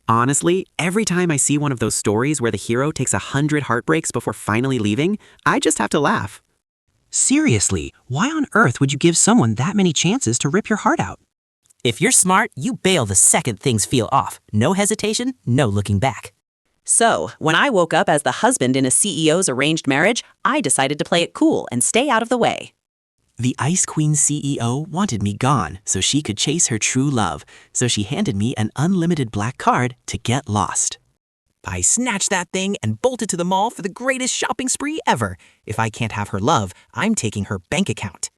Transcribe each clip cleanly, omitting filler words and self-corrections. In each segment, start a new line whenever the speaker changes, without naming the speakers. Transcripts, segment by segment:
Honestly, every time I see one of those stories where the hero takes 100 heartbreaks before finally leaving, I just have to laugh.
Seriously, why on earth would you give someone that many chances to rip your heart out?
If you're smart, you bail the second things feel off. No hesitation, no looking back.
So, when I woke up as the husband in a CEO's arranged marriage, I decided to play it cool and stay out of the way.
The Ice Queen CEO wanted me gone so she could chase her true love, so she handed me an unlimited black card to get lost.
I snatched that thing and bolted to the mall for the greatest shopping spree ever. If I can't have her love, I'm taking her bank account.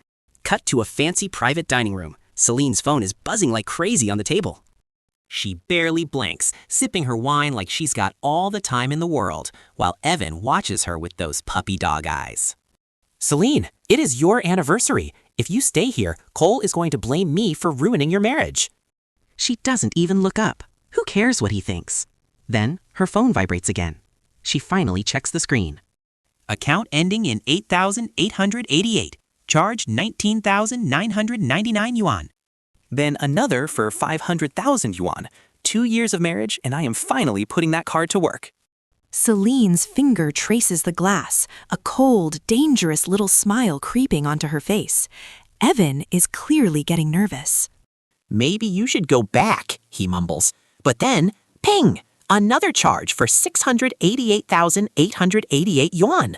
Cut to a fancy private dining room. Celine's phone is buzzing like crazy on the table.
She barely blinks, sipping her wine like she's got all the time in the world, while Evan watches her with those puppy dog eyes. Seline, it is your anniversary. If you stay here, Cole is going to blame me for ruining your marriage.
She doesn't even look up. Who cares what he thinks? Then her phone vibrates again. She finally checks the screen.
Account ending in 8,888. Charge 19,999 yuan. Then another for 500,000 yuan. 2 years of marriage, and I am finally putting that card to work.
Celine's finger traces the glass, a cold, dangerous little smile creeping onto her face. Evan is clearly getting nervous.
Maybe you should go back, he mumbles. But then, ping! Another charge for 688,888 yuan.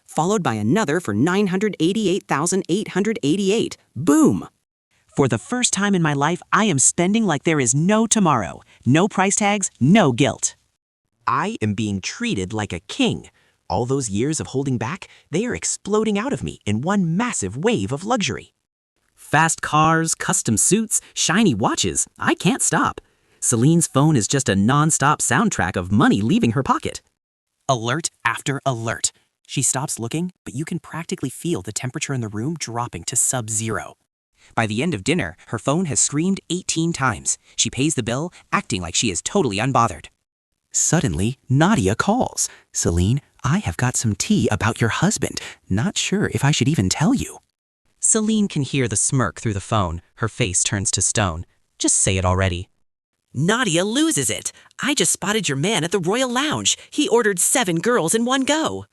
Followed by another for 988,888. Boom!
For the first time in my life, I am spending like there is no tomorrow. No price tags, no guilt. I am being treated like a king. All those years of holding back, they are exploding out of me in one massive wave of luxury. Fast cars, custom suits, shiny watches. I can't stop. Celine's phone is just a non-stop soundtrack of money leaving her pocket. Alert after alert. She stops looking, but you can practically feel the temperature in the room dropping to sub-zero. By the end of dinner, her phone has screamed 18 times. She pays the bill, acting like she is totally unbothered. Suddenly, Nadia calls. Seline, I have got some tea about your husband. Not sure if I should even tell you. Seline can hear the smirk through the phone. Her face turns to stone. Just say it already.
Nadia loses it. I just spotted your man at the Royal Lounge. He ordered 7 girls in one go.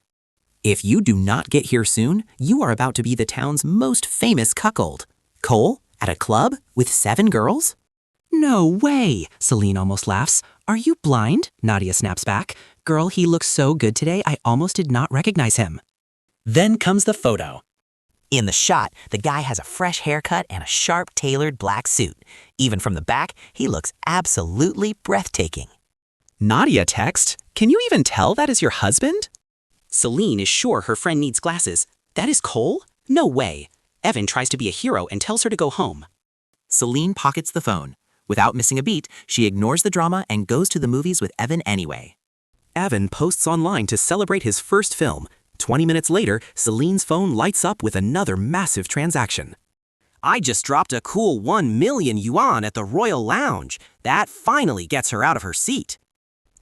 If you do not get here soon, you are about to be the town's most famous cuckold. Cole, at a club with 7 girls? No way, Seline almost laughs. Are you blind? Nadia snaps back. Girl, he looks so good today, I almost did not recognize him. Then comes the photo.
In the shot, the guy has a fresh haircut and a sharp, tailored black suit. Even from the back, he looks absolutely breathtaking.
Nadia text, can you even tell that is your husband? Seline is sure her friend needs glasses. That is Cole? No way. Evan tries to be a hero and tells her to go home.
Seline pockets the phone. Without missing a beat, she ignores the drama and goes to the movies with Evan anyway.
Evan posts online to celebrate his first film. 20 minutes later, Celine's phone lights up with another massive transaction. I just dropped a cool 1 million yuan at the Royal Lounge. That finally gets her out of her seat.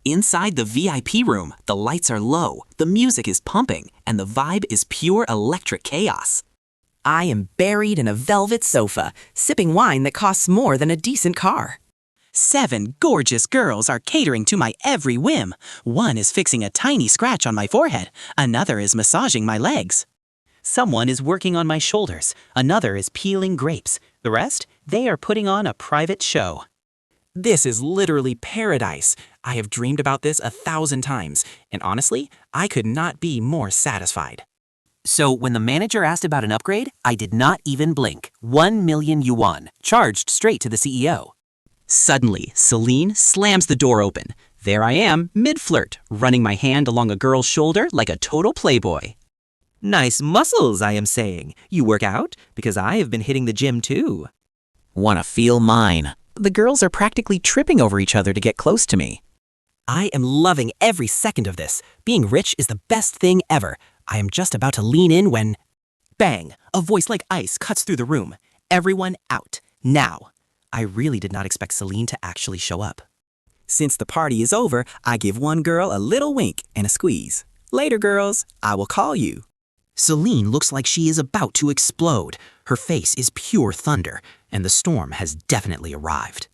Inside the VIP room, the lights are low, the music is pumping, and the vibe is pure electric chaos.
I am buried in a velvet sofa, sipping wine that costs more than a decent car.
7 gorgeous girls are catering to my every whim. One is fixing a tiny scratch on my forehead. Another is massaging my legs. Someone is working on my shoulders. Another is peeling grapes. The rest, they are putting on a private show. This is literally paradise. I have dreamed about this 1,000 times, and honestly, I could not be more satisfied. So when the manager asked about an upgrade, I did not even blink. 1 million yuan, charged straight to the CEO. Suddenly, Seline slams the door open. There I am, mid-flirt, running my hand along a girl's shoulder like a total playboy. Nice muscles, I am saying. You work out? Because I have been hitting the gym too. Wanna feel mine? The girls are practically tripping over each other to get close to me. I am loving every second of this. Being rich is the best thing ever. I am just about to lean in when... Bang! A voice like ice cuts through the room. Everyone out. Now. I really did not expect Seline to actually show up. Since the party is over, I give one girl a little wink and a squeeze. Later, girls. I will call you. Seline looks like she is about to explode. Her face is pure thunder, and the storm has definitely arrived.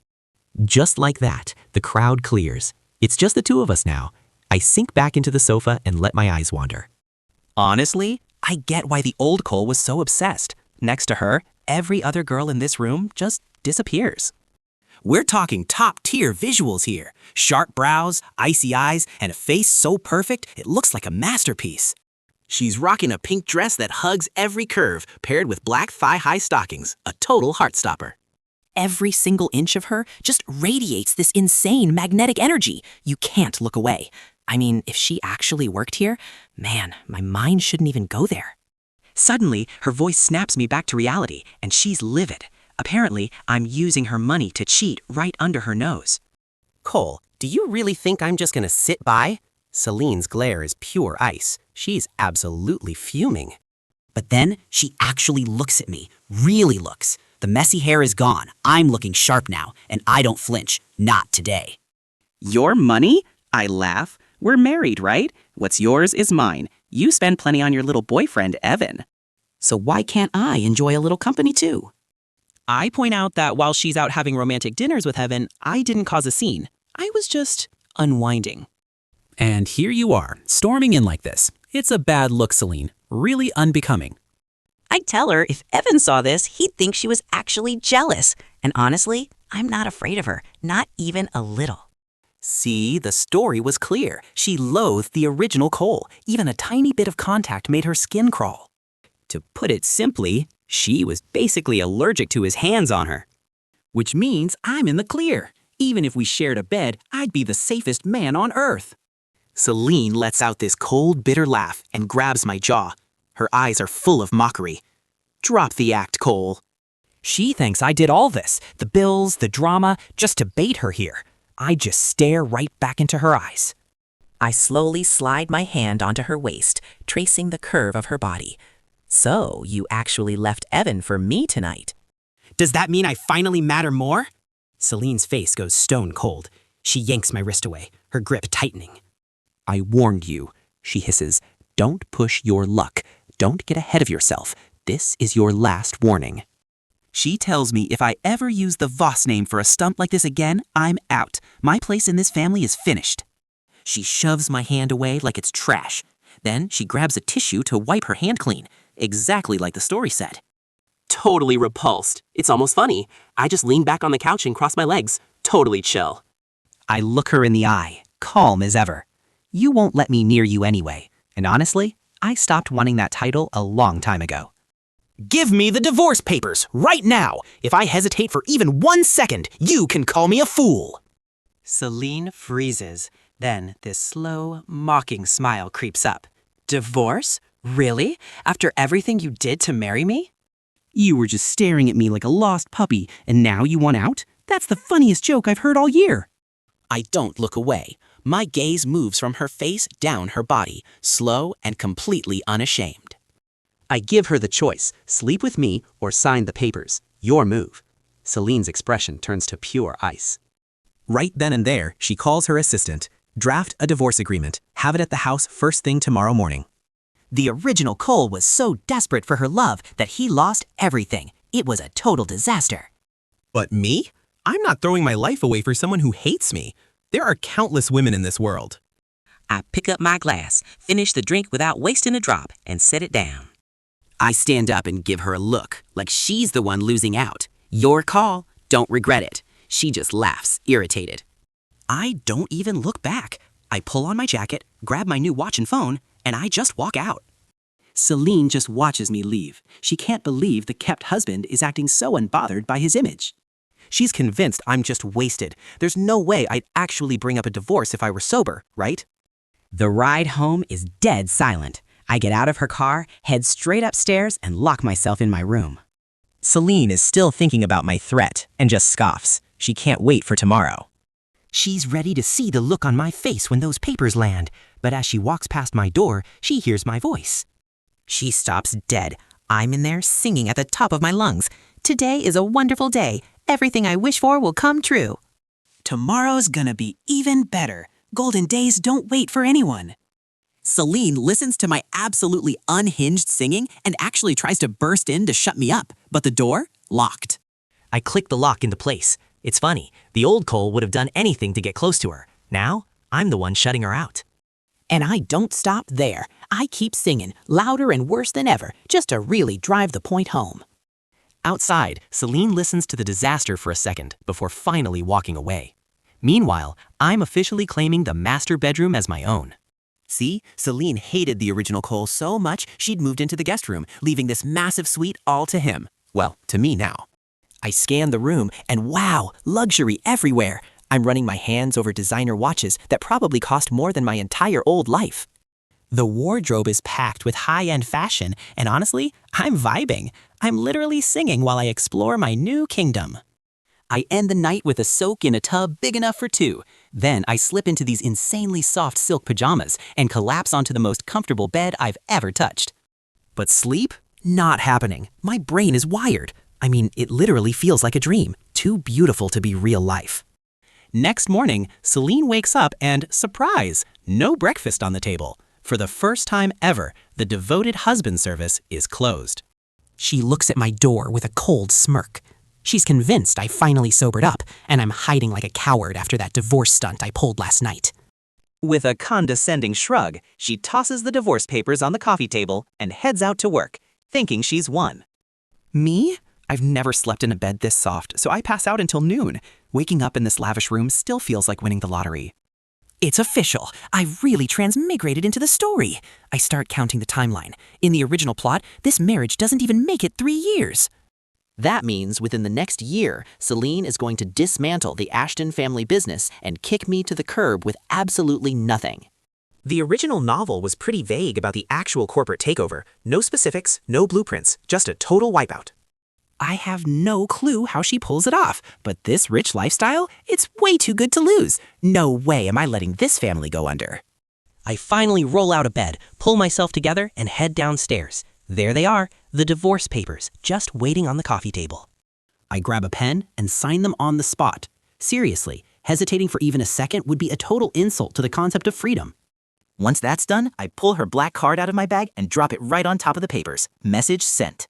Just like that, the crowd clears. It's just the two of us now. I sink back into the sofa and let my eyes wander. Honestly, I get why the old Cole was so obsessed. Next to her, every other girl in this room just disappears. We're talking top-tier visuals here. Sharp brows, icy eyes, and a face so perfect it looks like a masterpiece. She's rocking a pink dress that hugs every curve, paired with black thigh-high stockings, a total heart-stopper.
Every single inch of her just radiates this insane magnetic energy. You can't look away. I mean, if she actually worked here, man, my mind shouldn't even go there. Suddenly, her voice snaps me back to reality, and she's livid. Apparently, I'm using her money to cheat right under her nose.
Cole, do you really think I'm just gonna sit by? Celine's glare is pure ice. She's absolutely fuming.
But then she actually looks at me, really looks. The messy hair is gone. I'm looking sharp now, and I don't flinch. Not today.
Your money? I laugh. We're married, right? What's yours is mine. You spend plenty on your little boyfriend, Evan.
So why can't I enjoy a little company too?
I point out that while she's out having romantic dinners with Evan, I didn't cause a scene. I was just unwinding.
And here you are, storming in like this. It's a bad look, Seline. Really unbecoming.
I'd tell her if Evan saw this, he'd think she was actually jealous. And honestly, I'm not afraid of her, not even a little.
See, the story was clear. She loathed the original Cole. Even a tiny bit of contact made her skin crawl. To put it simply, she was basically allergic to his hands on her. Which means I'm in the clear. Even if we shared a bed, I'd be the safest man on earth. Seline lets out this cold, bitter laugh and grabs my jaw. Her eyes are full of mockery. Drop the act, Cole. She thinks I did all this, the bills, the drama, just to bait her here. I just stare right back into her eyes.
I slowly slide my hand onto her waist, tracing the curve of her body. So, you actually left Evan for me tonight.
Does that mean I finally matter more? Celine's face goes stone cold. She yanks my wrist away, her grip tightening. I warned you, she hisses. Don't push your luck. Don't get ahead of yourself. This is your last warning. She tells me if I ever use the Voss name for a stunt like this again, I'm out. My place in this family is finished. She shoves my hand away like it's trash. Then she grabs a tissue to wipe her hand clean, exactly like the story said. Totally repulsed. It's almost funny. I just lean back on the couch and cross my legs. Totally chill. I look her in the eye, calm as ever. You won't let me near you anyway. And honestly, I stopped wanting that title a long time ago. Give me the divorce papers, right now! If I hesitate for even 1 second, you can call me a fool! Seline freezes. Then this slow, mocking smile creeps up.
Divorce? Really? After everything you did to marry me?
You were just staring at me like a lost puppy, and now you want out? That's the funniest joke I've heard all year. I don't look away. My gaze moves from her face down her body, slow and completely unashamed. I give her the choice, sleep with me or sign the papers. Your move. Celine's expression turns to pure ice. Right then and there, she calls her assistant, draft a divorce agreement, have it at the house first thing tomorrow morning.
The original Cole was so desperate for her love that he lost everything. It was a total disaster.
But me? I'm not throwing my life away for someone who hates me. There are countless women in this world.
I pick up my glass, finish the drink without wasting a drop, and set it down.
I stand up and give her a look, like she's the one losing out. Your call. Don't regret it. She just laughs, irritated.
I don't even look back. I pull on my jacket, grab my new watch and phone, and I just walk out. Seline just watches me leave. She can't believe the kept husband is acting so unbothered by his image. She's convinced I'm just wasted. There's no way I'd actually bring up a divorce if I were sober, right?
The ride home is dead silent. I get out of her car, head straight upstairs, and lock myself in my room.
Seline is still thinking about my threat and just scoffs. She can't wait for tomorrow. She's ready to see the look on my face when those papers land, but as she walks past my door, she hears my voice.
She stops dead. I'm in there singing at the top of my lungs. Today is a wonderful day. Everything I wish for will come true.
Tomorrow's gonna be even better. Golden days don't wait for anyone.
Seline listens to my absolutely unhinged singing and actually tries to burst in to shut me up, but the door? Locked.
I click the lock into place.
It's funny, the old Cole would have done anything to get close to her. Now, I'm the one shutting her out.
And I don't stop there. I keep singing, louder and worse than ever, just to really drive the point home.
Outside, Seline listens to the disaster for a second before finally walking away. Meanwhile, I'm officially claiming the master bedroom as my own. See, Seline hated the original Cole so much she'd moved into the guest room, leaving this massive suite all to him. Well, to me now. I scan the room, and wow, luxury everywhere. I'm running my hands over designer watches that probably cost more than my entire old life. The wardrobe is packed with high-end fashion, and honestly, I'm vibing. I'm literally singing while I explore my new kingdom. I end the night with a soak in a tub big enough for two. Then I slip into these insanely soft silk pajamas and collapse onto the most comfortable bed I've ever touched. But sleep? Not happening. My brain is wired. I mean, it literally feels like a dream, too beautiful to be real life. Next morning, Seline wakes up and, surprise, no breakfast on the table. For the first time ever, the devoted husband service is closed. She looks at my door with a cold smirk. She's convinced I finally sobered up, and I'm hiding like a coward after that divorce stunt I pulled last night. With a condescending shrug, she tosses the divorce papers on the coffee table and heads out to work, thinking she's won. Me? I've never slept in a bed this soft, so I pass out until noon. Waking up in this lavish room still feels like winning the lottery. It's official. I've really transmigrated into the story. I start counting the timeline. In the original plot, this marriage doesn't even make it 3 years. That means within the next year, Seline is going to dismantle the Ashton family business and kick me to the curb with absolutely nothing. The original novel was pretty vague about the actual corporate takeover. No specifics, no blueprints, just a total wipeout. I have no clue how she pulls it off, but this rich lifestyle, it's way too good to lose. No way am I letting this family go under. I finally roll out of bed, pull myself together, and head downstairs. There they are, the divorce papers, just waiting on the coffee table. I grab a pen and sign them on the spot. Seriously, hesitating for even a second would be a total insult to the concept of freedom. Once that's done, I pull her black card out of my bag and drop it right on top of the papers. Message sent.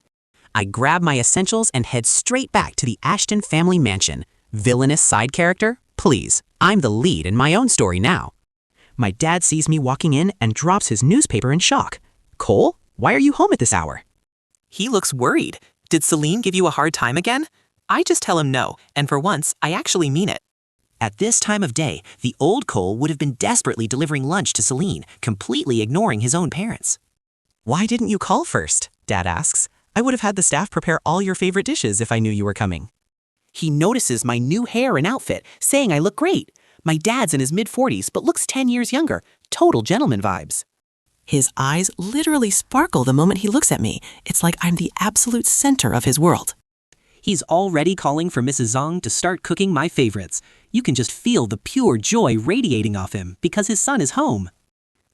I grab my essentials and head straight back to the Ashton family mansion. Villainous side character? Please, I'm the lead in my own story now. My dad sees me walking in and drops his newspaper in shock. Cole, why are you home at this hour? He looks worried. Did Seline give you a hard time again? I just tell him no, and for once, I actually mean it. At this time of day, the old Cole would have been desperately delivering lunch to Seline, completely ignoring his own parents. Why didn't you call first? Dad asks. I would have had the staff prepare all your favorite dishes if I knew you were coming. He notices my new hair and outfit, saying I look great. My dad's in his mid-40s, but looks 10 years younger. Total gentleman vibes.
His eyes literally sparkle the moment he looks at me. It's like I'm the absolute center of his world.
He's already calling for Mrs. Zong to start cooking my favorites. You can just feel the pure joy radiating off him because his son is home.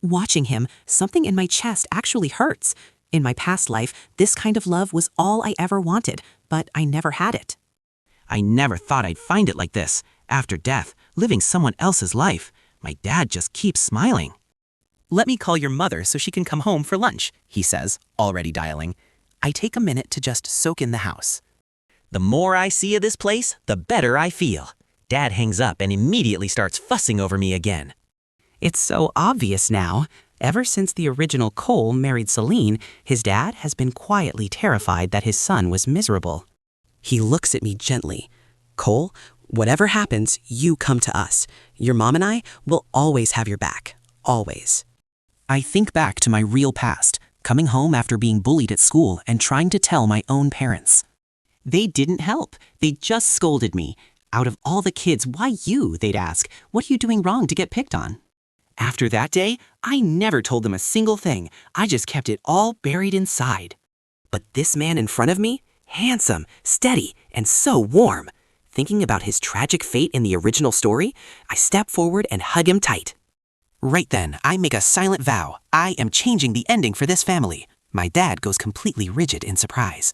Watching him, something in my chest actually hurts. In my past life, this kind of love was all I ever wanted, but I never had it.
I never thought I'd find it like this. After death, living someone else's life. My dad just keeps smiling. Let me call your mother so she can come home for lunch, he says, already dialing. I take a minute to just soak in the house. The more I see of this place, the better I feel. Dad hangs up and immediately starts fussing over me again. It's so obvious now. Ever since the original Cole married Seline, his dad has been quietly terrified that his son was miserable. He looks at me gently. Cole, whatever happens, you come to us. Your mom and I will always have your back. Always. I think back to my real past, coming home after being bullied at school and trying to tell my own parents. They didn't help. They just scolded me. Out of all the kids, why you, they'd ask. What are you doing wrong to get picked on? After that day, I never told them a single thing. I just kept it all buried inside. But this man in front of me, handsome, steady, and so warm. Thinking about his tragic fate in the original story, I step forward and hug him tight. Right then, I make a silent vow. I am changing the ending for this family. My dad goes completely rigid in surprise.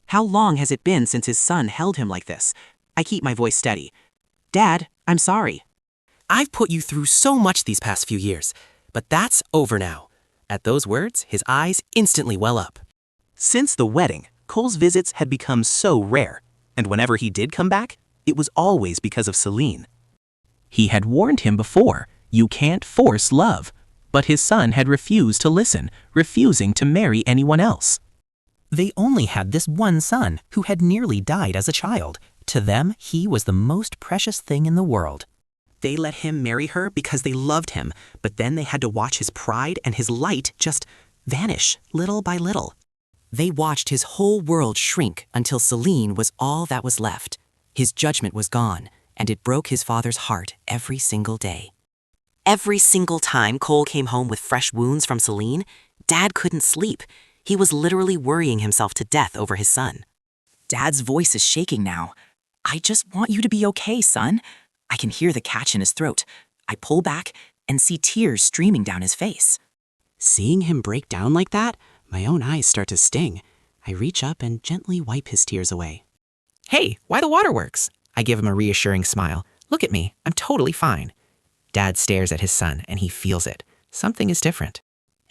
How long has it been since his son held him like this? I keep my voice steady. Dad, I'm sorry. I've put you through so much these past few years, but that's over now. At those words, his eyes instantly well up. Since the wedding, Cole's visits had become so rare, and whenever he did come back, it was always because of Seline. He had warned him before, you can't force love. But his son had refused to listen, refusing to marry anyone else.
They only had this one son, who had nearly died as a child. To them, he was the most precious thing in the world.
They let him marry her because they loved him, but then they had to watch his pride and his light just vanish little by little.
They watched his whole world shrink until Seline was all that was left. His judgment was gone, and it broke his father's heart every single day. Every single time Cole came home with fresh wounds from Seline, Dad couldn't sleep. He was literally worrying himself to death over his son. Dad's voice is shaking now. I just want you to be okay, son. I can hear the catch in his throat. I pull back and see tears streaming down his face.
Seeing him break down like that, my own eyes start to sting. I reach up and gently wipe his tears away.
Hey, why the waterworks? I give him a reassuring smile. Look at me, I'm totally fine. Dad stares at his son and he feels it. Something is different.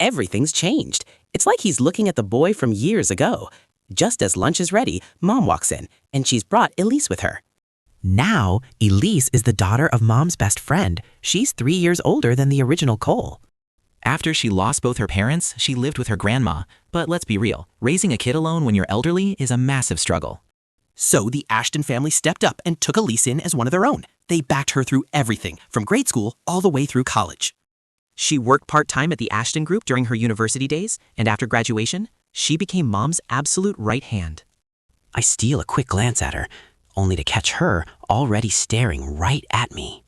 Everything's changed. It's like he's looking at the boy from years ago. Just as lunch is ready, Mom walks in, and she's brought Elise with her.
Now, Elise is the daughter of Mom's best friend. She's 3 years older than the original Cole.
After she lost both her parents, she lived with her grandma. But let's be real, raising a kid alone when you're elderly is a massive struggle.
So the Ashton family stepped up and took Elise in as one of their own. They backed her through everything, from grade school all the way through college. She worked part-time at the Ashton Group during her university days, and after graduation, she became Mom's absolute right hand.
I steal a quick glance at her, only to catch her already staring right at me.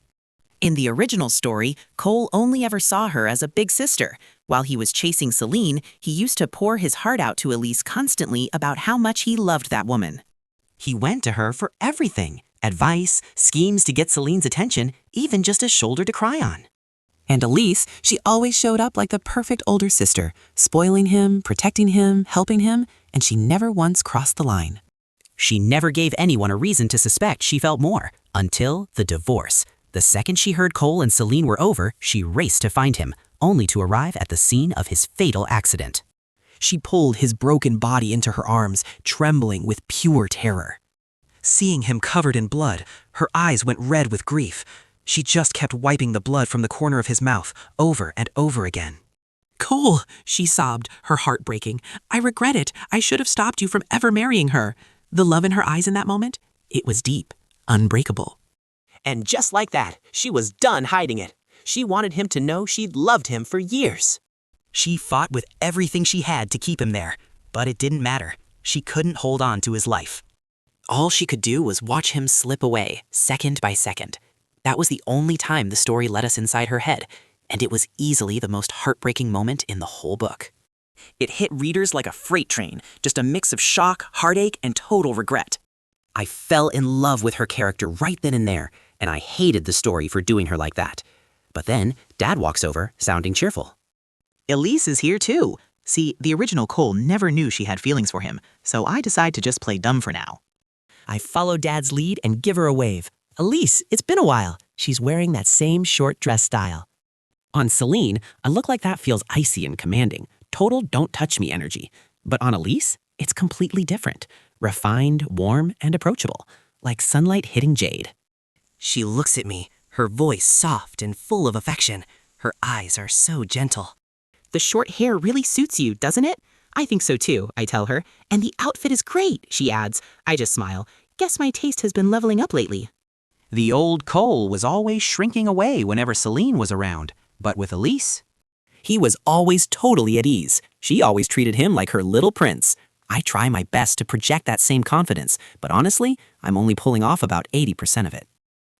In the original story, Cole only ever saw her as a big sister. While he was chasing Seline, he used to pour his heart out to Elise constantly about how much he loved that woman. He went to her for everything. Advice, schemes to get Celine's attention, even just a shoulder to cry on. And Elise, she always showed up like the perfect older sister, spoiling him, protecting him, helping him, and she never once crossed the line. She never gave anyone a reason to suspect she felt more, until the divorce. The second she heard Cole and Seline were over, she raced to find him, only to arrive at the scene of his fatal accident. She pulled his broken body into her arms, trembling with pure terror. Seeing him covered in blood, her eyes went red with grief. She just kept wiping the blood from the corner of his mouth over and over again. "Cole," she sobbed, her heart breaking. "I regret it. I should have stopped you from ever marrying her." The love in her eyes in that moment, it was deep, unbreakable.
And just like that, she was done hiding it. She wanted him to know she'd loved him for years.
She fought with everything she had to keep him there, but it didn't matter. She couldn't hold on to his life. All she could do was watch him slip away, second by second. That was the only time the story let us inside her head, and it was easily the most heartbreaking moment in the whole book. It hit readers like a freight train, just a mix of shock, heartache, and total regret. I fell in love with her character right then and there, and I hated the story for doing her like that. But then, Dad walks over, sounding cheerful.
Elise is here too. See, the original Cole never knew she had feelings for him, so I decide to just play dumb for now.
I follow Dad's lead and give her a wave. Elise, it's been a while. She's wearing that same short dress style. On Seline, a look like that feels icy and commanding. Total don't touch me energy. But on Elise, it's completely different. Refined, warm, and approachable. Like sunlight hitting jade. She looks at me, her voice soft and full of affection. Her eyes are so gentle.
The short hair really suits you, doesn't it? I think so too, I tell her. And the outfit is great, she adds. I just smile. Guess my taste has been leveling up lately.
The old Cole was always shrinking away whenever Seline was around, but with Elise,
he was always totally at ease. She always treated him like her little prince. I try my best to project that same confidence, but honestly, I'm only pulling off about 80% of it.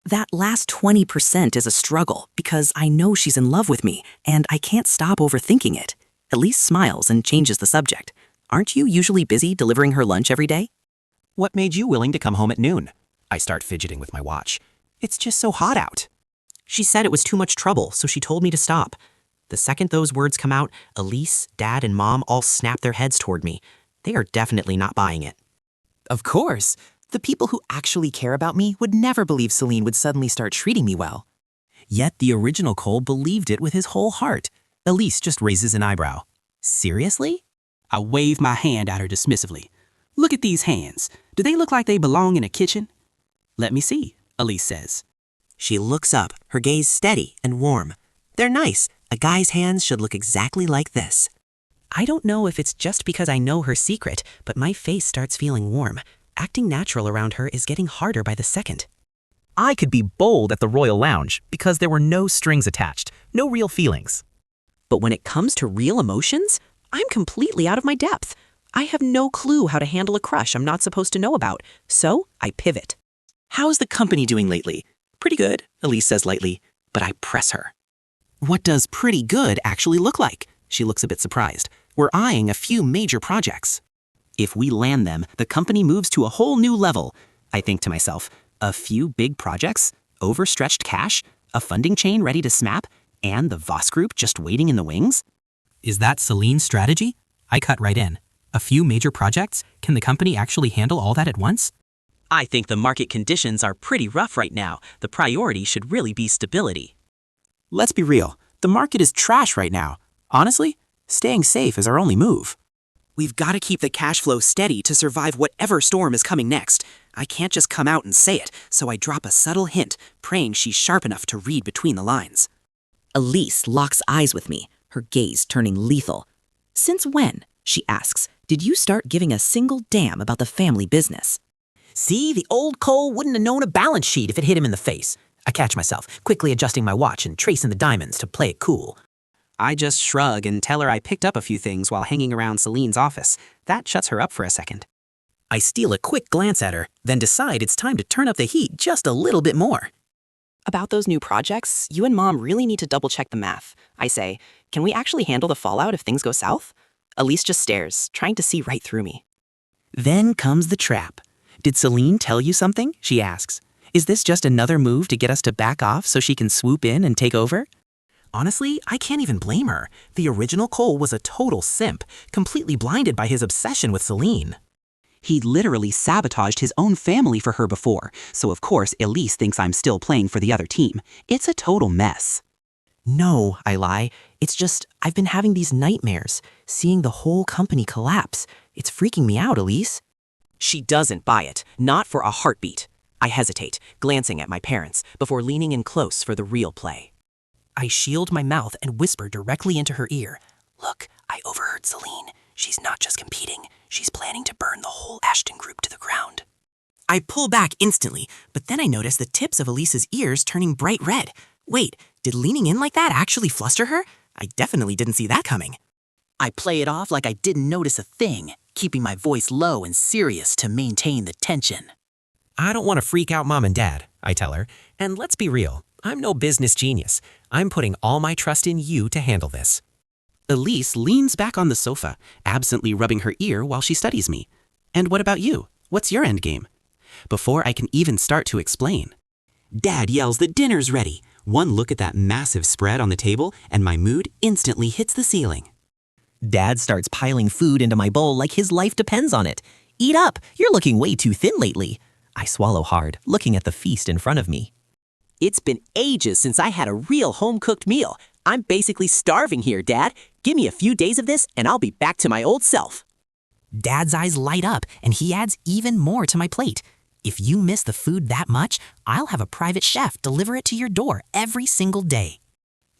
That last 20% is a struggle because I know she's in love with me, and I can't stop overthinking it. Elise smiles and changes the subject. Aren't you usually busy delivering her lunch every day?
what made you willing to come home at noon? I start fidgeting with my watch. It's just so hot out.
She said it was too much trouble, so she told me to stop. The second those words come out, Elise, Dad, and Mom all snap their heads toward me. They are definitely not buying it.
Of course. The people who actually care about me would never believe Seline would suddenly start treating me well.
Yet the original Cole believed it with his whole heart. Elise just raises an eyebrow. Seriously?
I wave my hand at her dismissively. Look at these hands. Do they look like they belong in a kitchen? Let me see, Elise says.
She looks up, her gaze steady and warm. They're nice. A guy's hands should look exactly like this.
I don't know if it's just because I know her secret, but my face starts feeling warm. Acting natural around her is getting harder by the second.
I could be bold at the Royal Lounge because there were no strings attached, no real feelings.
But when it comes to real emotions, I'm completely out of my depth. I have no clue how to handle a crush I'm not supposed to know about, so I pivot.
How's the company doing lately? Pretty good, Elise says lightly, but I press her.
What does pretty good actually look like? She looks a bit surprised. We're eyeing a few major projects. If we land them, the company moves to a whole new level. I think to myself, a few big projects, overstretched cash, a funding chain ready to snap, and the Voss Group just waiting in the wings? Is that Seline's strategy? I cut right in. A few major projects? Can the company actually handle all that at once?
I think the market conditions are pretty rough right now. The priority should really be stability.
Let's be real. The market is trash right now. Honestly, staying safe is our only move.
We've got to keep the cash flow steady to survive whatever storm is coming next. I can't just come out and say it, so I drop a subtle hint, praying she's sharp enough to read between the lines. Elise locks eyes with me, her gaze turning lethal. Since when, she asks, did you start giving a single damn about the family business?
See, the old Cole wouldn't have known a balance sheet if it hit him in the face. I catch myself, quickly adjusting my watch and tracing the diamonds to play it cool.
I just shrug and tell her I picked up a few things while hanging around Seline's office. That shuts her up for a second.
I steal a quick glance at her, then decide it's time to turn up the heat just a little bit more.
About those new projects, you and Mom really need to double-check the math. I say, can we actually handle the fallout if things go south? Elise just stares, trying to see right through me.
Then comes the trap. Did Seline tell you something? She asks. Is this just another move to get us to back off so she can swoop in and take over? Honestly, I can't even blame her. The original Cole was a total simp, completely blinded by his obsession with Seline.
He'd literally sabotaged his own family for her before, so of course Elise thinks I'm still playing for the other team. It's a total mess.
No, I lie. It's just, I've been having these nightmares, seeing the whole company collapse. It's freaking me out, Elise.
She doesn't buy it, not for a heartbeat. I hesitate, glancing at my parents, before leaning in close for the real play.
I shield my mouth and whisper directly into her ear. Look, I overheard Seline. She's not just competing. She's planning to burn the whole Ashton group to the ground. I pull back instantly, but then I notice the tips of Elise's ears turning bright red. Wait, did leaning in like that actually fluster her? I definitely didn't see that coming. I play it off like I didn't notice a thing, keeping my voice low and serious to maintain the tension. I don't want to freak out Mom and Dad, I tell her, and let's be real. I'm no business genius. I'm putting all my trust in you to handle this.
Elise leans back on the sofa, absently rubbing her ear while she studies me. And what about you? What's your endgame? Before I can even start to explain, Dad yells that dinner's ready. One look at that massive spread on the table, and my mood instantly hits the ceiling.
Dad starts piling food into my bowl like his life depends on it. Eat up, you're looking way too thin lately. I swallow hard, looking at the feast in front of me.
It's been ages since I had a real home-cooked meal. I'm basically starving here, Dad. Give me a few days of this, and I'll be back to my old self.
Dad's eyes light up, and he adds even more to my plate. If you miss the food that much, I'll have a private chef deliver it to your door every single day.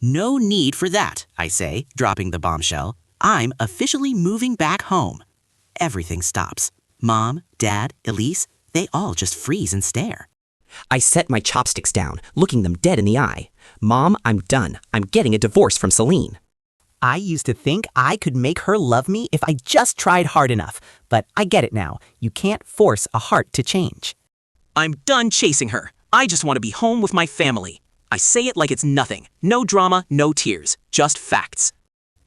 No need for that, I say, dropping the bombshell. I'm officially moving back home. Everything stops. Mom, Dad, Elise, they all just freeze and stare.
I set my chopsticks down, looking them dead in the eye. Mom, I'm done. I'm getting a divorce from Seline.
I used to think I could make her love me if I just tried hard enough, but I get it now. You can't force a heart to change.
I'm done chasing her. I just want to be home with my family. I say it like it's nothing. No drama, no tears, just facts.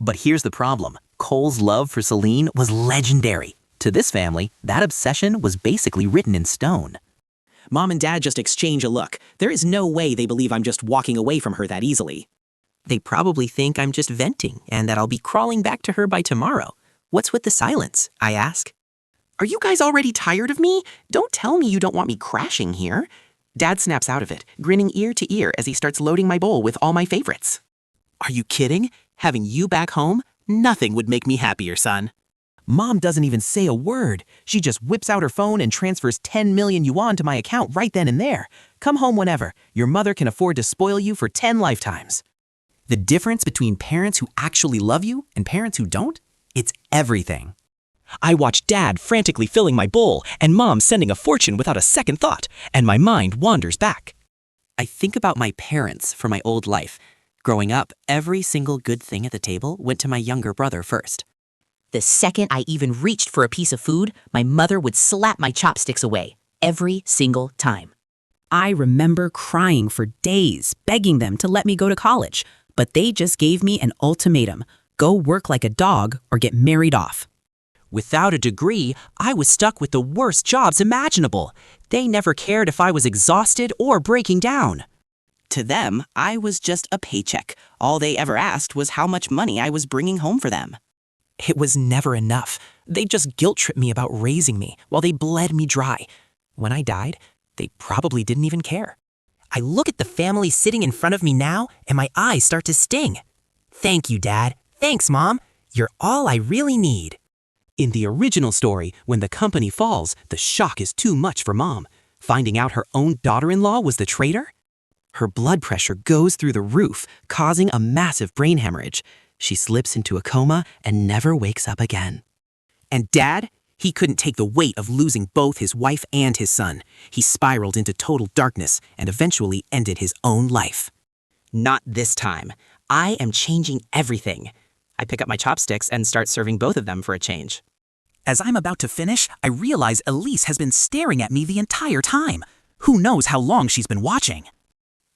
But here's the problem. Cole's love for Seline was legendary. To this family, that obsession was basically written in stone.
Mom and Dad just exchange a look. There is no way they believe I'm just walking away from her that easily.
They probably think I'm just venting and that I'll be crawling back to her by tomorrow. What's with the silence? I ask.
Are you guys already tired of me? Don't tell me you don't want me crashing here. Dad snaps out of it, grinning ear to ear as he starts loading my bowl with all my favorites. Are you kidding? Having you back home? Nothing would make me happier, son. Mom doesn't even say a word. She just whips out her phone and transfers 10 million yuan to my account right then and there. Come home whenever. Your mother can afford to spoil you for 10 lifetimes. The difference between parents who actually love you and parents who don't? It's everything. I watch Dad frantically filling my bowl and Mom sending a fortune without a second thought, and my mind wanders back.
I think about my parents for my old life. Growing up, every single good thing at the table went to my younger brother first. The second I even reached for a piece of food, my mother would slap my chopsticks away, every single time.
I remember crying for days, begging them to let me go to college, but they just gave me an ultimatum: go work like a dog or get married off.
Without a degree, I was stuck with the worst jobs imaginable. They never cared if I was exhausted or breaking down.
To them, I was just a paycheck. All they ever asked was how much money I was bringing home for them.
It was never enough. They just guilt-tripped me about raising me while they bled me dry. When I died, they probably didn't even care. I look at the family sitting in front of me now, and my eyes start to sting. Thank you, Dad. Thanks, Mom. You're all I really need. In the original story, when the company falls, the shock is too much for Mom. Finding out her own daughter-in-law was the traitor? Her blood pressure goes through the roof, causing a massive brain hemorrhage. She slips into a coma and never wakes up again. And Dad? He couldn't take the weight of losing both his wife and his son. He spiraled into total darkness and eventually ended his own life.
Not this time. I am changing everything. I pick up my chopsticks and start serving both of them for a change.
As I'm about to finish, I realize Elise has been staring at me the entire time. Who knows how long she's been watching?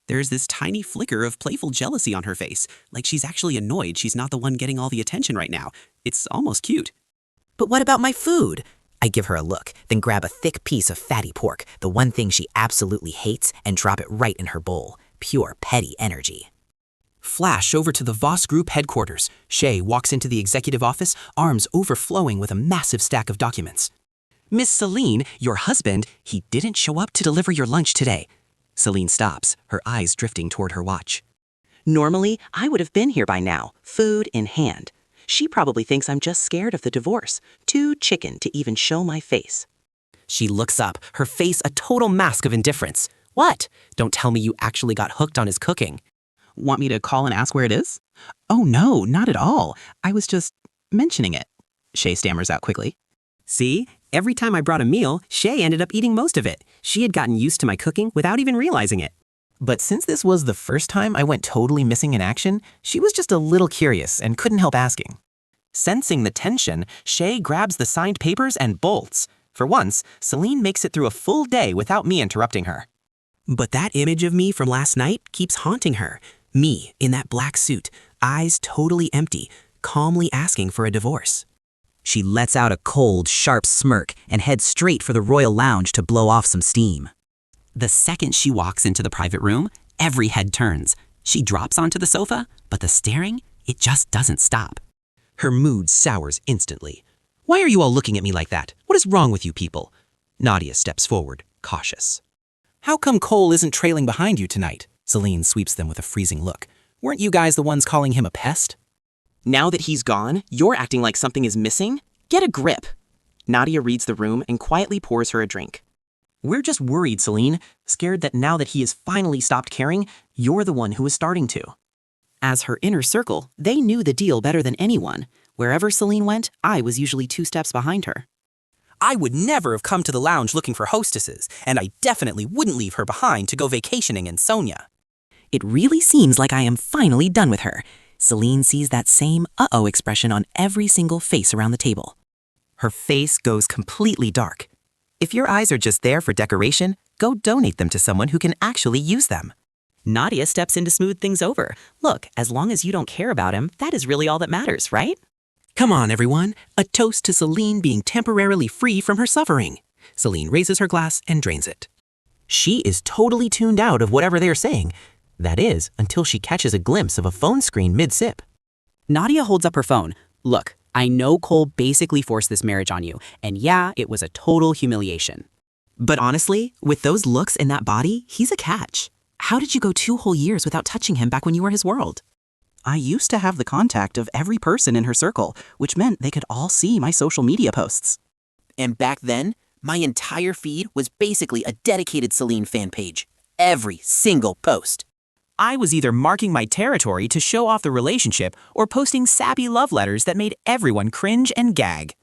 There's this tiny flicker of playful jealousy on her face, like she's actually annoyed she's not the one getting all the attention right now. It's almost cute.
But what about my food? I give her a look, then grab a thick piece of fatty pork, the one thing she absolutely hates, and drop it right in her bowl. Pure petty energy.
Flash over to the Voss Group headquarters. Shay walks into the executive office, arms overflowing with a massive stack of documents. Miss Seline, your husband, he didn't show up to deliver your lunch today. Seline stops, her eyes drifting toward her watch.
Normally, I would have been here by now, food in hand. She probably thinks I'm just scared of the divorce, too chicken to even show my face.
She looks up, her face a total mask of indifference. What? Don't tell me you actually got hooked on his cooking.
Want me to call and ask where it is? Oh no, not at all. I was just mentioning it. Shay stammers out quickly.
See? Every time I brought a meal, Shay ended up eating most of it. She had gotten used to my cooking without even realizing it. But since this was the first time I went totally missing in action, she was just a little curious and couldn't help asking. Sensing the tension, Shay grabs the signed papers and bolts. For once, Seline makes it through a full day without me interrupting her. But that image of me from last night keeps haunting her. Me, in that black suit, eyes totally empty, calmly asking for a divorce.
She lets out a cold, sharp smirk and heads straight for the royal lounge to blow off some steam.
The second she walks into the private room, every head turns. She drops onto the sofa, but the staring, it just doesn't stop. Her mood sours instantly. Why are you all looking at me like that? What is wrong with you people? Nadia steps forward, cautious. How come Cole isn't trailing behind you tonight? Seline sweeps them with a freezing look. Weren't you guys the ones calling him a pest?
Now that he's gone, you're acting like something is missing? Get a grip. Nadia reads the room and quietly pours her a drink.
We're just worried, Seline, scared that now that he has finally stopped caring, you're the one who is starting to.
As her inner circle, they knew the deal better than anyone. Wherever Seline went, I was usually 2 steps behind her.
I would never have come to the lounge looking for hostesses, and I definitely wouldn't leave her behind to go vacationing in Sonia.
It really seems like I am finally done with her. Seline sees that same uh-oh expression on every single face around the table.
Her face goes completely dark. If your eyes are just there for decoration, go donate them to someone who can actually use them.
Nadia steps in to smooth things over. Look, as long as you don't care about him, that is really all that matters, right?
Come on, everyone. A toast to Seline being temporarily free from her suffering. Seline raises her glass and drains it. She is totally tuned out of whatever they're saying. That is, until she catches a glimpse of a phone screen mid-sip.
Nadia holds up her phone. Look, I know Cole basically forced this marriage on you, and yeah, it was a total humiliation.
But honestly, with those looks and that body, he's a catch. How did you go 2 whole years without touching him back when you were his world?
I used to have the contact of every person in her circle, which meant they could all see my social media posts.
And back then, my entire feed was basically a dedicated Seline fan page. Every single post.
I was either marking my territory to show off the relationship or posting sappy love letters that made everyone cringe and gag.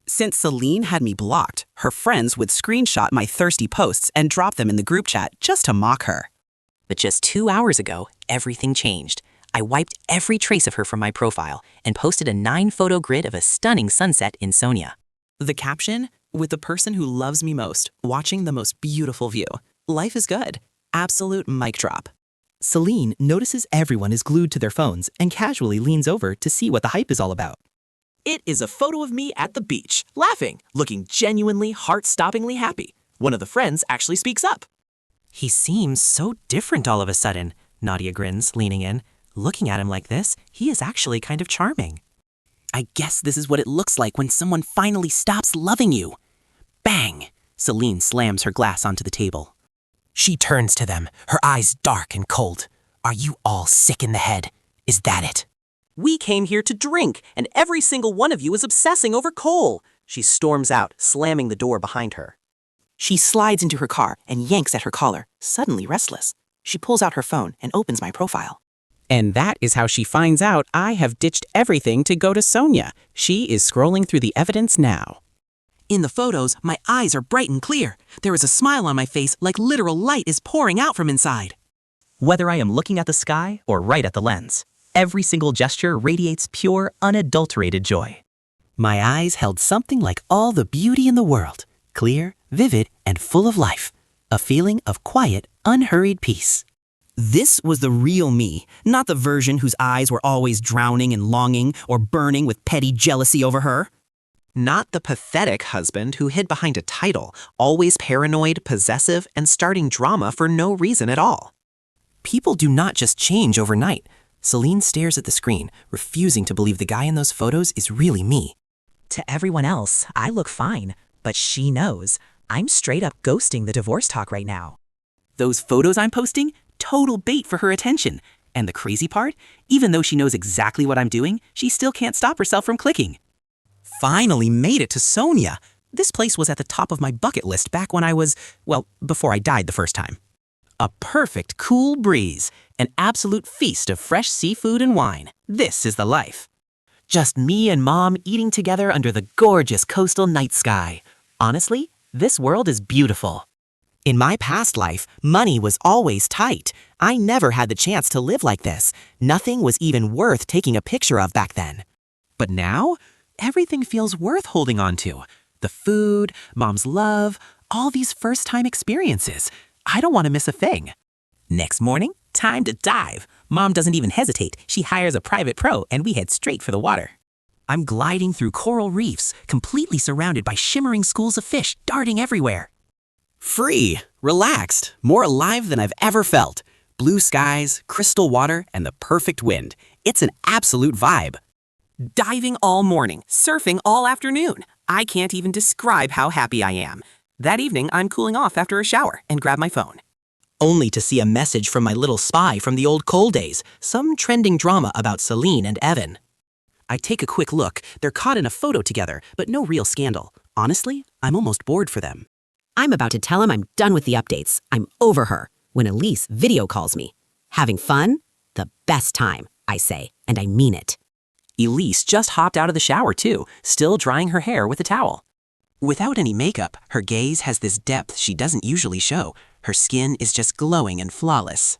Since Seline had me blocked, her friends would screenshot my thirsty posts and drop them in the group chat just to mock her.
But just 2 hours ago, everything changed. I wiped every trace of her from my profile and posted a 9-photo grid of a stunning sunset in Sonia.
The caption, with the person who loves me most, watching the most beautiful view. Life is good. Absolute mic drop.
Seline notices everyone is glued to their phones and casually leans over to see what the hype is all about. It is a photo of me at the beach, laughing, looking genuinely, heart-stoppingly happy. One of the friends actually speaks up.
He seems so different all of a sudden, Nadia grins, leaning in. Looking at him like this, he is actually kind of charming.
I guess this is what it looks like when someone finally stops loving you. Bang! Seline slams her glass onto the table.
She turns to them, her eyes dark and cold. Are you all sick in the head? Is that it?
We came here to drink, and every single one of you is obsessing over Cole. She storms out, slamming the door behind her.
She slides into her car and yanks at her collar, suddenly restless. She pulls out her phone and opens my profile.
And that is how she finds out I have ditched everything to go to Sonia. She is scrolling through the evidence now.
In the photos, my eyes are bright and clear. There is a smile on my face like literal light is pouring out from inside.
Whether I am looking at the sky or right at the lens, every single gesture radiates pure, unadulterated joy. My eyes held something like all the beauty in the world, clear, vivid, and full of life. A feeling of quiet, unhurried peace. This was the real me, not the version whose eyes were always drowning in longing or burning with petty jealousy over her. Not the pathetic husband who hid behind a title, always paranoid, possessive, and starting drama for no reason at all. People do not just change overnight. Seline stares at the screen, refusing to believe the guy in those photos is really me.
To everyone else, I look fine, but she knows. I'm straight up ghosting the divorce talk right now.
Those photos I'm posting? Total bait for her attention. And the crazy part? Even though she knows exactly what I'm doing, she still can't stop herself from clicking. Finally made it to Sonia. This place was at the top of my bucket list back when I was, well, before I died the first time. A perfect cool breeze, an absolute feast of fresh seafood and wine. This is the life. Just me and Mom eating together under the gorgeous coastal night sky. Honestly, this world is beautiful. In my past life, money was always tight. I never had the chance to live like this. Nothing was even worth taking a picture of back then. But now, everything feels worth holding on to. The food, Mom's love, all these first-time experiences. I don't want to miss a thing. Next morning, time to dive. Mom doesn't even hesitate. She hires a private pro and we head straight for the water. I'm gliding through coral reefs, completely surrounded by shimmering schools of fish darting everywhere. Free, relaxed, more alive than I've ever felt. Blue skies, crystal water, and the perfect wind. It's an absolute vibe. Diving all morning, surfing all afternoon. I can't even describe how happy I am. That evening, I'm cooling off after a shower and grab my phone. Only to see a message from my little spy from the old Cole days, some trending drama about Seline and Evan. I take a quick look. They're caught in a photo together, but no real scandal. Honestly, I'm almost bored for them.
I'm about to tell him I'm done with the updates. I'm over her, when Elise video calls me. Having fun? The best time, I say, and I mean it.
Elise just hopped out of the shower too, still drying her hair with a towel. Without any makeup, her gaze has this depth she doesn't usually show. Her skin is just glowing and flawless.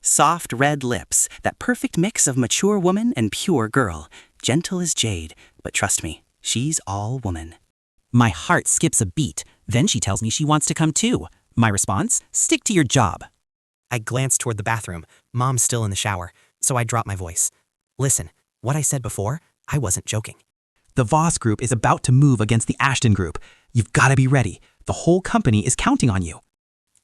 Soft red lips, that perfect mix of mature woman and pure girl. Gentle as jade, but trust me, she's all woman. My heart skips a beat. Then she tells me she wants to come too. My response? Stick to your job. I glance toward the bathroom. Mom's still in the shower, so I drop my voice. Listen, what I said before, I wasn't joking. The Voss group is about to move against the Ashton group. You've got to be ready. The whole company is counting on you.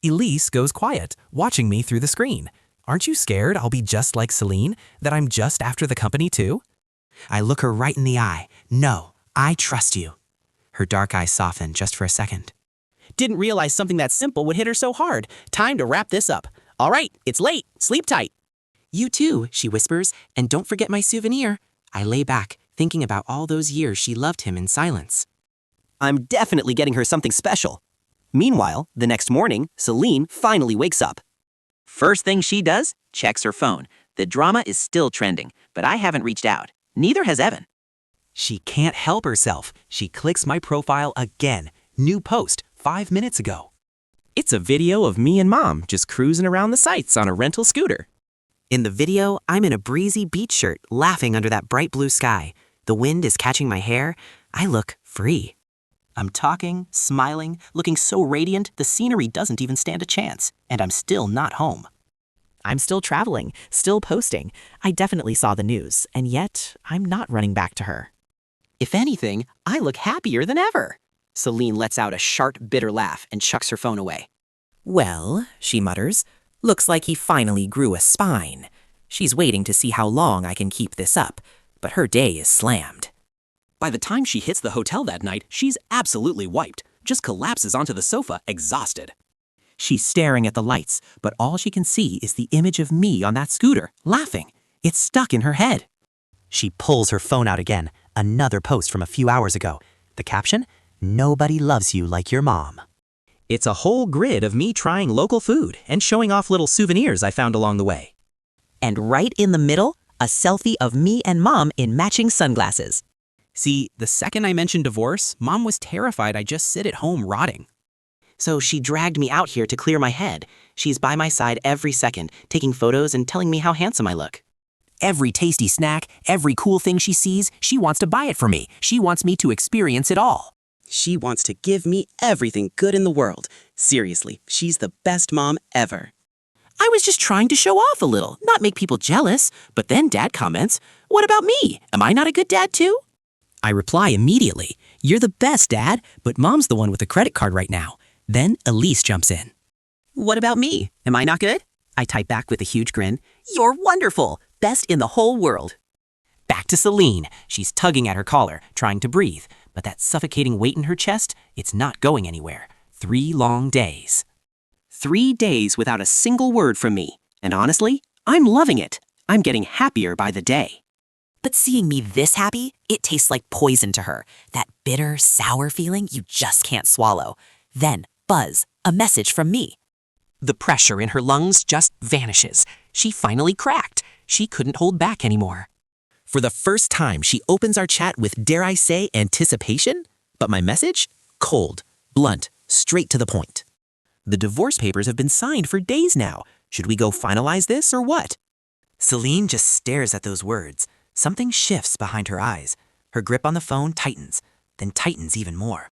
Elise goes quiet, watching me through the screen. Aren't you scared I'll be just like Seline, that I'm just after the company too? I look her right in the eye. No, I trust you. Her dark eyes soften just for a second. Didn't realize something that simple would hit her so hard. Time to wrap this up. All right, it's late. Sleep tight.
You too, she whispers, and don't forget my souvenir. I lay back, thinking about all those years she loved him in silence. I'm definitely getting her something special. Meanwhile, the next morning, Seline finally wakes up.
First thing she does, checks her phone. The drama is still trending, but I haven't reached out. Neither has Evan.
She can't help herself. She clicks my profile again. New post, 5 minutes ago. It's a video of me and Mom just cruising around the sights on a rental scooter.
In the video, I'm in a breezy beach shirt, laughing under that bright blue sky. The wind is catching my hair. I look free.
I'm talking, smiling, looking so radiant the scenery doesn't even stand a chance, and I'm still not home.
I'm still traveling, still posting. I definitely saw the news, and yet I'm not running back to her.
If anything, I look happier than ever. Seline lets out a sharp, bitter laugh and chucks her phone away.
Well, she mutters, looks like he finally grew a spine. She's waiting to see how long I can keep this up, but her day is slammed.
By the time she hits the hotel that night, she's absolutely wiped, just collapses onto the sofa, exhausted. She's staring at the lights, but all she can see is the image of me on that scooter, laughing. It's stuck in her head. She pulls her phone out again, another post from a few hours ago. The caption, "Nobody loves you like your mom." It's a whole grid of me trying local food and showing off little souvenirs I found along the way.
And right in the middle, a selfie of me and Mom in matching sunglasses.
See, the second I mentioned divorce, Mom was terrified I'd just sit at home rotting.
So she dragged me out here to clear my head. She's by my side every second, taking photos and telling me how handsome I look.
Every tasty snack, every cool thing she sees, she wants to buy it for me. She wants me to experience it all.
She wants to give me everything good in the world. Seriously, she's the best mom ever. I was just trying to show off a little, not make people jealous. But then Dad comments, "What about me? Am I not a good dad too?"
I reply immediately, "You're the best, Dad, but Mom's the one with the credit card right now." Then Elise jumps in.
"What about me? Am I not good?" I type back with a huge grin. "You're wonderful. Best in the whole world."
Back to Seline. She's tugging at her collar, trying to breathe, but that suffocating weight in her chest, it's not going anywhere. 3 long days.
3 days without a single word from me. And honestly, I'm loving it. I'm getting happier by the day.
But seeing me this happy, it tastes like poison to her. That bitter, sour feeling you just can't swallow. Then, buzz, a message from me.
The pressure in her lungs just vanishes. She finally cracked. She couldn't hold back anymore. For the first time, she opens our chat with, dare I say, anticipation? But my message? Cold, blunt, straight to the point. The divorce papers have been signed for days now. Should we go finalize this or what? Seline just stares at those words. Something shifts behind her eyes. Her grip on the phone tightens, then tightens even more.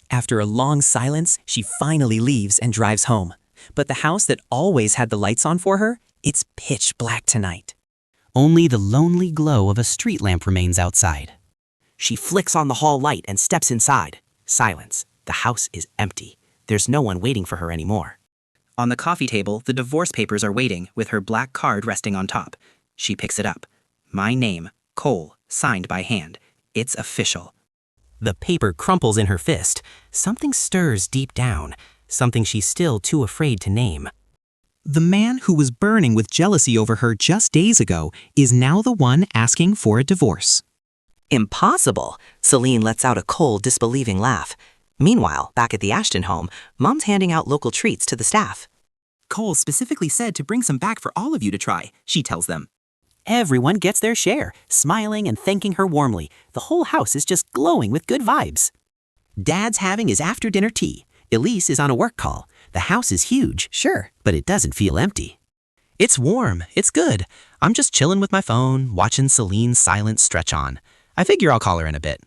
After a long silence, she finally leaves and drives home. But the house that always had the lights on for her, it's pitch black tonight. Only the lonely glow of a street lamp remains outside. She flicks on the hall light and steps inside. Silence. The house is empty. There's no one waiting for her anymore. On the coffee table, the divorce papers are waiting, with her black card resting on top. She picks it up. My name, Cole, signed by hand. It's official. The paper crumples in her fist. Something stirs deep down, something she's still too afraid to name. The man who was burning with jealousy over her just days ago is now the one asking for a divorce.
Impossible! Seline lets out a cold, disbelieving laugh. Meanwhile, back at the Ashton home, Mom's handing out local treats to the staff.
Cole specifically said to bring some back for all of you to try, she tells them. Everyone gets their share, smiling and thanking her warmly. The whole house is just glowing with good vibes. Dad's having his after-dinner tea. Elise is on a work call. The house is huge, sure, but it doesn't feel empty. It's warm, it's good. I'm just chilling with my phone, watching Celine's silence stretch on. I figure I'll call her in a bit.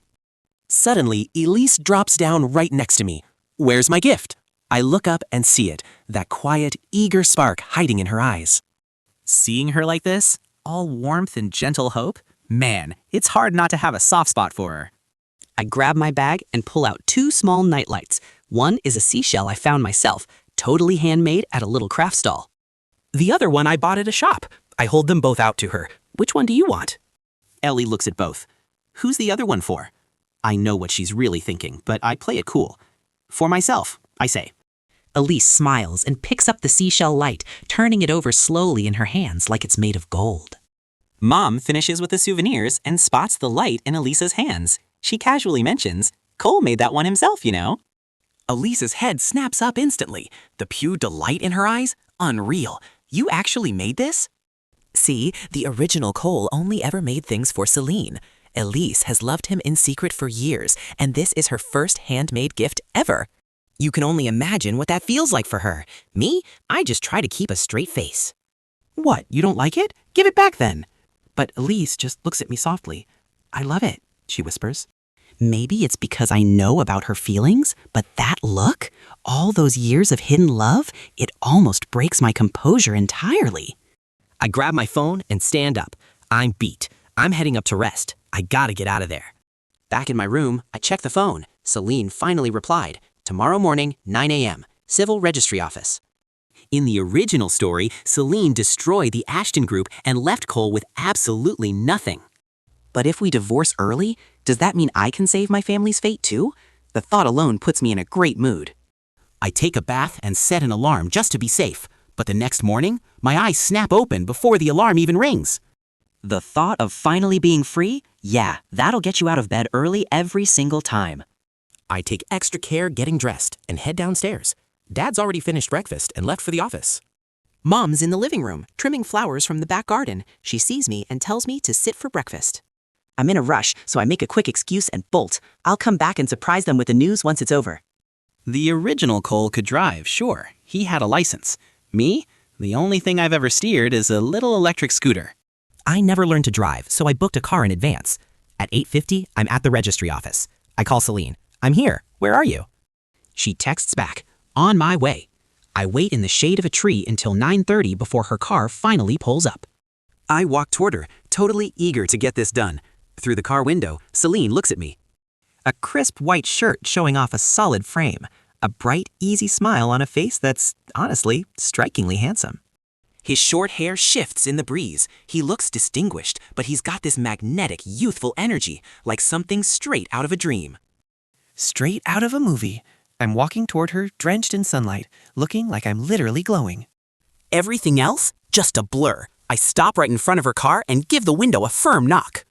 Suddenly, Elise drops down right next to me. Where's my gift? I look up and see it, that quiet, eager spark hiding in her eyes. Seeing her like this, all warmth and gentle hope, man, it's hard not to have a soft spot for her.
I grab my bag and pull out 2 small nightlights. One is a seashell I found myself, totally handmade at a little craft stall.
The other one I bought at a shop. I hold them both out to her. Which one do you want? Ellie looks at both. Who's the other one for? I know what she's really thinking, but I play it cool. For myself, I say.
Elise smiles and picks up the seashell light, turning it over slowly in her hands like it's made of gold.
Mom finishes with the souvenirs and spots the light in Elisa's hands. She casually mentions, Cole made that one himself, you know.
Elisa's head snaps up instantly. The pure delight in her eyes? Unreal. You actually made this?
See, the original Cole only ever made things for Seline. Elise has loved him in secret for years, and this is her first handmade gift ever.
You can only imagine what that feels like for her. Me? I just try to keep a straight face. What, you don't like it? Give it back then. But Elise just looks at me softly. I love it, she whispers.
Maybe it's because I know about her feelings, but that look, all those years of hidden love, it almost breaks my composure entirely.
I grab my phone and stand up. I'm beat. I'm heading up to rest. I gotta get out of there. Back in my room, I check the phone. Seline finally replied. Tomorrow morning, 9 a.m., Civil Registry Office. In the original story, Seline destroyed the Ashton group and left Cole with absolutely nothing.
But if we divorce early, does that mean I can save my family's fate too? The thought alone puts me in a great mood.
I take a bath and set an alarm just to be safe. But the next morning, my eyes snap open before the alarm even rings.
The thought of finally being free? Yeah, that'll get you out of bed early every single time.
I take extra care getting dressed and head downstairs. Dad's already finished breakfast and left for the office.
Mom's in the living room, trimming flowers from the back garden. She sees me and tells me to sit for breakfast. I'm in a rush, so I make a quick excuse and bolt. I'll come back and surprise them with the news once it's over.
The original Cole could drive, sure. He had a license. Me? The only thing I've ever steered is a little electric scooter.
I never learned to drive, so I booked a car in advance. At 8:50, I'm at the registry office. I call Seline. I'm here. Where are you? She texts back. On my way. I wait in the shade of a tree until 9:30 before her car finally pulls up. I walk toward her, totally eager to get this done. Through the car window, Seline looks at me. A crisp white shirt showing off a solid frame. A bright, easy smile on a face that's, honestly, strikingly handsome. His short hair shifts in the breeze. He looks distinguished, but he's got this magnetic, youthful energy, like something straight out of a dream. Straight out of a movie. I'm walking toward her, drenched in sunlight, looking like I'm literally glowing. Everything else? Just a blur. I stop right in front of her car and give the window a firm knock.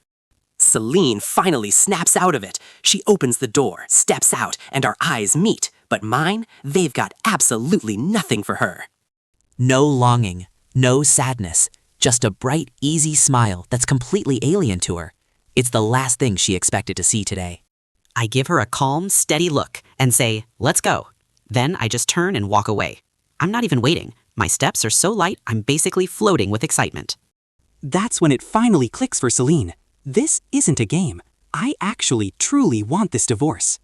Seline finally snaps out of it. She opens the door, steps out, and our eyes meet. But mine, they've got absolutely nothing for her. No longing, no sadness, just a bright, easy smile that's completely alien to her. It's the last thing she expected to see today. I give her a calm, steady look and say, let's go. Then I just turn and walk away. I'm not even waiting. My steps are so light, I'm basically floating with excitement. That's when it finally clicks for Seline. This isn't a game. I actually, truly want this divorce.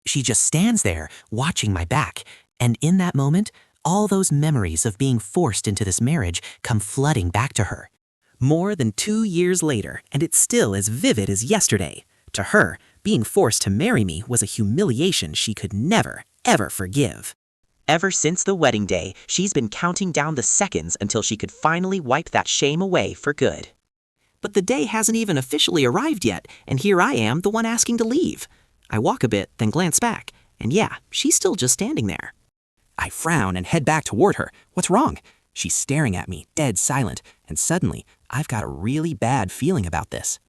She just stands there, watching my back, and in that moment, all those memories of being forced into this marriage come flooding back to her. More than 2 years later, and it's still as vivid as yesterday. To her, being forced to marry me was a humiliation she could never, ever forgive. Ever since the wedding day, she's been counting down the seconds until she could finally wipe that shame away for good. But the day hasn't even officially arrived yet, and here I am, the one asking to leave. I walk a bit, then glance back, and yeah, she's still just standing there. I frown and head back toward her. What's wrong? She's staring at me, dead silent, and suddenly, I've got a really bad feeling about this.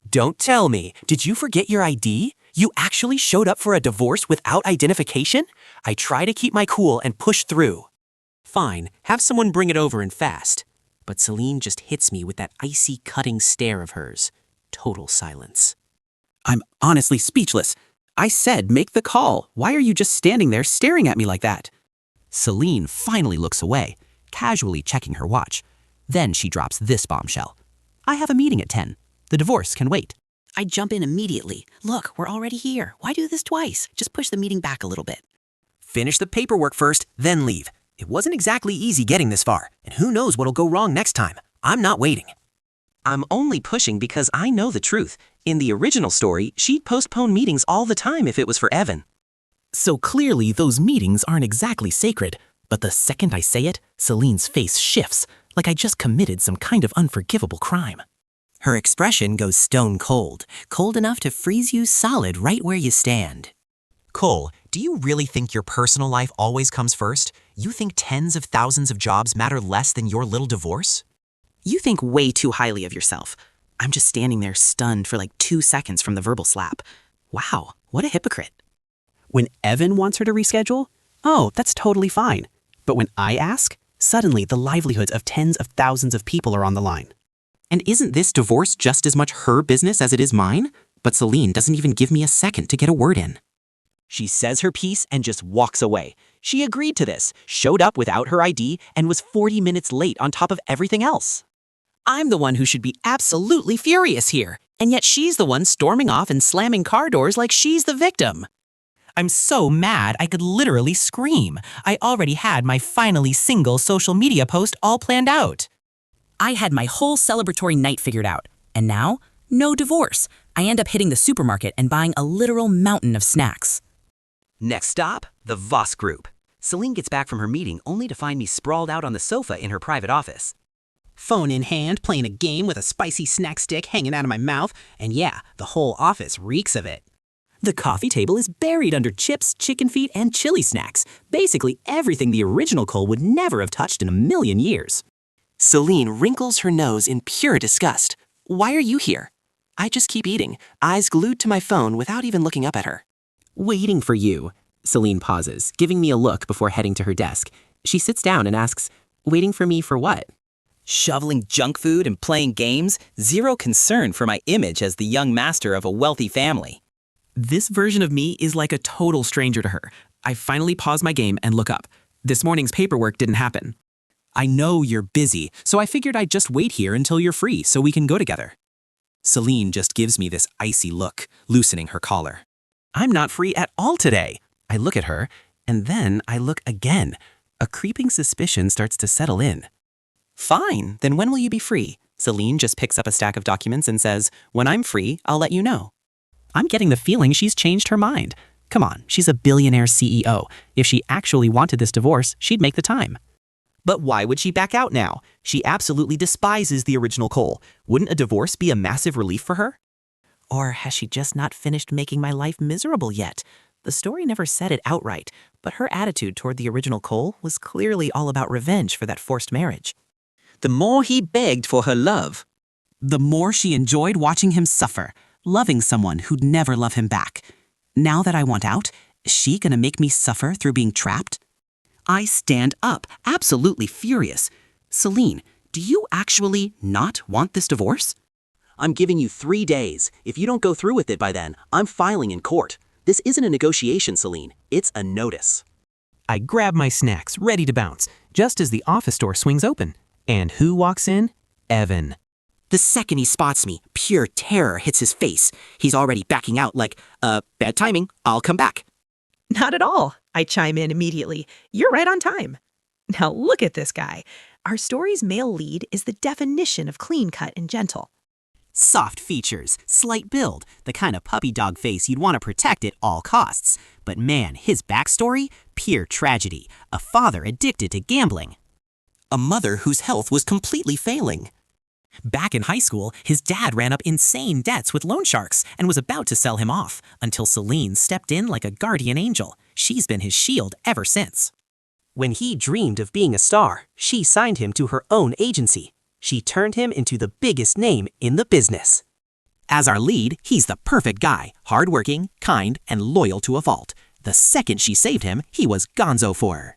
Don't tell me, did you forget your ID? You actually showed up for a divorce without identification? I try to keep my cool and push through. Fine, have someone bring it over and fast. But Seline just hits me with that icy, cutting stare of hers. Total silence. I'm honestly speechless. I said make the call. Why are you just standing there staring at me like that? Seline finally looks away, casually checking her watch. Then she drops this bombshell. I have a meeting at 10. The divorce can wait. I jump in immediately. Look, we're already here. Why do this twice? Just push the meeting back a little bit. Finish the paperwork first, then leave. It wasn't exactly easy getting this far, and who knows what'll go wrong next time. I'm not waiting. I'm only pushing because I know the truth. In the original story, she'd postpone meetings all the time if it was for Evan. So clearly those meetings aren't exactly sacred, but the second I say it, Celine's face shifts, like I just committed some kind of unforgivable crime. Her expression goes stone cold, cold enough to freeze you solid right where you stand.
Cole, do you really think your personal life always comes first? You think tens of thousands of jobs matter less than your little divorce?
You think way too highly of yourself. I'm just standing there stunned for like 2 seconds from the verbal slap. Wow, what a hypocrite.
When Evan wants her to reschedule, oh, that's totally fine. But when I ask, suddenly the livelihoods of tens of thousands of people are on the line.
And isn't this divorce just as much her business as it is mine? But Seline doesn't even give me a second to get a word in.
She says her piece and just walks away. She agreed to this, showed up without her ID, and was 40 minutes late on top of everything else. I'm the one who should be absolutely furious here, and yet she's the one storming off and slamming car doors like she's the victim. I'm so mad I could literally scream. I already had my finally single social media post all planned out.
I had my whole celebratory night figured out, and now, no divorce. I end up hitting the supermarket and buying a literal mountain of snacks.
Next stop, the Voss group. Seline gets back from her meeting only to find me sprawled out on the sofa in her private office.
Phone in hand, playing a game with a spicy snack stick hanging out of my mouth, and yeah, the whole office reeks of it.
The coffee table is buried under chips, chicken feet, and chili snacks. Basically everything the original Cole would never have touched in a million years.
Seline wrinkles her nose in pure disgust. Why are you here? I just keep eating, eyes glued to my phone without even looking up at her.
Waiting for you. Seline pauses, giving me a look before heading to her desk. She sits down and asks, waiting for me for what?
Shoveling junk food and playing games, zero concern for my image as the young master of a wealthy family.
This version of me is like a total stranger to her. I finally pause my game and look up. This morning's paperwork didn't happen. I know you're busy, so I figured I'd just wait here until you're free so we can go together. Seline just gives me this icy look, loosening her collar. I'm not free at all today. I look at her, and then I look again. A creeping suspicion starts to settle in. Fine, then when will you be free? Seline just picks up a stack of documents and says, when I'm free, I'll let you know. I'm getting the feeling she's changed her mind. Come on, she's a billionaire CEO. If she actually wanted this divorce, she'd make the time. But why would she back out now? She absolutely despises the original Cole. Wouldn't a divorce be a massive relief for her? Or has she just not finished making my life miserable yet? The story never said it outright, but her attitude toward the original Cole was clearly all about revenge for that forced marriage. The more he begged for her love, the more she enjoyed watching him suffer, loving someone who'd never love him back. Now that I want out, is she gonna make me suffer through being trapped? I stand up, absolutely furious. Seline, do you actually not want this divorce? I'm giving you 3 days. If you don't go through with it by then, I'm filing in court. This isn't a negotiation, Seline. It's a notice. I grab my snacks, ready to bounce, just as the office door swings open. And who walks in? Evan. The second he spots me, pure terror hits his face. He's already backing out like, bad timing, I'll come back.
Not at all, I chime in immediately. You're right on time. Now look at this guy. Our story's male lead is the definition of clean-cut and gentle.
Soft features, slight build, the kind of puppy dog face you'd want to protect at all costs. But man, his backstory? Pure tragedy. A father addicted to gambling. A mother whose health was completely failing. Back in high school, his dad ran up insane debts with loan sharks and was about to sell him off, until Seline stepped in like a guardian angel. She's been his shield ever since. When he dreamed of being a star, she signed him to her own agency. She turned him into the biggest name in the business. As our lead, he's the perfect guy, hardworking, kind, and loyal to a fault. The second she saved him, he was gonzo for her.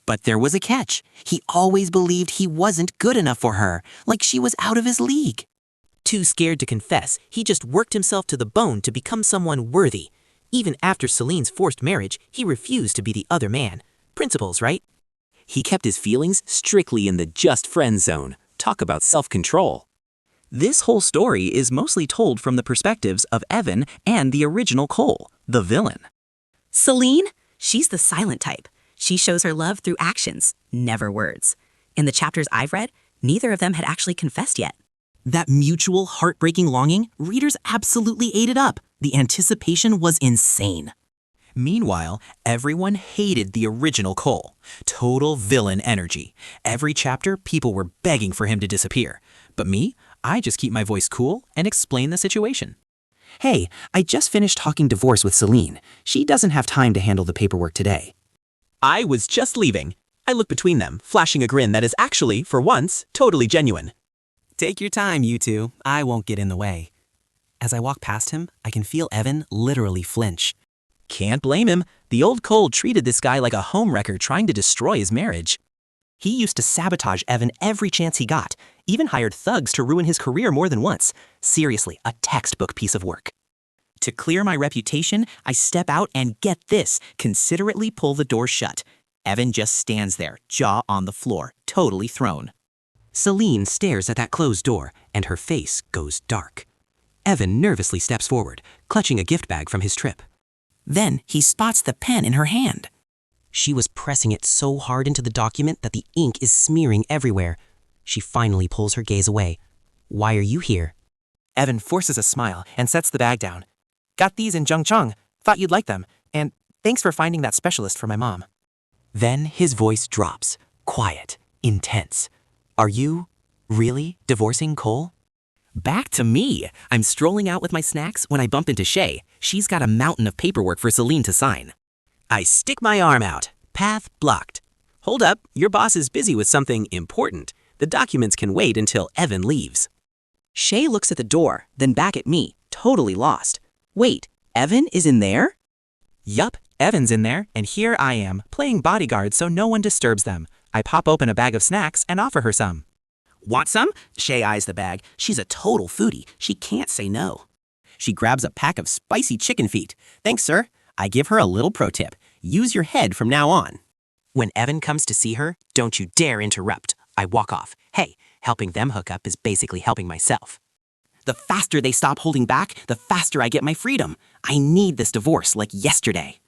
But there was a catch. He always believed he wasn't good enough for her, like she was out of his league. Too scared to confess, he just worked himself to the bone to become someone worthy. Even after Celine's forced marriage, he refused to be the other man. Principles, right? He kept his feelings strictly in the just friend zone. Talk about self-control. This whole story is mostly told from the perspectives of Evan and the original Cole, the villain.
Seline? She's the silent type. She shows her love through actions, never words. In the chapters I've read, neither of them had actually confessed yet.
That mutual, heartbreaking longing, readers absolutely ate it up. The anticipation was insane. Meanwhile, everyone hated the original Cole. Total villain energy. Every chapter, people were begging for him to disappear. But me, I just keep my voice cool and explain the situation.
Hey, I just finished talking divorce with Seline. She doesn't have time to handle the paperwork today. I was just leaving. I look between them, flashing a grin that is actually, for once, totally genuine. Take your time, you two. I won't get in the way. As I walk past him, I can feel Evan literally flinch. Can't blame him. The old Cole treated this guy like a homewrecker trying to destroy his marriage. He used to sabotage Evan every chance he got, even hired thugs to ruin his career more than once. Seriously, a textbook piece of work. To clear my reputation, I step out and get this, considerately pull the door shut. Evan just stands there, jaw on the floor, totally thrown. Seline stares at that closed door, and her face goes dark. Evan nervously steps forward, clutching a gift bag from his trip. Then he spots the pen in her hand. She was pressing it so hard into the document that the ink is smearing everywhere. She finally pulls her gaze away. Why are you here? Evan forces a smile and sets the bag down. Got these in Zhengcheng. Thought you'd like them. And thanks for finding that specialist for my mom. Then his voice drops, quiet, intense. Are you really divorcing Cole? Back to me. I'm strolling out with my snacks when I bump into Shay. She's got a mountain of paperwork for Seline to sign. I stick my arm out. Path blocked. Hold up, your boss is busy with something important. The documents can wait until Evan leaves.
Shay looks at the door, then back at me, totally lost. Wait, Evan is in there?
Yup, Evan's in there, and here I am, playing bodyguard so no one disturbs them. I pop open a bag of snacks and offer her some. Want some? Shay eyes the bag. She's a total foodie. She can't say no. She grabs a pack of spicy chicken feet. Thanks, sir. I give her a little pro tip. Use your head from now on. When Evan comes to see her, don't you dare interrupt. I walk off. Hey, helping them hook up is basically helping myself. The faster they stop holding back, the faster I get my freedom. I need this divorce like yesterday.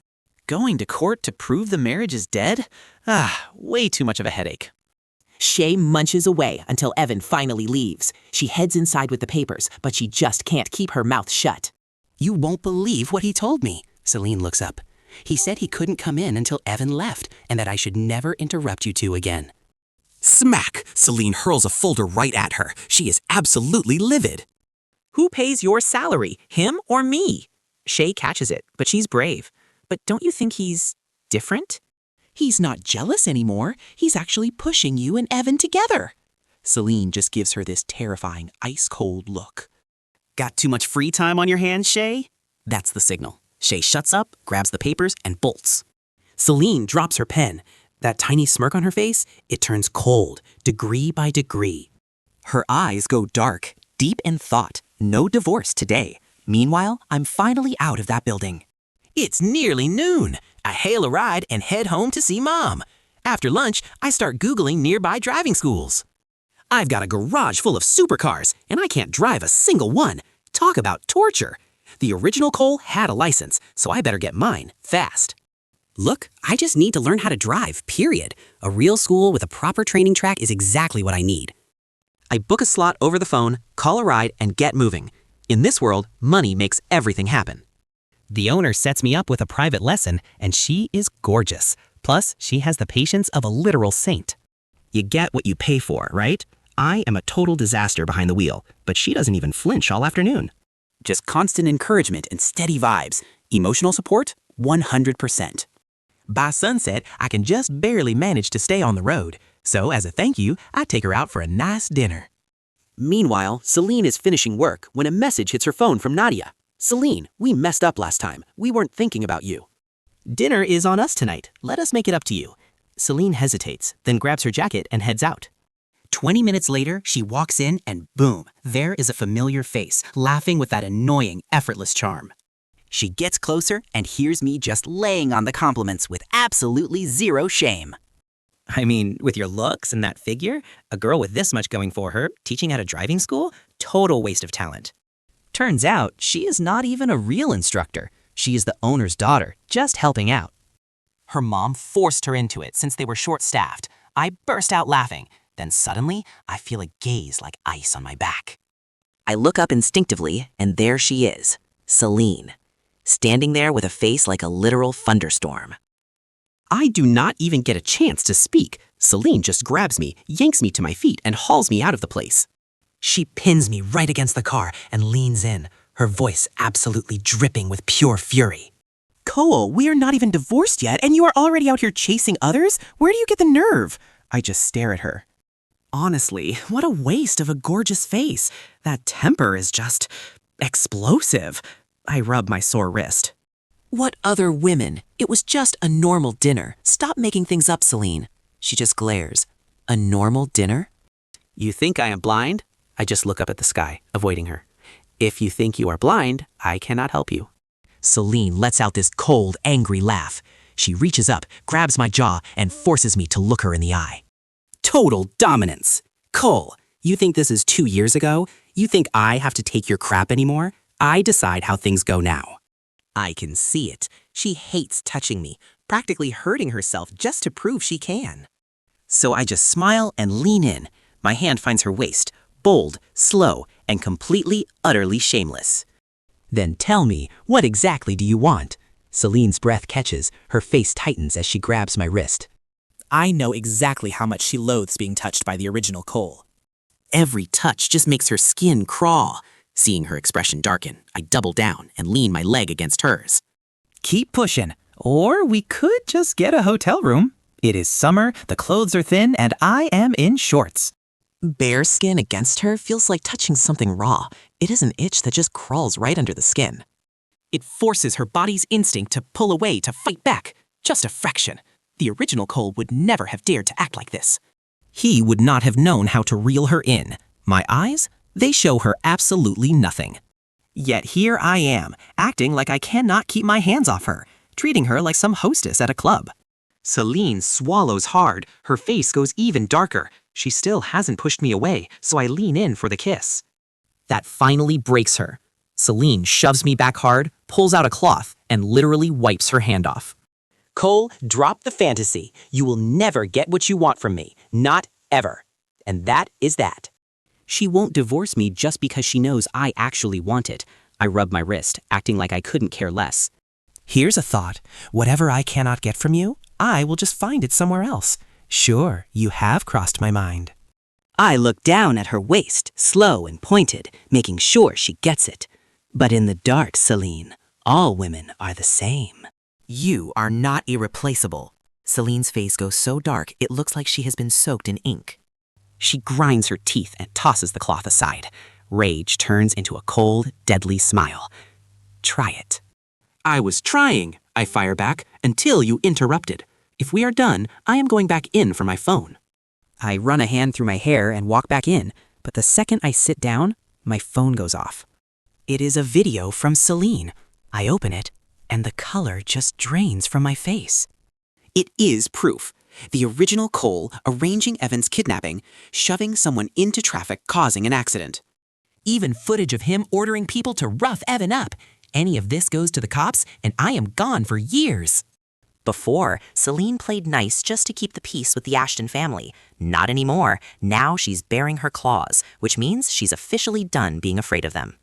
Going to court to prove the marriage is dead? Way too much of a headache. Shay munches away until Evan finally leaves. She heads inside with the papers, but she just can't keep her mouth shut. You won't believe what he told me. Seline looks up. He said he couldn't come in until Evan left, and that I should never interrupt you two again. Smack! Seline hurls a folder right at her. She is absolutely livid. Who pays your salary, him or me? Shay catches it, but she's brave. But don't you think he's different? He's not jealous anymore. He's actually pushing you and Evan together. Seline just gives her this terrifying, ice-cold look. Got too much free time on your hands, Shay? That's the signal. Shay shuts up, grabs the papers, and bolts. Seline drops her pen. That tiny smirk on her face, it turns cold, degree by degree. Her eyes go dark, deep in thought. No divorce today. Meanwhile, I'm finally out of that building. It's nearly noon. I hail a ride and head home to see Mom. After lunch, I start Googling nearby driving schools. I've got a garage full of supercars, and I can't drive a single one. Talk about torture. The original Cole had a license, so I better get mine fast. Look, I just need to learn how to drive, period. A real school with a proper training track is exactly what I need. I book a slot over the phone, call a ride, and get moving. In this world, money makes everything happen. The owner sets me up with a private lesson, and she is gorgeous. Plus, she has the patience of a literal saint. You get what you pay for, right? I am a total disaster behind the wheel, but she doesn't even flinch all afternoon. Just constant encouragement and steady vibes. Emotional support, 100%. By sunset, I can just barely manage to stay on the road. So as a thank you, I take her out for a nice dinner. Meanwhile, Seline is finishing work when a message hits her phone from Nadia. Seline, we messed up last time. We weren't thinking about you. Dinner is on us tonight. Let us make it up to you. Seline hesitates, then grabs her jacket and heads out. 20 minutes later, she walks in and boom, there is a familiar face, laughing with that annoying, effortless charm. She gets closer and hears me just laying on the compliments with absolutely zero shame. I mean, with your looks and that figure, a girl with this much going for her, teaching at a driving school, total waste of talent. Turns out, she is not even a real instructor. She is the owner's daughter, just helping out. Her mom forced her into it since they were short-staffed. I burst out laughing. Then suddenly, I feel a gaze like ice on my back. I look up instinctively, and there she is, Seline, standing there with a face like a literal thunderstorm. I do not even get a chance to speak. Seline just grabs me, yanks me to my feet, and hauls me out of the place. She pins me right against the car and leans in.
her voice absolutely dripping with pure fury. Cole, we are not even divorced yet, and you are already out here chasing others? Where do you get the nerve? I just stare at her. Honestly, what a waste of a gorgeous face. That temper is just explosive. I rub my sore wrist.
What other women? It was just a normal dinner. Stop making things up, Seline. She just glares. A normal dinner?
You think I am blind? I just look up at the sky, avoiding her. If you think you are blind, I cannot help you.
Seline lets out this cold, angry laugh. She reaches up, grabs my jaw, and forces me to look her in the eye.
Total dominance. Cole, you think this is 2 years ago? You think I have to take your crap anymore? I decide how things go now.
I can see it. She hates touching me, practically hurting herself just to prove she can. So I just smile and lean in. My hand finds her waist, bold, slow, and completely, utterly shameless. Then tell me, what exactly do you want? Celine's breath catches, her face tightens as she grabs my wrist. I know exactly how much she loathes being touched by the original Cole.
Every touch just makes her skin crawl. Seeing her expression darken, I double down and lean my leg against hers.
Keep pushing, or we could just get a hotel room. It is summer, the clothes are thin, and I am in shorts.
Bare skin against her feels like touching something raw. It is an itch that just crawls right under the skin.
It forces her body's instinct to pull away, to fight back. Just a fraction. The original Cole would never have dared to act like this. He would not have known how to reel her in. My eyes? They show her absolutely nothing. Yet here I am, acting like I cannot keep my hands off her, treating her like some hostess at a club. Seline swallows hard. Her face goes even darker. She still hasn't pushed me away, so I lean in for the kiss. That finally breaks her. Seline shoves me back hard, pulls out a cloth, and literally wipes her hand off. Cole, drop the fantasy. You will never get what you want from me. Not ever. And that is that. She won't divorce me just because she knows I actually want it. I rub my wrist, acting like I couldn't care less. Here's a thought. Whatever I cannot get from you, I will just find it somewhere else. Sure, you have crossed my mind.
I look down at her waist, slow and pointed, making sure she gets it. But in the dark, Seline, all women are the same.
You are not irreplaceable. Celine's face goes so dark, it looks like she has been soaked in ink. She grinds her teeth and tosses the cloth aside. Rage turns into a cold, deadly smile. Try it. I was trying, I fire back, until you interrupted. If we are done, I am going back in for my phone. I run a hand through my hair and walk back in, but the second I sit down, my phone goes off. It is a video from Seline. I open it, and the color just drains from my face. It is proof. The original Cole arranging Evan's kidnapping, shoving someone into traffic, causing an accident. Even footage of him ordering people to rough Evan up. Any of this goes to the cops, and I am gone for years. Before, Seline played nice just to keep the peace with the Ashton family. Not anymore. Now she's baring her claws, which means she's officially done being afraid of them.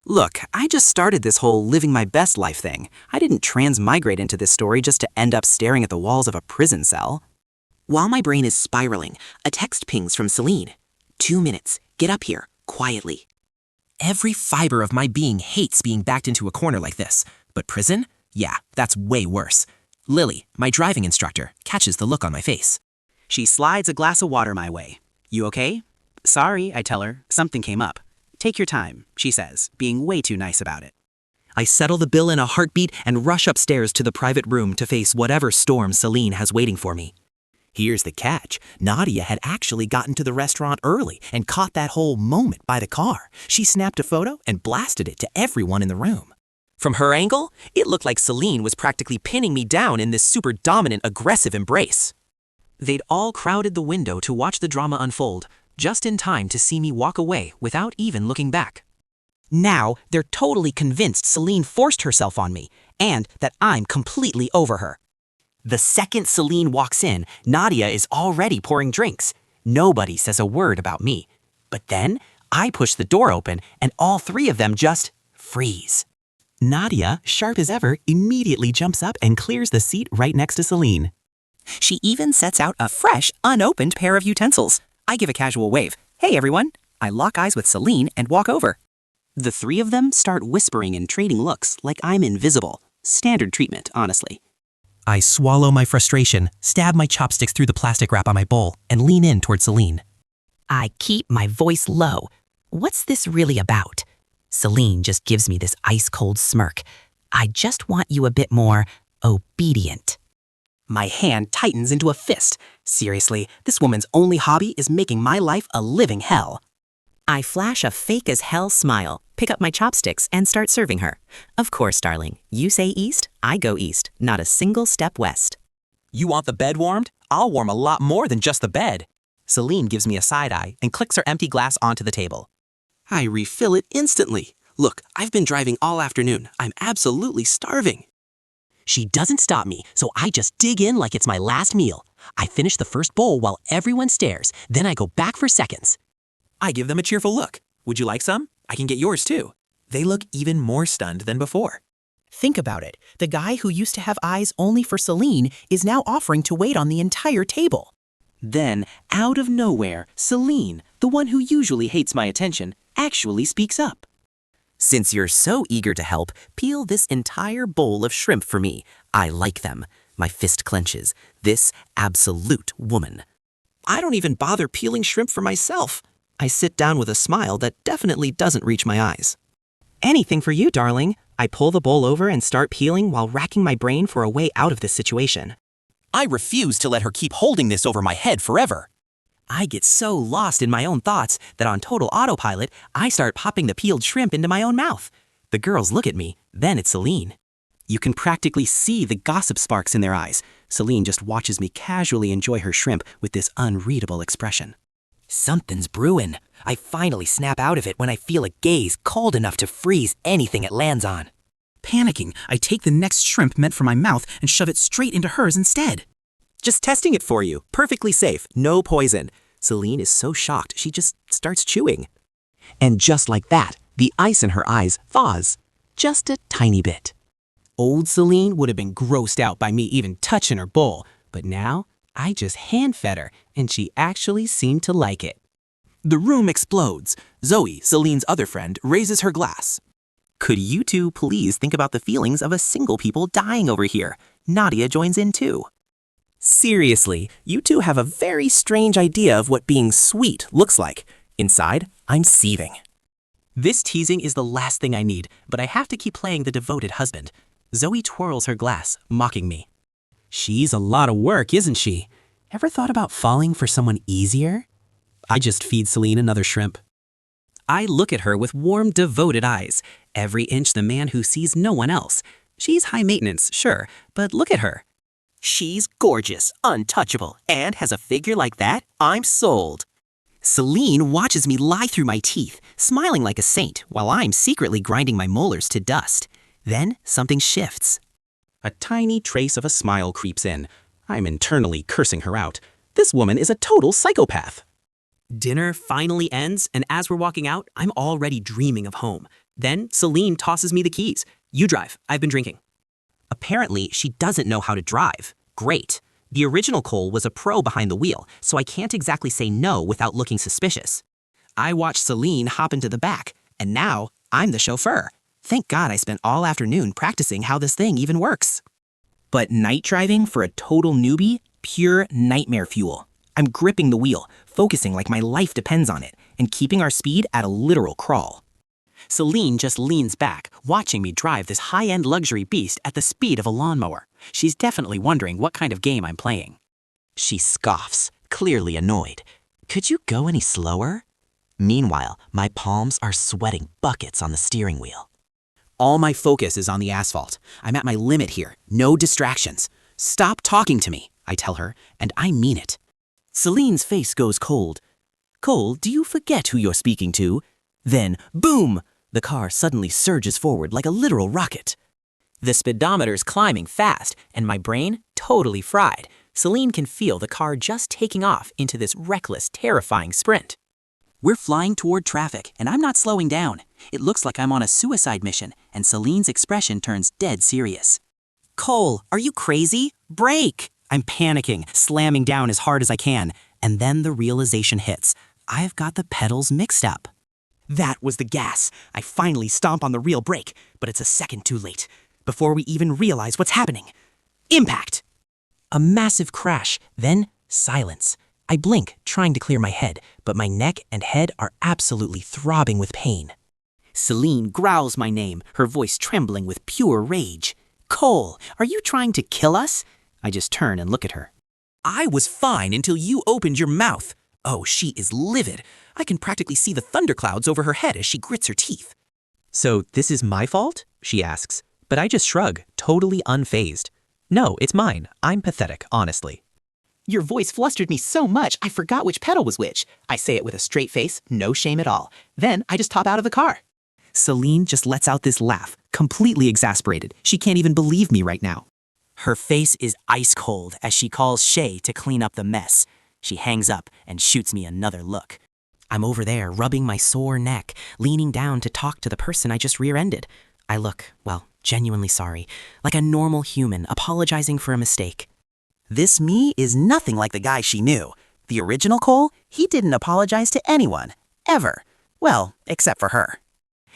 Look, I just started this whole living my best life thing. I didn't transmigrate into this story just to end up staring at the walls of a prison cell. While my brain is spiraling, a text pings from Seline. 2 minutes. Get up here, quietly. Every fiber of my being hates being backed into a corner like this. But prison? Yeah, that's way worse. Lily, my driving instructor, catches the look on my face. She slides a glass of water my way. You okay? Sorry, I tell her. Something came up. Take your time, she says, being way too nice about it. I settle the bill in a heartbeat and rush upstairs to the private room to face whatever storm Seline has waiting for me. Here's the catch. Nadia had actually gotten to the restaurant early and caught that whole moment by the car. She snapped a photo and blasted it to everyone in the room. From her angle, it looked like Seline was practically pinning me down in this super dominant, aggressive embrace. They'd all crowded the window to watch the drama unfold, just in time to see me walk away without even looking back. Now, they're totally convinced Seline forced herself on me, and that I'm completely over her. The second Seline walks in, Nadia is already pouring drinks. Nobody says a word about me. But then, I push the door open, and all three of them just freeze. Nadia, sharp as ever, immediately jumps up and clears the seat right next to Seline. She even sets out a fresh, unopened pair of utensils. I give a casual wave. Hey everyone! I lock eyes with Seline and walk over.
The three of them start whispering and trading looks like I'm invisible. Standard treatment, honestly.
I swallow my frustration, stab my chopsticks through the plastic wrap on my bowl, and lean in toward Seline.
I keep my voice low. What's this really about? Seline just gives me this ice-cold smirk. I just want you a bit more obedient. My hand tightens into a fist. Seriously, this woman's only hobby is making my life a living hell. I flash a fake-as-hell smile, pick up my chopsticks, and start serving her. Of course, darling. You say east, I go east. Not a single step west.
You want the bed warmed? I'll warm a lot more than just the bed. Seline gives me a side eye and clicks her empty glass onto the table.
I refill it instantly. Look, I've been driving all afternoon. I'm absolutely starving.
She doesn't stop me, so I just dig in like it's my last meal. I finish the first bowl while everyone stares, then I go back for seconds.
I give them a cheerful look. Would you like some? I can get yours too. They look even more stunned than before.
Think about it. The guy who used to have eyes only for Seline is now offering to wait on the entire table.
Then, out of nowhere, Seline, the one who usually hates my attention, actually speaks up.
Since you're so eager to help, peel this entire bowl of shrimp for me. I like them. My fist clenches. This absolute woman. I don't even bother peeling shrimp for myself. I sit down with a smile that definitely doesn't reach my eyes.
Anything for you, darling. I pull the bowl over and start peeling while racking my brain for a way out of this situation.
I refuse to let her keep holding this over my head forever.
I get so lost in my own thoughts that on total autopilot, I start popping the peeled shrimp into my own mouth. The girls look at me, then it's Seline. You can practically see the gossip sparks in their eyes. Seline just watches me casually enjoy her shrimp with this unreadable expression.
Something's brewing. I finally snap out of it when I feel a gaze cold enough to freeze anything it lands on.
Panicking, I take the next shrimp meant for my mouth and shove it straight into hers instead.
Just testing it for you. Perfectly safe. No poison. Seline is so shocked, she just starts chewing.
And just like that, the ice in her eyes thaws. Just a tiny bit.
Old Seline would have been grossed out by me even touching her bowl, but now I just hand-fed her, and she actually seemed to like it.
The room explodes. Zoe, Celine's other friend, raises her glass.
Could you two please think about the feelings of a single people dying over here? Nadia joins in too.
Seriously, you two have a very strange idea of what being sweet looks like. Inside, I'm seething.
This teasing is the last thing I need, but I have to keep playing the devoted husband. Zoe twirls her glass, mocking me.
She's a lot of work, isn't she? Ever thought about falling for someone easier? I just feed Seline another shrimp.
I look at her with warm, devoted eyes. Every inch the man who sees no one else. She's high maintenance, sure, but look at her.
She's gorgeous, untouchable, and has a figure like that, I'm sold.
Seline watches me lie through my teeth, smiling like a saint, while I'm secretly grinding my molars to dust. Then something shifts.
A tiny trace of a smile creeps in. I'm internally cursing her out. This woman is a total psychopath.
Dinner finally ends, and as we're walking out, I'm already dreaming of home. Then Seline tosses me the keys. You drive, I've been drinking. Apparently, she doesn't know how to drive. Great. The original Cole was a pro behind the wheel, so I can't exactly say no without looking suspicious. I watched Seline hop into the back, and now I'm the chauffeur. Thank God I spent all afternoon practicing how this thing even works. But night driving for a total newbie? Pure nightmare fuel. I'm gripping the wheel, focusing like my life depends on it, and keeping our speed at a literal crawl. Seline just leans back, watching me drive this high-end luxury beast at the speed of a lawnmower. She's definitely wondering what kind of game I'm playing. She scoffs, clearly annoyed. Could you go any slower? Meanwhile, my palms are sweating buckets on the steering wheel. All my focus is on the asphalt. I'm at my limit here. No distractions. Stop talking to me, I tell her, and I mean it. Celine's face goes cold. Cole, do you forget who you're speaking to? Then, boom! The car suddenly surges forward like a literal rocket. The speedometer's climbing fast, and my brain totally fried. Seline can feel the car just taking off into this reckless, terrifying sprint. We're flying toward traffic, and I'm not slowing down. It looks like I'm on a suicide mission, and Celine's expression turns dead serious. Cole, are you crazy? Brake! I'm panicking, slamming down as hard as I can, and then the realization hits. I've got the pedals mixed up.
That was the gas. I finally stomp on the real brake, but it's a second too late. Before we even realize what's happening. Impact! A massive crash, then silence. I blink, trying to clear my head, but my neck and head are absolutely throbbing with pain. Seline growls my name, her voice trembling with pure rage. Cole, are you trying to kill us? I just turn and look at her. I was fine until you opened your mouth. Oh, she is livid. I can practically see the thunderclouds over her head as she grits her teeth.
So this is my fault? She asks. But I just shrug, totally unfazed. No, it's mine. I'm pathetic, honestly.
Your voice flustered me so much I forgot which pedal was which. I say it with a straight face, no shame at all. Then I just hop out of the car.
Seline just lets out this laugh, completely exasperated. She can't even believe me right now. Her face is ice cold as she calls Shay to clean up the mess. She hangs up and shoots me another look. I'm over there rubbing my sore neck, leaning down to talk to the person I just rear-ended. I look, well, genuinely sorry, like a normal human apologizing for a mistake. This me is nothing like the guy she knew. The original Cole, he didn't apologize to anyone, ever. Well, except for her.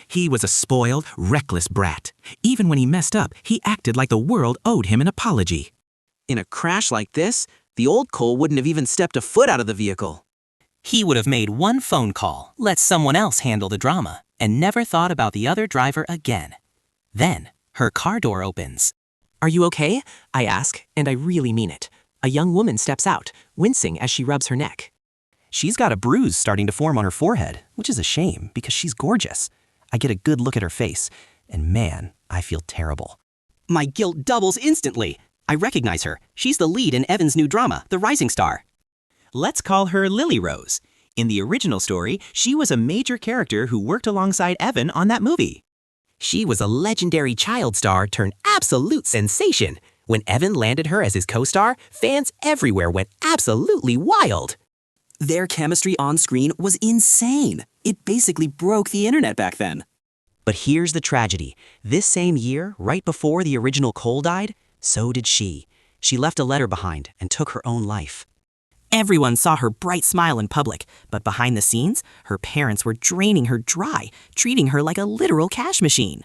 He was a spoiled, reckless brat. Even when he messed up, he acted like the world owed him an apology. In a crash like this, the old Cole wouldn't have even stepped a foot out of the vehicle.
He would have made one phone call, let someone else handle the drama, and never thought about the other driver again. Then, her car door opens.
Are you okay? I ask, and I really mean it. A young woman steps out, wincing as she rubs her neck. She's got a bruise starting to form on her forehead, which is a shame because she's gorgeous. I get a good look at her face, and man, I feel terrible.
My guilt doubles instantly. I recognize her. She's the lead in Evan's new drama, The Rising Star. Let's call her Lily Rose. In the original story, she was a major character who worked alongside Evan on that movie.
She was a legendary child star turned absolute sensation. When Evan landed her as his co-star, fans everywhere went absolutely wild. Their chemistry on screen was insane. It basically broke the internet back then. But here's the tragedy. This same year, right before the original Cole died, so did she. She left a letter behind and took her own life. Everyone saw her bright smile in public, but behind the scenes, her parents were draining her dry, treating her like a literal cash machine.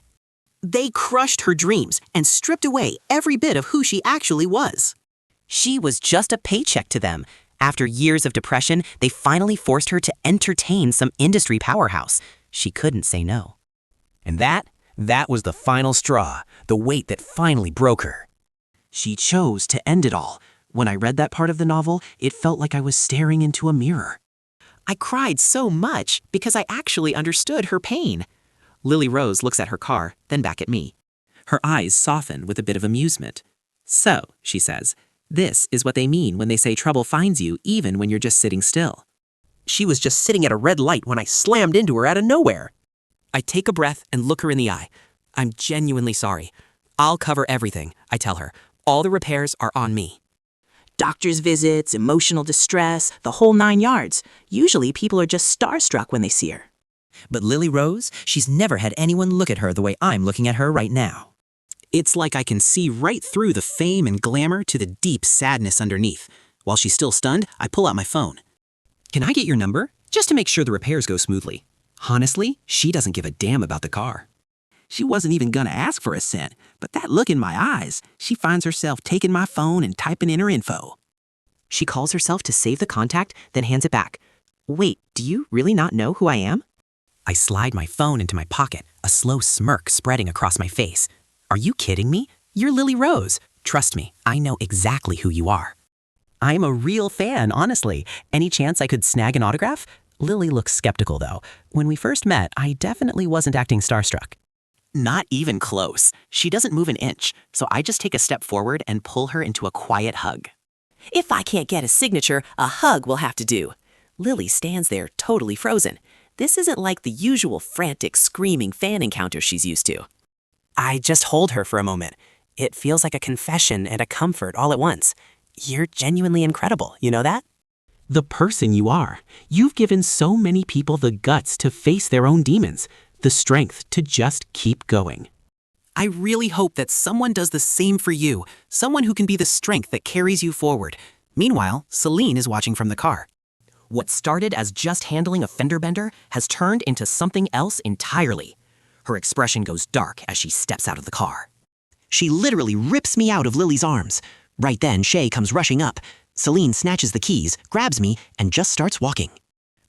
They crushed her dreams and stripped away every bit of who she actually was. She was just a paycheck to them. After years of depression, they finally forced her to entertain some industry powerhouse. She couldn't say no. And that was the final straw, the weight that finally broke her. She chose to end it all. When I read that part of the novel, it felt like I was staring into a mirror. I cried so much because I actually understood her pain. Lily Rose looks at her car, then back at me. Her eyes soften with a bit of amusement. So, she says, this is what they mean when they say trouble finds you even when you're just sitting still. She was just sitting at a red light when I slammed into her out of nowhere. I take a breath and look her in the eye. I'm genuinely sorry. I'll cover everything, I tell her. All the repairs are on me. Doctor's visits, emotional distress, the whole 9 yards. Usually people are just starstruck when they see her. But Lily Rose, she's never had anyone look at her the way I'm looking at her right now. It's like I can see right through the fame and glamour to the deep sadness underneath. While she's still stunned, I pull out my phone. Can I get your number? Just to make sure the repairs go smoothly. Honestly, she doesn't give a damn about the car. She wasn't even gonna ask for a cent, but that look in my eyes, she finds herself taking my phone and typing in her info. She calls herself to save the contact, then hands it back. Wait, do you really not know who I am? I slide my phone into my pocket, a slow smirk spreading across my face. Are you kidding me? You're Lily Rose. Trust me, I know exactly who you are. I'm a real fan, honestly. Any chance I could snag an autograph? Lily looks skeptical, though. When we first met, I definitely wasn't acting starstruck. Not even close. She doesn't move an inch, so I just take a step forward and pull her into a quiet hug. If I can't get a signature, a hug will have to do. Lily stands there totally frozen. This isn't like the usual frantic, screaming fan encounter she's used to. I just hold her for a moment. It feels like a confession and a comfort all at once. You're genuinely incredible, you know that? The person you are. You've given so many people the guts to face their own demons, the strength to just keep going. I really hope that someone does the same for you, someone who can be the strength that carries you forward. Meanwhile, Seline is watching from the car. What started as just handling a fender bender has turned into something else entirely. Her expression goes dark as she steps out of the car.
She literally rips me out of Lily's arms. Right then, Shay comes rushing up. Seline snatches the keys, grabs me, and just starts walking.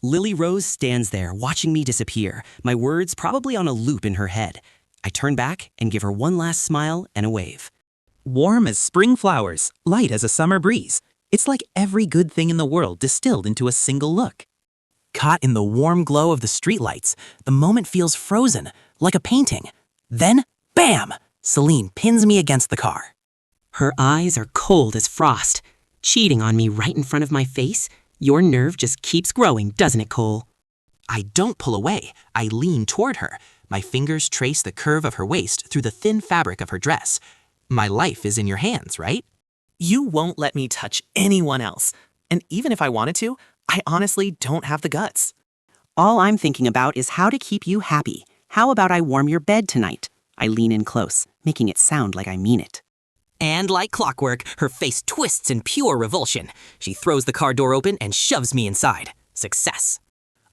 Lily Rose stands there watching me disappear, my words probably on a loop in her head. I turn back and give her one last smile and a wave.
Warm as spring flowers, light as a summer breeze. It's like every good thing in the world distilled into a single look.
Caught in the warm glow of the streetlights, the moment feels frozen, like a painting. Then, bam! Seline pins me against the car.
Her eyes are cold as frost. Cheating on me right in front of my face? Your nerve just keeps growing, doesn't it, Cole?
I don't pull away. I lean toward her. My fingers trace the curve of her waist through the thin fabric of her dress. My life is in your hands, right?
You won't let me touch anyone else. And even if I wanted to, I honestly don't have the guts.
All I'm thinking about is how to keep you happy. How about I warm your bed tonight? I lean in close, making it sound like I mean it.
And like clockwork, her face twists in pure revulsion. She throws the car door open and shoves me inside. Success.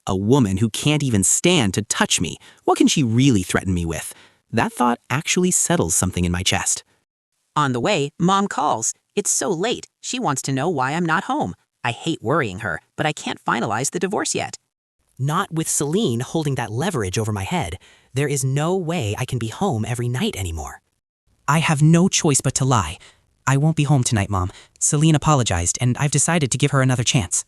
A woman who can't even stand to touch me. What can she really threaten me with? That thought actually settles something in my chest.
On the way, Mom calls. It's so late. She wants to know why I'm not home. I hate worrying her, but I can't finalize the divorce yet.
Not with Seline holding that leverage over my head. There is no way I can be home every night anymore.
I have no choice but to lie. I won't be home tonight, Mom. Seline apologized, and I've decided to give her another chance.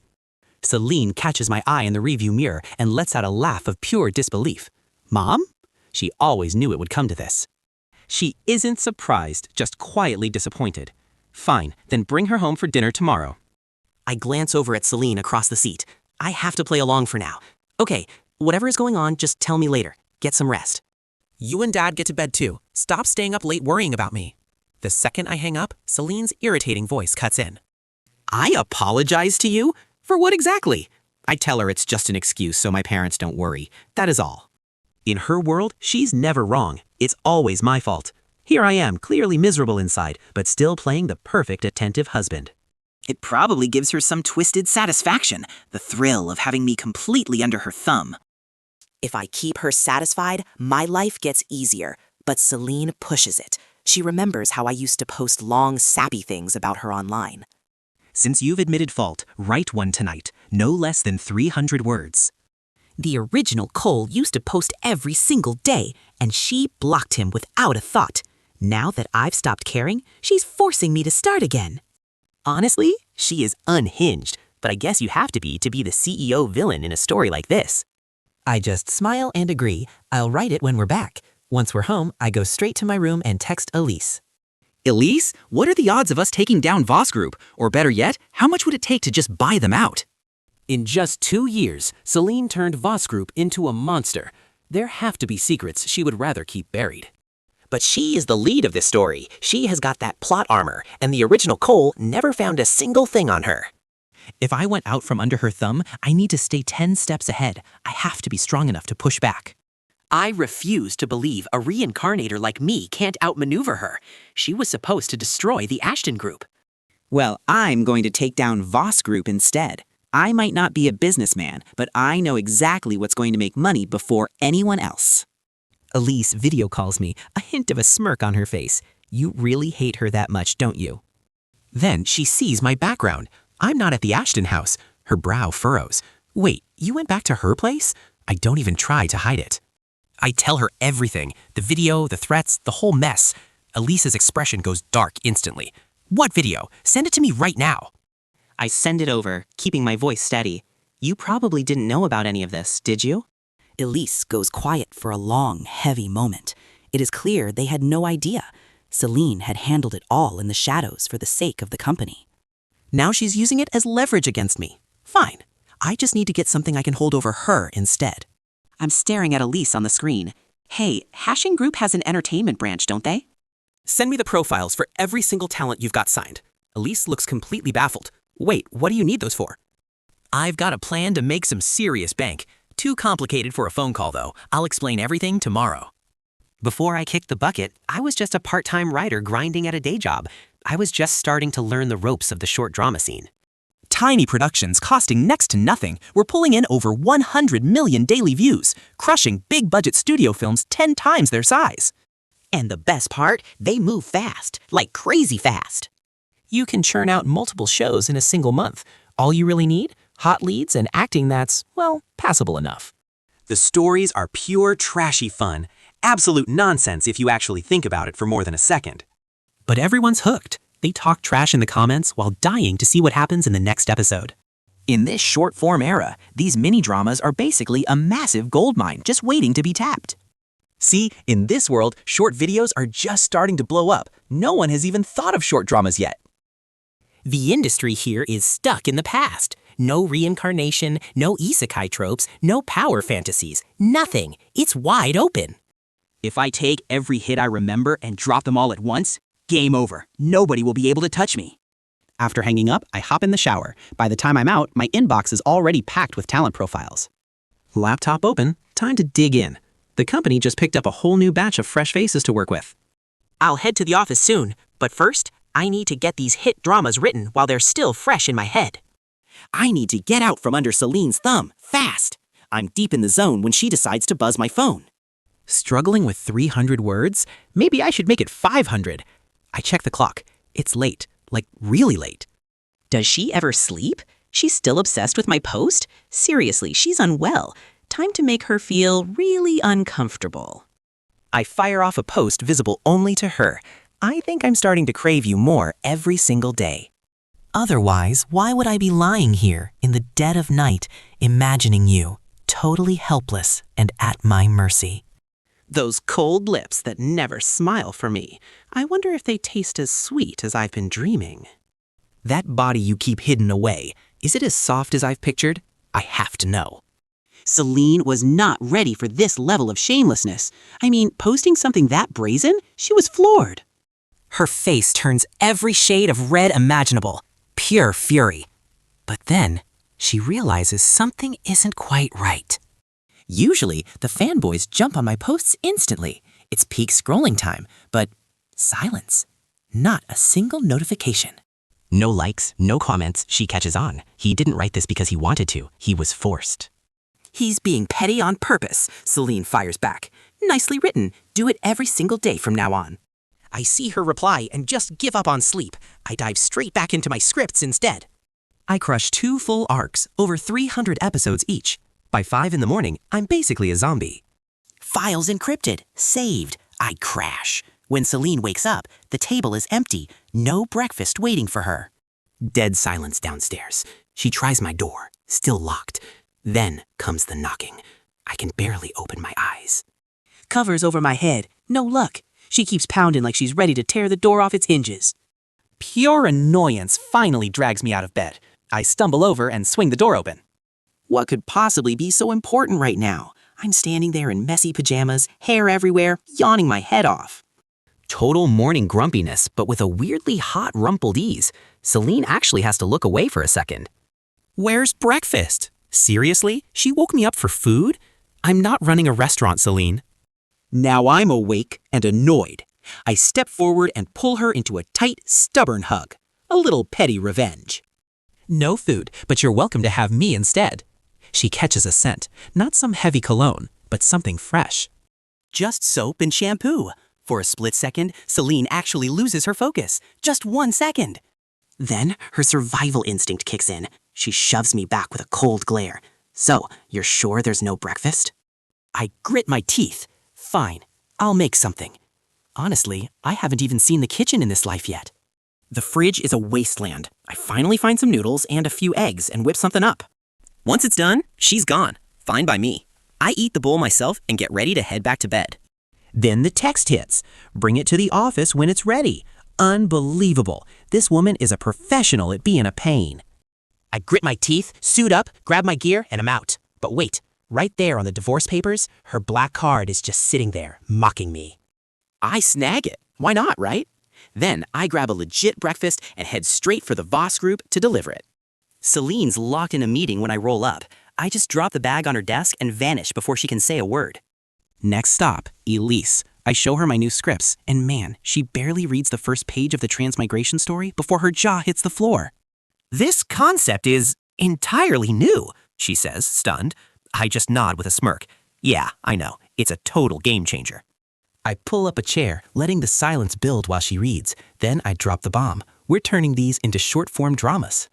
Seline catches my eye in the rearview mirror and lets out a laugh of pure disbelief. Mom? She always knew it would come to this. She isn't surprised, just quietly disappointed. Fine, then bring her home for dinner tomorrow. I glance over at Seline across the seat. I have to play along for now. Okay, whatever is going on, just tell me later. Get some rest. You and Dad get to bed too. Stop staying up late worrying about me. The second I hang up, Celine's irritating voice cuts in. I apologize to you? For what exactly? I tell her it's just an excuse so my parents don't worry. That is all. In her world, she's never wrong. It's always my fault. Here I am, clearly miserable inside, but still playing the perfect attentive husband.
It probably gives her some twisted satisfaction, the thrill of having me completely under her thumb.
If I keep her satisfied, my life gets easier, but Seline pushes it. She remembers how I used to post long, sappy things about her online.
Since you've admitted fault, write one tonight, no less than 300 words.
The original Cole used to post every single day, and she blocked him without a thought. Now that I've stopped caring, she's forcing me to start again.
Honestly, she is unhinged, but I guess you have to be the CEO villain in a story like this. I just smile and agree. I'll write it when we're back. Once we're home, I go straight to my room and text Elise. Elise, what are the odds of us taking down Voss Group? Or better yet, how much would it take to just buy them out? In just 2 years, Seline turned Voss Group into a monster. There have to be secrets she would rather keep buried. But she is the lead of this story. She has got that plot armor, and the original Cole never found a single thing on her. If I went out from under her thumb, I need to stay 10 steps ahead. I have to be strong enough to push back. I refuse to believe a reincarnator like me can't outmaneuver her. She was supposed to destroy the Ashton Group.
Well, I'm going to take down Voss Group instead. I might not be a businessman, but I know exactly what's going to make money before anyone else.
Elise video calls me, a hint of a smirk on her face. You really hate her that much, don't you? Then she sees my background. I'm not at the Ashton house. Her brow furrows. Wait, you went back to her place? I don't even try to hide it. I tell her everything. The video, the threats, the whole mess. Elise's expression goes dark instantly. What video? Send it to me right now.
I send it over, keeping my voice steady. You probably didn't know about any of this, did you? Elise goes quiet for a long, heavy moment. It is clear they had no idea. Seline had handled it all in the shadows for the sake of the company.
Now she's using it as leverage against me. Fine. I just need to get something I can hold over her instead.
I'm staring at Elise on the screen. Hey, Hashing Group has an entertainment branch, don't they?
Send me the profiles for every single talent you've got signed. Elise looks completely baffled. Wait, what do you need those for? I've got a plan to make some serious bank. Too complicated for a phone call, though. I'll explain everything tomorrow. Before I kicked the bucket, I was just a part-time writer grinding at a day job. I was just starting to learn the ropes of the short drama scene. Tiny productions costing next to nothing were pulling in over 100 million daily views, crushing big-budget studio films 10 times their size.
And the best part, they move fast, like crazy fast.
You can churn out multiple shows in a single month. All you really need? Hot leads and acting that's, well, passable enough.
The stories are pure trashy fun, absolute nonsense if you actually think about it for more than a second.
But everyone's hooked. They talk trash in the comments while dying to see what happens in the next episode.
In this short-form era, these mini-dramas are basically a massive goldmine just waiting to be tapped.
See, in this world, short videos are just starting to blow up. No one has even thought of short dramas yet.
The industry here is stuck in the past. No reincarnation, no isekai tropes, no power fantasies, nothing. It's wide open.
If I take every hit I remember and drop them all at once, game over. Nobody will be able to touch me.
After hanging up, I hop in the shower. By the time I'm out, my inbox is already packed with talent profiles.
Laptop open, time to dig in. The company just picked up a whole new batch of fresh faces to work with.
I'll head to the office soon, but first, I need to get these hit dramas written while they're still fresh in my head. I need to get out from under Celine's thumb, fast. I'm deep in the zone when she decides to buzz my phone.
Struggling with 300 words? Maybe I should make it 500. I check the clock. It's late, like really late.
Does she ever sleep? She's still obsessed with my post? Seriously, she's unwell. Time to make her feel really uncomfortable.
I fire off a post visible only to her. I think I'm starting to crave you more every single day.
Otherwise, why would I be lying here in the dead of night, imagining you, totally helpless and at my mercy?
Those cold lips that never smile for me. I wonder if they taste as sweet as I've been dreaming.
That body you keep hidden away, is it as soft as I've pictured? I have to know.
Seline was not ready for this level of shamelessness. I mean, posting something that brazen? She was floored.
Her face turns every shade of red imaginable, pure fury. But then, she realizes something isn't quite right. Usually, the fanboys jump on my posts instantly. It's peak scrolling time, but silence. Not a single notification.
No likes, no comments, she catches on. He didn't write this because he wanted to. He was forced.
He's being petty on purpose, Seline fires back. Nicely written. Do it every single day from now on. I see her reply and just give up on sleep. I dive straight back into my scripts instead.
I crush 2 full arcs, over 300 episodes each. By 5 in the morning, I'm basically a zombie.
Files encrypted. Saved. I crash. When Seline wakes up, the table is empty. No breakfast waiting for her.
Dead silence downstairs. She tries my door, still locked. Then comes the knocking. I can barely open my eyes.
Covers over my head. No luck. She keeps pounding like she's ready to tear the door off its hinges.
Pure annoyance finally drags me out of bed. I stumble over and swing the door open.
What could possibly be so important right now? I'm standing there in messy pajamas, hair everywhere, yawning my head off.
Total morning grumpiness, but with a weirdly hot rumpled ease. Seline actually has to look away for a second. Where's breakfast? Seriously? She woke me up for food? I'm not running a restaurant, Seline.
Now I'm awake and annoyed. I step forward and pull her into a tight, stubborn hug. A little petty revenge.
No food, but you're welcome to have me instead. She catches a scent, not some heavy cologne, but something fresh.
Just soap and shampoo. For a split second, Seline actually loses her focus. Just 1 second. Then her survival instinct kicks in. She shoves me back with a cold glare. So, you're sure there's no breakfast? I grit my teeth. Fine, I'll make something. Honestly, I haven't even seen the kitchen in this life yet. The fridge is a wasteland. I finally find some noodles and a few eggs and whip something up.
Once it's done, she's gone. Fine by me. I eat the bowl myself and get ready to head back to bed. Then the text hits. Bring it to the office when it's ready. Unbelievable. This woman is a professional at being a pain.
I grit my teeth, suit up, grab my gear, and I'm out. But wait, right there on the divorce papers, her black card is just sitting there, mocking me. I snag it. Why not, right? Then I grab a legit breakfast and head straight for the Voss group to deliver it. Celine's locked in a meeting when I roll up. I just drop the bag on her desk and vanish before she can say a word.
Next stop, Elise. I show her my new scripts, and man, she barely reads the first page of the transmigration story before her jaw hits the floor.
This concept is entirely new, she says, stunned. I just nod with a smirk. Yeah, I know. It's a total game changer. I pull up a chair, letting the silence build while she reads. Then I drop the bomb. We're turning these into short-form dramas.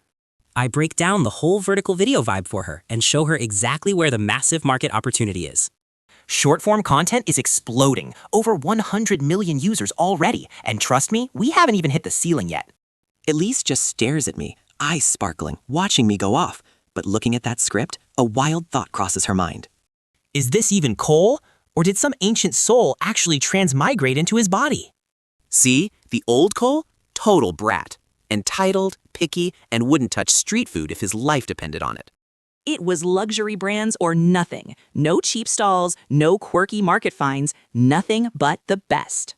I break down the whole vertical video vibe for her and show her exactly where the massive market opportunity is.
Short-form content is exploding. Over 100 million users already. And trust me, we haven't even hit the ceiling yet. Elise just stares at me, eyes sparkling, watching me go off. But looking at that script, a wild thought crosses her mind.
Is this even coal? Or did some ancient soul actually transmigrate into his body?
See, the old Cole? Total brat. Entitled, picky, and wouldn't touch street food if his life depended on it.
It was luxury brands or nothing. No cheap stalls, no quirky market finds, nothing but the best.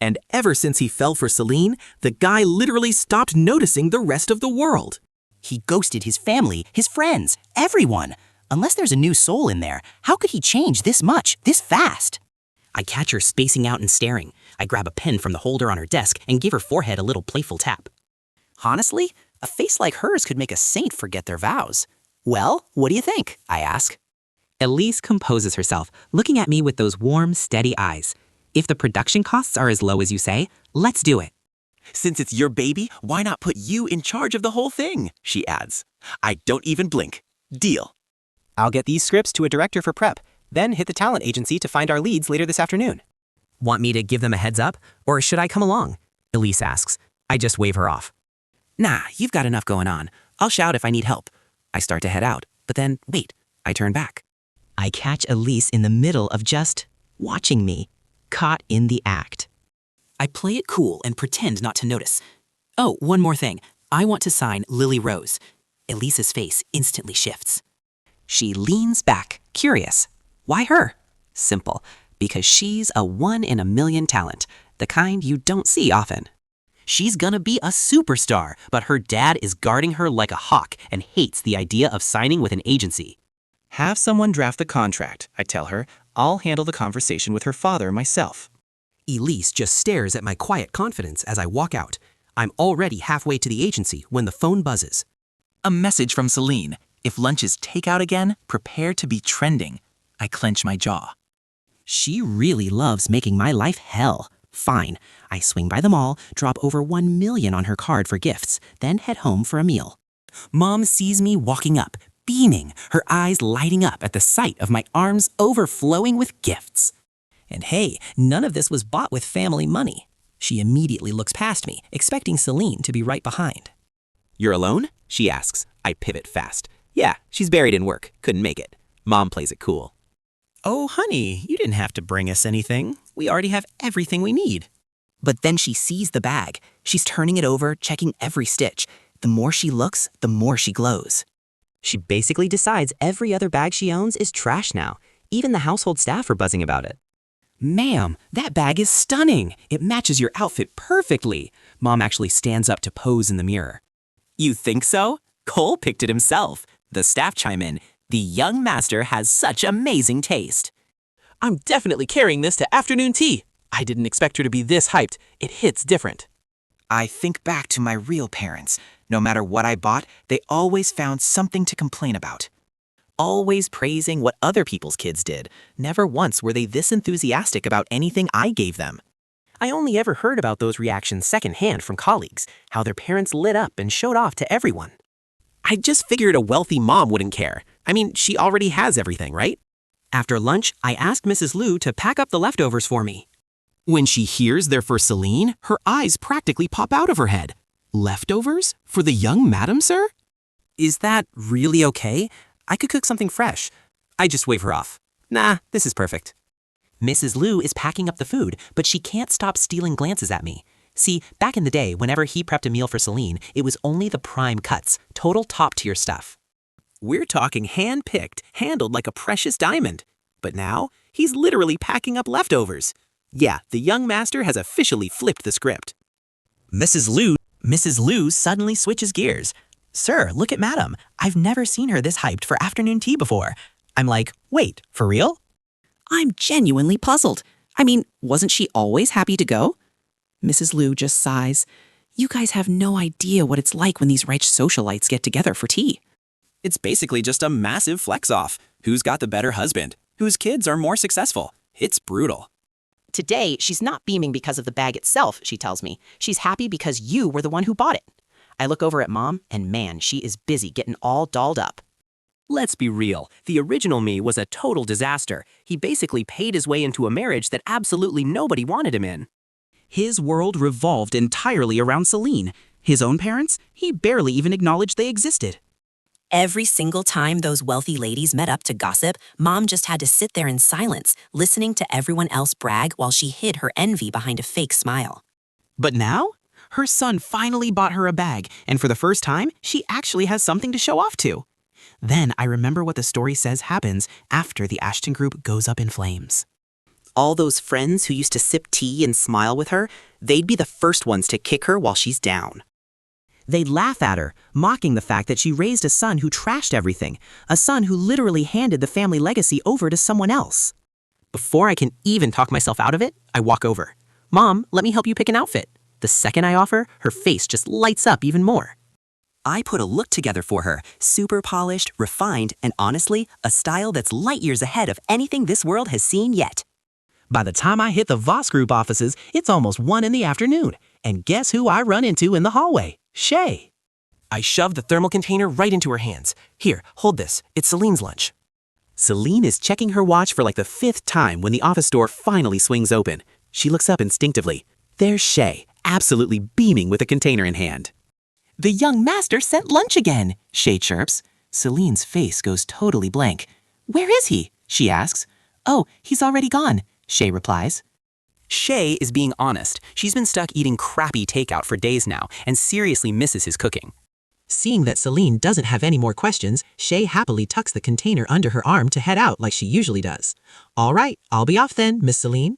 And ever since he fell for Seline, the guy literally stopped noticing the rest of the world.
He ghosted his family, his friends, everyone. Unless there's a new soul in there, how could he change this much, this fast?
I catch her spacing out and staring. I grab a pen from the holder on her desk and give her forehead a little playful tap.
Honestly, a face like hers could make a saint forget their vows. Well, what do you think? I ask.
Elise composes herself, looking at me with those warm, steady eyes. If the production costs are as low as you say, let's do it.
Since it's your baby, why not put you in charge of the whole thing? She adds. I don't even blink. Deal.
I'll get these scripts to a director for prep, then hit the talent agency to find our leads later this afternoon.
Want me to give them a heads up, or should I come along? Elise asks. I just wave her off. Nah, you've got enough going on. I'll shout if I need help. I start to head out, but then, wait, I turn back.
I catch Elise in the middle of just watching me, caught in the act.
I play it cool and pretend not to notice. Oh, one more thing. I want to sign Lily Rose. Elise's face instantly shifts.
She leans back, curious. Why her? Simple. Because she's a 1 in a million talent, the kind you don't see often. She's gonna be a superstar, but her dad is guarding her like a hawk and hates the idea of signing with an agency.
Have someone draft the contract, I tell her. I'll handle the conversation with her father myself.
Elise just stares at my quiet confidence as I walk out. I'm already halfway to the agency when the phone buzzes.
A message from Seline. If lunch is takeout again, prepare to be trending. I clench my jaw.
She really loves making my life hell. Fine. I swing by the mall, drop over 1 million on her card for gifts, then head home for a meal. Mom sees me walking up, beaming, her eyes lighting up at the sight of my arms overflowing with gifts. And hey, none of this was bought with family money. She immediately looks past me, expecting Seline to be right behind.
You're alone? She asks. I pivot fast. Yeah, she's buried in work. Couldn't make it. Mom plays it cool. Oh, honey, you didn't have to bring us anything. We already have everything we need.
But then she sees the bag. She's turning it over, checking every stitch. The more she looks, the more she glows.
She basically decides every other bag she owns is trash now. Even the household staff are buzzing about it.
Ma'am, that bag is stunning. It matches your outfit perfectly. Mom actually stands up to pose in the mirror. You think so? Cole picked it himself. The staff chime in. The young master has such amazing taste.
I'm definitely carrying this to afternoon tea. I didn't expect her to be this hyped. It hits different.
I think back to my real parents. No matter what I bought, they always found something to complain about.
Always praising what other people's kids did. Never once were they this enthusiastic about anything I gave them. I only ever heard about those reactions secondhand from colleagues, how their parents lit up and showed off to everyone. I just figured a wealthy mom wouldn't care. I mean, she already has everything, right? After lunch, I asked Mrs. Liu to pack up the leftovers for me. When she hears they're for Seline, her eyes practically pop out of her head. Leftovers? For the young madam, sir? Is that really okay? I could cook something fresh. I just wave her off. Nah, this is perfect.
Mrs. Liu is packing up the food, but she can't stop stealing glances at me. See, back in the day, whenever he prepped a meal for Seline, it was only the prime cuts, total top-tier stuff.
We're talking hand-picked, handled like a precious diamond. But now, he's literally packing up leftovers. Yeah, the young master has officially flipped the script.
Mrs. Liu suddenly switches gears. Sir, look at Madam. I've never seen her this hyped for afternoon tea before. I'm like, wait, for real?
I'm genuinely puzzled. I mean, wasn't she always happy to go? Mrs. Liu just sighs.
You guys have no idea what it's like when these rich socialites get together for tea.
It's basically just a massive flex-off. Who's got the better husband? Whose kids are more successful? It's brutal.
Today, she's not beaming because of the bag itself, she tells me. She's happy because you were the one who bought it. I look over at Mom, and man, she is busy getting all dolled up.
Let's be real. The original me was a total disaster. He basically paid his way into a marriage that absolutely nobody wanted him in.
His world revolved entirely around Seline. His own parents, he barely even acknowledged they existed.
Every single time those wealthy ladies met up to gossip, Mom just had to sit there in silence, listening to everyone else brag while she hid her envy behind a fake smile.
But now, her son finally bought her a bag, and for the first time, she actually has something to show off to. Then I remember what the story says happens after the Ashton group goes up in flames.
All those friends who used to sip tea and smile with her, they'd be the first ones to kick her while she's down.
They'd laugh at her, mocking the fact that she raised a son who trashed everything, a son who literally handed the family legacy over to someone else.
Before I can even talk myself out of it, I walk over. Mom, let me help you pick an outfit. The second I offer, her face just lights up even more.
I put a look together for her, super polished, refined, and honestly, a style that's light years ahead of anything this world has seen yet.
By the time I hit the Voss Group offices, it's almost 1 in the afternoon. And guess who I run into in the hallway? Shay.
I shove the thermal container right into her hands. Here, hold this. It's Celine's lunch. Seline is checking her watch for like the 5th time when the office door finally swings open. She looks up instinctively. There's Shay, absolutely beaming with a container in hand.
The young master sent lunch again, Shay chirps.
Celine's face goes totally blank.
Where is he? She asks. Oh, he's already gone, Shay replies.
Shay is being honest. She's been stuck eating crappy takeout for days now and seriously misses his cooking.
Seeing that Seline doesn't have any more questions, Shay happily tucks the container under her arm to head out like she usually does. All right, I'll be off then, Miss Seline.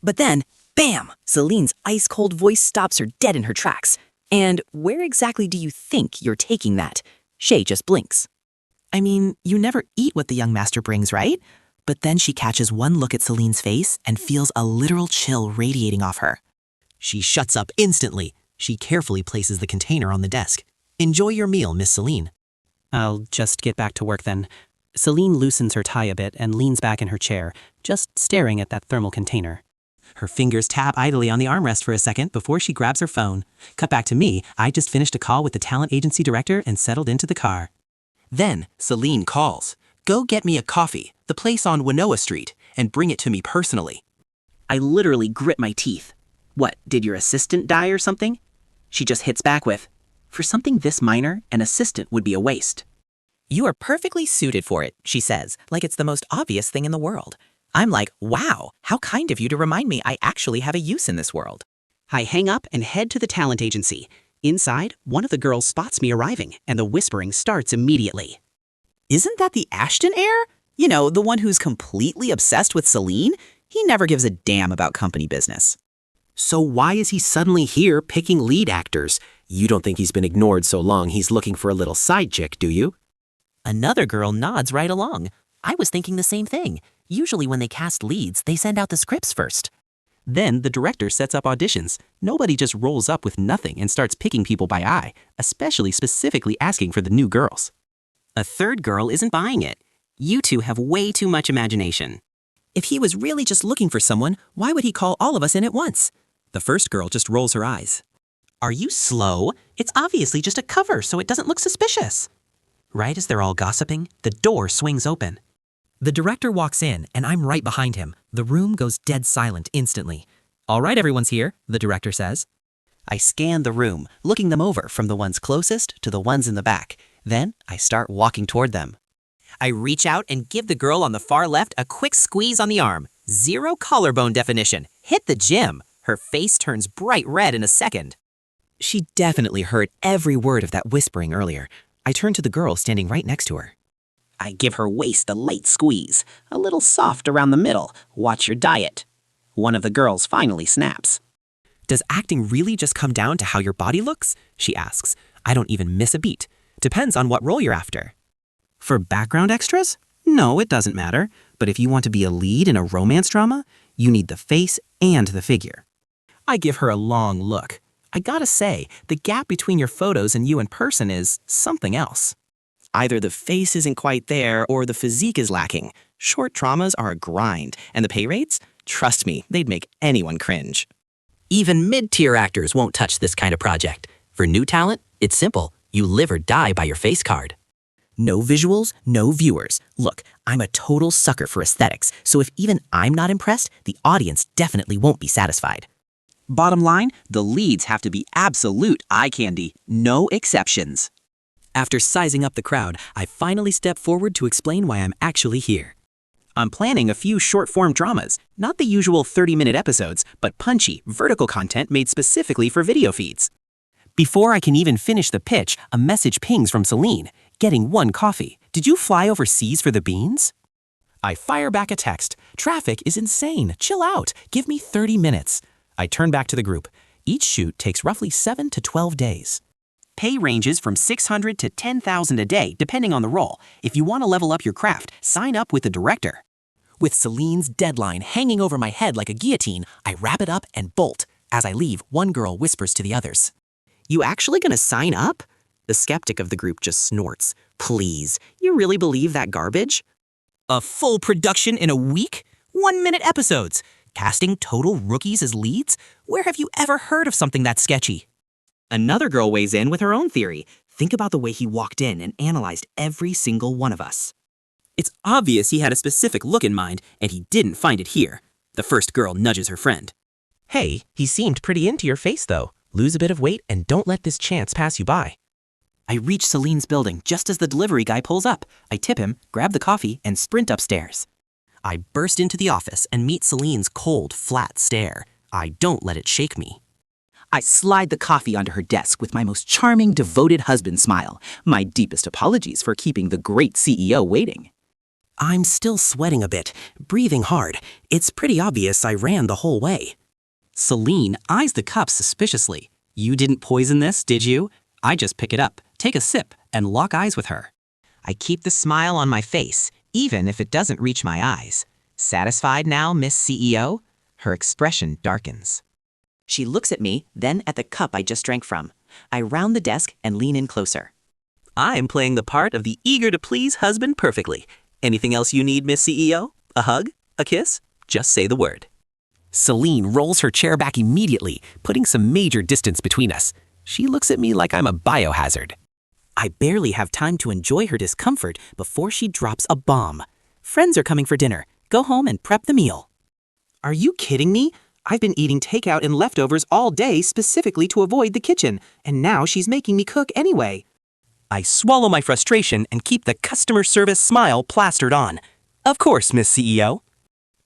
But then, bam! Celine's ice-cold voice stops her dead in her tracks. And where exactly do you think you're taking that? Shay just blinks.
I mean, you never eat what the young master brings, right? But then she catches one look at Celine's face and feels a literal chill radiating off her. She shuts up instantly. She carefully places the container on the desk. Enjoy your meal, Miss Seline. I'll just get back to work then. Seline loosens her tie a bit and leans back in her chair, just staring at that thermal container. Her fingers tap idly on the armrest for a second before she grabs her phone. Cut back to me. I just finished a call with the talent agency director and settled into the car. Then Seline calls. Go get me a coffee, the place on Winnoa Street, and bring it to me personally. I literally grit my teeth. What, did your assistant die or something? She just hits back with, for something this minor, an assistant would be a waste.
You are perfectly suited for it, she says, like it's the most obvious thing in the world. I'm like, wow, how kind of you to remind me I actually have a use in this world.
I hang up and head to the talent agency. Inside, one of the girls spots me arriving, and the whispering starts immediately.
Isn't that the Ashton heir? You know, the one who's completely obsessed with Seline? He never gives a damn about company business.
So why is he suddenly here picking lead actors? You don't think he's been ignored so long he's looking for a little side chick, do you?
Another girl nods right along. I was thinking the same thing. Usually when they cast leads, they send out the scripts first.
Then the director sets up auditions. Nobody just rolls up with nothing and starts picking people by eye, especially specifically asking for the new girls.
A third girl isn't buying it. You two have way too much imagination. If he was really just looking for someone, why would he call all of us in at once?
The first girl just rolls her eyes.
Are you slow? It's obviously just a cover, so it doesn't look suspicious.
Right as they're all gossiping, the door swings open. The director walks in, and I'm right behind him. The room goes dead silent instantly. All right, everyone's here, the director says. I scan the room, looking them over from the ones closest to the ones in the back. Then I start walking toward them.
I reach out and give the girl on the far left a quick squeeze on the arm. 0 collarbone definition. Hit the gym. Her face turns bright red in a second.
She definitely heard every word of that whispering earlier. I turn to the girl standing right next to her.
I give her waist a light squeeze, a little soft around the middle. Watch your diet. One of the girls finally snaps.
Does acting really just come down to how your body looks? She asks. I don't even miss a beat. Depends on what role you're after.
For background extras? No, it doesn't matter. But if you want to be a lead in a romance drama, you need the face and the figure. I give her a long look.
I gotta say, the gap between your photos and you in person is something else.
Either the face isn't quite there or the physique is lacking. Short traumas are a grind, and the pay rates? Trust me, they'd make anyone cringe.
Even mid-tier actors won't touch this kind of project. For new talent, it's simple. You live or die by your face card. No visuals, no viewers. Look, I'm a total sucker for aesthetics, so if even I'm not impressed, the audience definitely won't be satisfied.
Bottom line, the leads have to be absolute eye candy. No exceptions.
After sizing up the crowd, I finally step forward to explain why I'm actually here.
I'm planning a few short-form dramas, not the usual 30-minute episodes, but punchy, vertical content made specifically for video feeds.
Before I can even finish the pitch, a message pings from Seline. Getting 1 coffee. Did you fly overseas for the beans? I fire back a text. Traffic is insane. Chill out. Give me 30 minutes. I turn back to the group. Each shoot takes roughly 7 to 12 days.
Pay ranges from $600 to $10,000 a day, depending on the role. If you want to level up your craft, sign up with the director.
With Celine's deadline hanging over my head like a guillotine, I wrap it up and bolt. As I leave, one girl whispers to the others.
You actually gonna sign up? The skeptic of the group just snorts. Please, you really believe that garbage?
A full production in a week? 1-minute episodes? Casting total rookies as leads? Where have you ever heard of something that sketchy?
Another girl weighs in with her own theory. Think about the way he walked in and analyzed every single one of us.
It's obvious he had a specific look in mind, and he didn't find it here. The first girl nudges her friend.
Hey, he seemed pretty into your face though. Lose a bit of weight and don't let this chance pass you by.
I reach Celine's building just as the delivery guy pulls up. I tip him, grab the coffee, and sprint upstairs.
I burst into the office and meet Celine's cold, flat stare. I don't let it shake me.
I slide the coffee onto her desk with my most charming, devoted husband smile. My deepest apologies for keeping the great CEO waiting.
I'm still sweating a bit, breathing hard. It's pretty obvious I ran the whole way. Seline eyes the cup suspiciously. You didn't poison this, did you? I just pick it up, take a sip, and lock eyes with her.
I keep the smile on my face, even if it doesn't reach my eyes. Satisfied now, Miss CEO? Her expression darkens.
She looks at me, then at the cup I just drank from. I round the desk and lean in closer.
I'm playing the part of the eager-to-please husband perfectly. Anything else you need, Miss CEO? A hug? A kiss? Just say the word.
Seline rolls her chair back immediately, putting some major distance between us. She looks at me like I'm a biohazard.
I barely have time to enjoy her discomfort before she drops a bomb. Friends are coming for dinner. Go home and prep the meal.
Are you kidding me? I've been eating takeout and leftovers all day specifically to avoid the kitchen, and now she's making me cook anyway.
I swallow my frustration and keep the customer service smile plastered on. Of course, Miss CEO.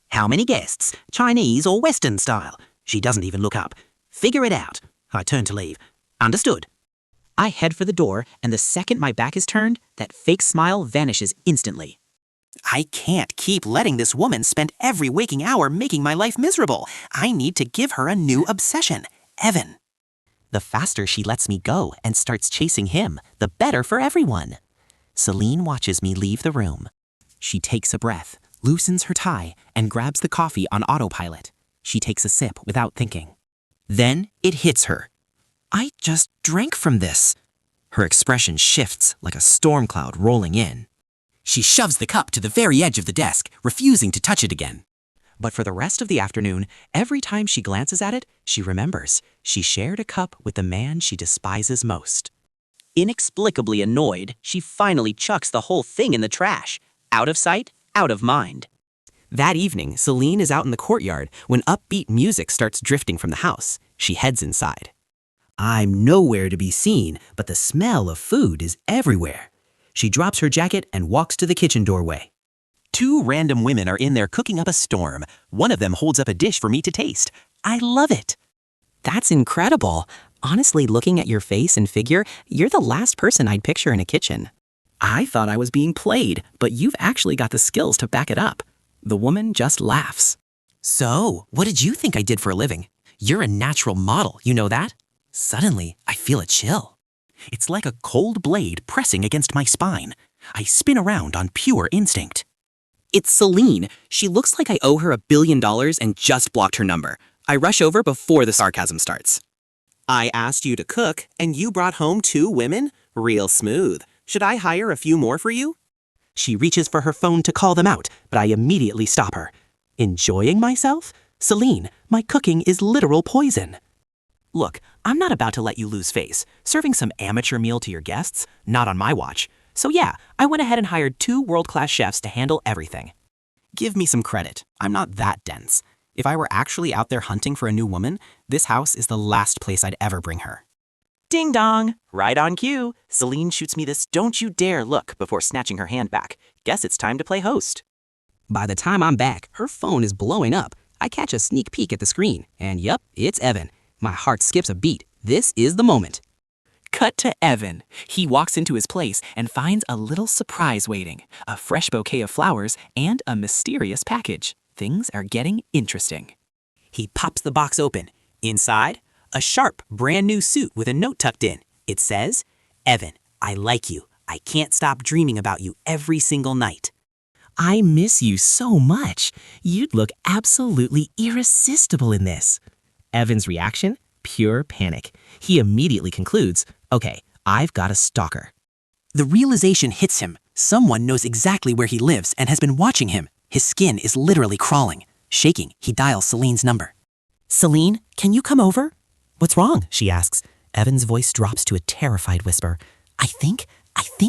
How many guests? Chinese or Western style? She doesn't even look up. Figure it out. I turn to leave. Understood.
I head for the door, and the second my back is turned, that fake smile vanishes instantly.
I can't keep letting this woman spend every waking hour making my life miserable. I need to give her a new obsession, Evan. The faster she lets me go and starts chasing him, the better for everyone. Seline watches me leave the room. She takes a breath, loosens her tie, and grabs the coffee on autopilot. She takes a sip without thinking. Then it hits her. I just drank from this. Her expression shifts like a storm cloud rolling in. She shoves the cup to the very edge of the desk, refusing to touch it again. But for the rest of the afternoon, every time she glances at it, she remembers she shared a cup with the man she despises most.
Inexplicably annoyed, she finally chucks the whole thing in the trash. Out of sight, out of mind.
That evening, Seline is out in the courtyard when upbeat music starts drifting from the house. She heads inside. I'm nowhere to be seen, but the smell of food is everywhere. She drops her jacket and walks to the kitchen doorway. 2 random women are in there cooking up a storm. One of them holds up a dish for me to taste. I love it.
That's incredible. Honestly, looking at your face and figure, you're the last person I'd picture in a kitchen.
I thought I was being played, but you've actually got the skills to back it up. The woman just laughs. So, what did you think I did for a living? You're a natural model, you know that? Suddenly, I feel a chill. It's like a cold blade pressing against my spine. I spin around on pure instinct.
It's Seline. She looks like I owe her $1 billion and just blocked her number. I rush over before the sarcasm starts.
I asked you to cook, and you brought home 2 women? Real smooth. Should I hire a few more for you?
She reaches for her phone to call them out, but I immediately stop her. Enjoying myself? Seline, my cooking is literal poison. Look, I'm not about to let you lose face. Serving some amateur meal to your guests? Not on my watch. So yeah, I went ahead and hired 2 world-class chefs to handle everything. Give me some credit. I'm not that dense. If I were actually out there hunting for a new woman, this house is the last place I'd ever bring her. Ding dong! Right on cue. Seline shoots me this "don't you dare" look before snatching her hand back. Guess it's time to play host. By the time I'm back, her phone is blowing up. I catch a sneak peek at the screen, and yup, it's Evan. My heart skips a beat. This is the moment.
Cut to Evan. He walks into his place and finds a little surprise waiting. A fresh bouquet of flowers and a mysterious package. Things are getting interesting.
He pops the box open. Inside, a sharp, brand new suit with a note tucked in. It says, "Evan, I like you. I can't stop dreaming about you every single night. I miss you so much. You'd look absolutely irresistible in this." Evan's reaction? Pure panic. He immediately concludes, okay, I've got a stalker. The realization hits him. Someone knows exactly where he lives and has been watching him. His skin is literally crawling. Shaking, he dials Celine's number. "Seline, can you come over?" "What's wrong?" she asks. Evan's voice drops to a terrified whisper. I think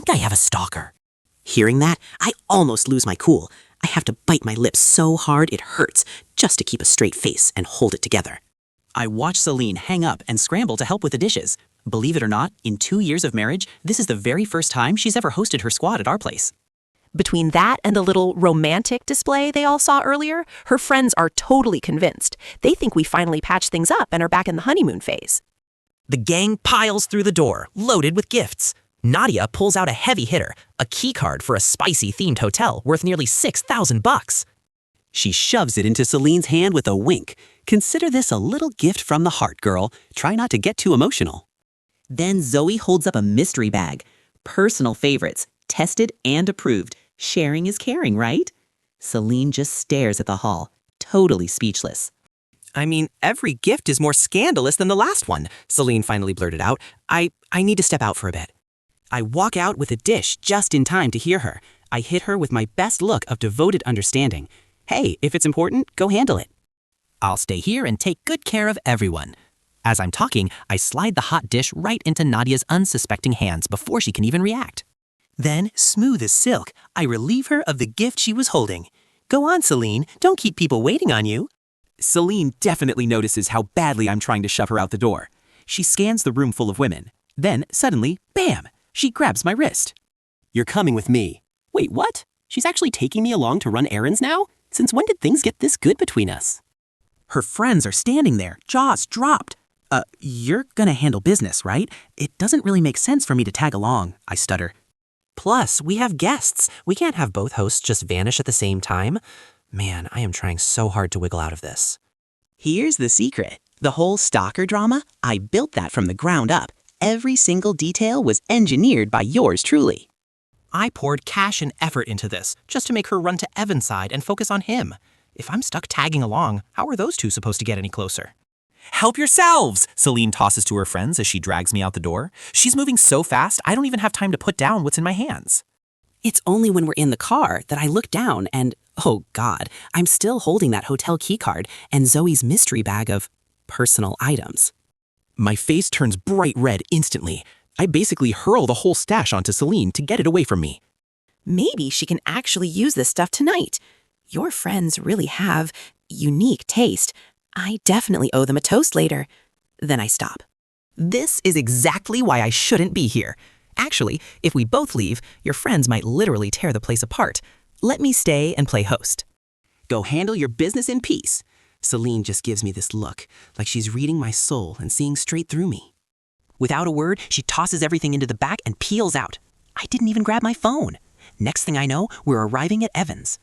I have a stalker." Hearing that, I almost lose my cool. I have to bite my lips so hard it hurts, just to keep a straight face and hold it together. I watch Seline hang up and scramble to help with the dishes. Believe it or not, in 2 years of marriage, this is the very first time she's ever hosted her squad at our place.
Between that and the little romantic display they all saw earlier, her friends are totally convinced. They think we finally patched things up and are back in the honeymoon phase.
The gang piles through the door, loaded with gifts. Nadia pulls out a heavy hitter, a key card for a spicy-themed hotel worth nearly $6,000. She shoves it into Celine's hand with a wink. Consider this a little gift from the heart, girl. Try not to get too emotional.
Then Zoe holds up a mystery bag. Personal favorites, tested and approved. Sharing is caring, right? Seline just stares at the haul, totally speechless.
I mean, every gift is more scandalous than the last one, Seline finally blurted out. I need to step out for a bit. I walk out with a dish just in time to hear her. I hit her with my best look of devoted understanding. Hey, if it's important, go handle it. I'll stay here and take good care of everyone. As I'm talking, I slide the hot dish right into Nadia's unsuspecting hands before she can even react. Then, smooth as silk, I relieve her of the gift she was holding. Go on, Seline. Don't keep people waiting on you. Seline definitely notices how badly I'm trying to shove her out the door. She scans the room full of women. Then, suddenly, bam! She grabs my wrist. "You're coming with me." Wait, what? She's actually taking me along to run errands now? Since when did things get this good between us? Her friends are standing there, jaws dropped. You're gonna handle business, right? It doesn't really make sense for me to tag along, I stutter. Plus, we have guests. We can't have both hosts just vanish at the same time. Man, I am trying so hard to wiggle out of this.
Here's the secret. The whole stalker drama, I built that from the ground up. Every single detail was engineered by yours truly.
I poured cash and effort into this, just to make her run to Evan's side and focus on him. If I'm stuck tagging along, how are those two supposed to get any closer? "Help yourselves!" Seline tosses to her friends as she drags me out the door. She's moving so fast, I don't even have time to put down what's in my hands.
It's only when we're in the car that I look down and, oh God, I'm still holding that hotel keycard and Zoe's mystery bag of personal items.
My face turns bright red instantly. I basically hurl the whole stash onto Seline to get it away from me.
Maybe she can actually use this stuff tonight. Your friends really have unique taste. I definitely owe them a toast later. Then I stop.
This is exactly why I shouldn't be here. Actually, if we both leave, your friends might literally tear the place apart. Let me stay and play host. Go handle your business in peace. Seline just gives me this look, like she's reading my soul and seeing straight through me. Without a word, she tosses everything into the back and peels out. I didn't even grab my phone. Next thing I know, we're arriving at Evan's.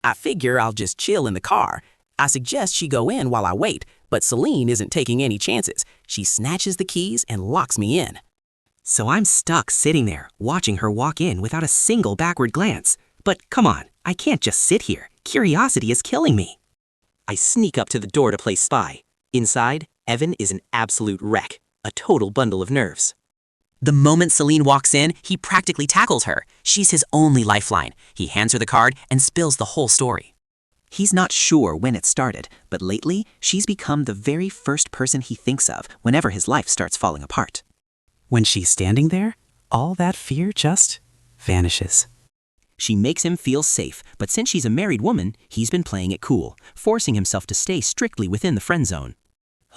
I figure I'll just chill in the car. I suggest she go in while I wait, but Seline isn't taking any chances. She snatches the keys and locks me in. So I'm stuck sitting there, watching her walk in without a single backward glance. But come on, I can't just sit here. Curiosity is killing me. I sneak up to the door to play spy. Inside,
Evan is an absolute wreck, a total bundle of nerves. The moment Seline walks in, he practically tackles her. She's his only lifeline. He hands her the card and spills the whole story.
He's not sure when it started, but lately, she's become the very first person he thinks of whenever his life starts falling apart.
When she's standing there, all that fear just vanishes.
She makes him feel safe, but since she's a married woman, he's been playing it cool, forcing himself to stay strictly within the friend zone.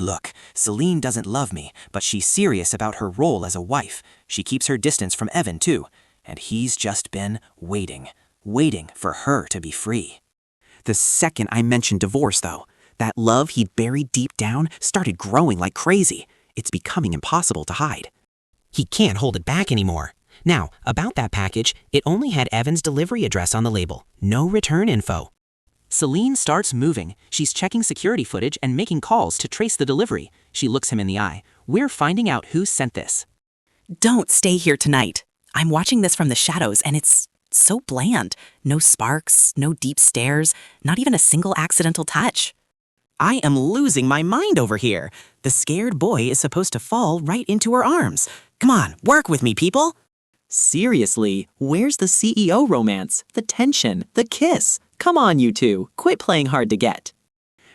Look, Seline doesn't love me, but she's serious about her role as a wife. She keeps her distance from Evan, too. And he's just been waiting for her to be free.
The second I mentioned divorce, though, that love he'd buried deep down started growing like crazy. It's becoming impossible to hide. He can't hold it back anymore. Now, about that package, it only had Evan's delivery address on the label. No return info. Seline starts moving. She's checking security footage and making calls to trace the delivery. She looks him in the eye. We're finding out who sent this.
Don't stay here tonight. I'm watching this from the shadows, and it's so bland. No sparks, no deep stares, not even a single accidental touch.
I am losing my mind over here. The scared boy is supposed to fall right into her arms. Come on, work with me, people.
Seriously, where's the CEO romance, the tension, the kiss? Come on, you two, quit playing hard to get.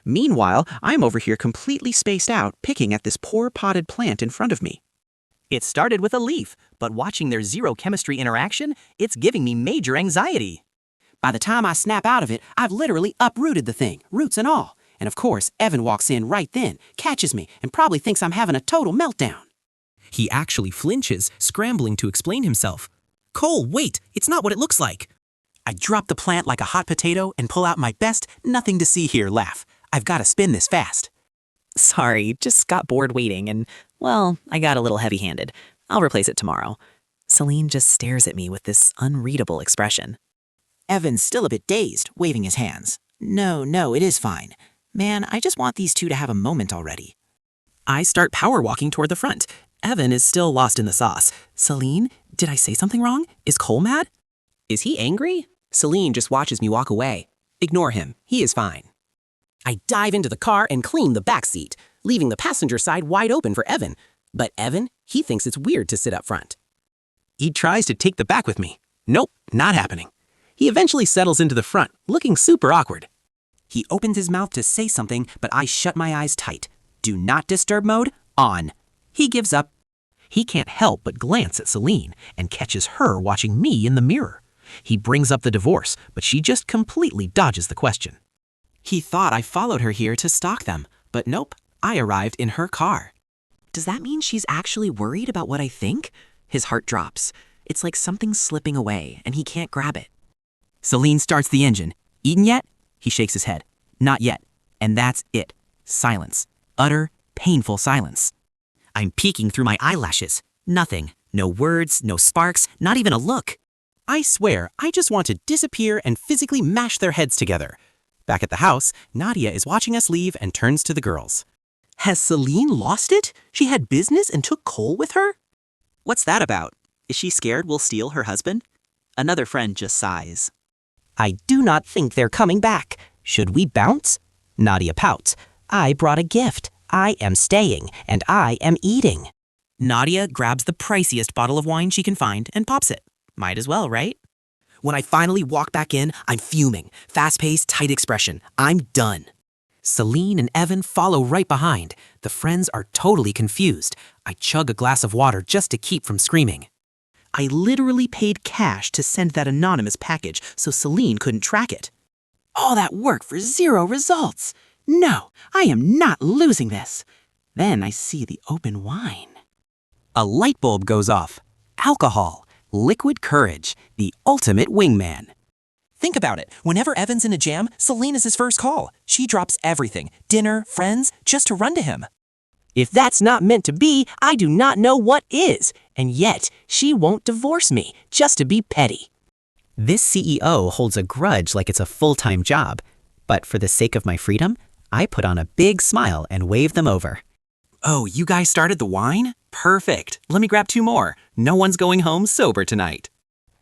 Meanwhile, I'm over here completely spaced out, picking at this poor potted plant in front of me. It started with a leaf, but watching their zero chemistry interaction, it's giving me major anxiety. By the time I snap out of it, I've literally uprooted the thing, roots and all. And of course, Evan walks in right then, catches me, and probably thinks I'm having a total meltdown. He actually flinches, scrambling to explain himself. Cole, wait, it's not what it looks like. I drop the plant like a hot potato and pull out my best nothing to see here laugh. I've got to spin this fast.
Sorry, just got bored waiting and, well, I got a little heavy-handed. I'll replace it tomorrow. Seline just stares at me with this unreadable expression.
Evan's still a bit dazed, waving his hands. No, it is fine. Man, I just want these two to have a moment already.
I start power walking toward the front. Evan is still lost in the sauce. Seline, did I say something wrong? Is Cole mad? Is he angry? Seline just watches me walk away. Ignore him. He is fine. I dive into the car and clean the back seat, leaving the passenger side wide open for Evan. But Evan, he thinks it's weird to sit up front. He tries to take the back with me. Nope, not happening. He eventually settles into the front, looking super awkward. He opens his mouth to say something, but I shut my eyes tight. Do not disturb mode on. He gives up. He can't help but glance at Seline and catches her watching me in the mirror. He brings up the divorce, but she just completely dodges the question. He thought I followed her here to stalk them, but nope, I arrived in her car.
Does that mean she's actually worried about what I think? His heart drops. It's like something's slipping away, and he can't grab it.
Seline starts the engine. Eaten yet? He shakes his head. Not yet. And that's it. Silence. Utter, painful silence. I'm peeking through my eyelashes. Nothing. No words, no sparks, not even a look. I swear, I just want to disappear and physically mash their heads together. Back at the house, Nadia is watching us leave and turns to the girls. Has Seline lost it? She had business and took Cole with her?
What's that about? Is she scared we'll steal her husband? Another friend just sighs.
I do not think they're coming back. Should we bounce? Nadia pouts. I brought a gift. I am staying, and I am eating. Nadia grabs the priciest bottle of wine she can find and pops it. Might as well, right? When I finally walk back in, I'm fuming. Fast-paced, tight expression. I'm done. Seline and Evan follow right behind. The friends are totally confused. I chug a glass of water just to keep from screaming. I literally paid cash to send that anonymous package so Seline couldn't track it. All that work for 0 results. No, I am not losing this. Then I see the open wine. A light bulb goes off. Alcohol. Liquid courage. The ultimate wingman. Think about it. Whenever Evan's in a jam, Seline is his first call. She drops everything. Dinner, friends, just to run to him. If that's not meant to be, I do not know what is. And yet, she won't divorce me, just to be petty. This CEO holds a grudge like it's a full-time job. But for the sake of my freedom, I put on a big smile and wave them over. Oh, you guys started the wine? Perfect. Let me grab 2 more. No one's going home sober tonight.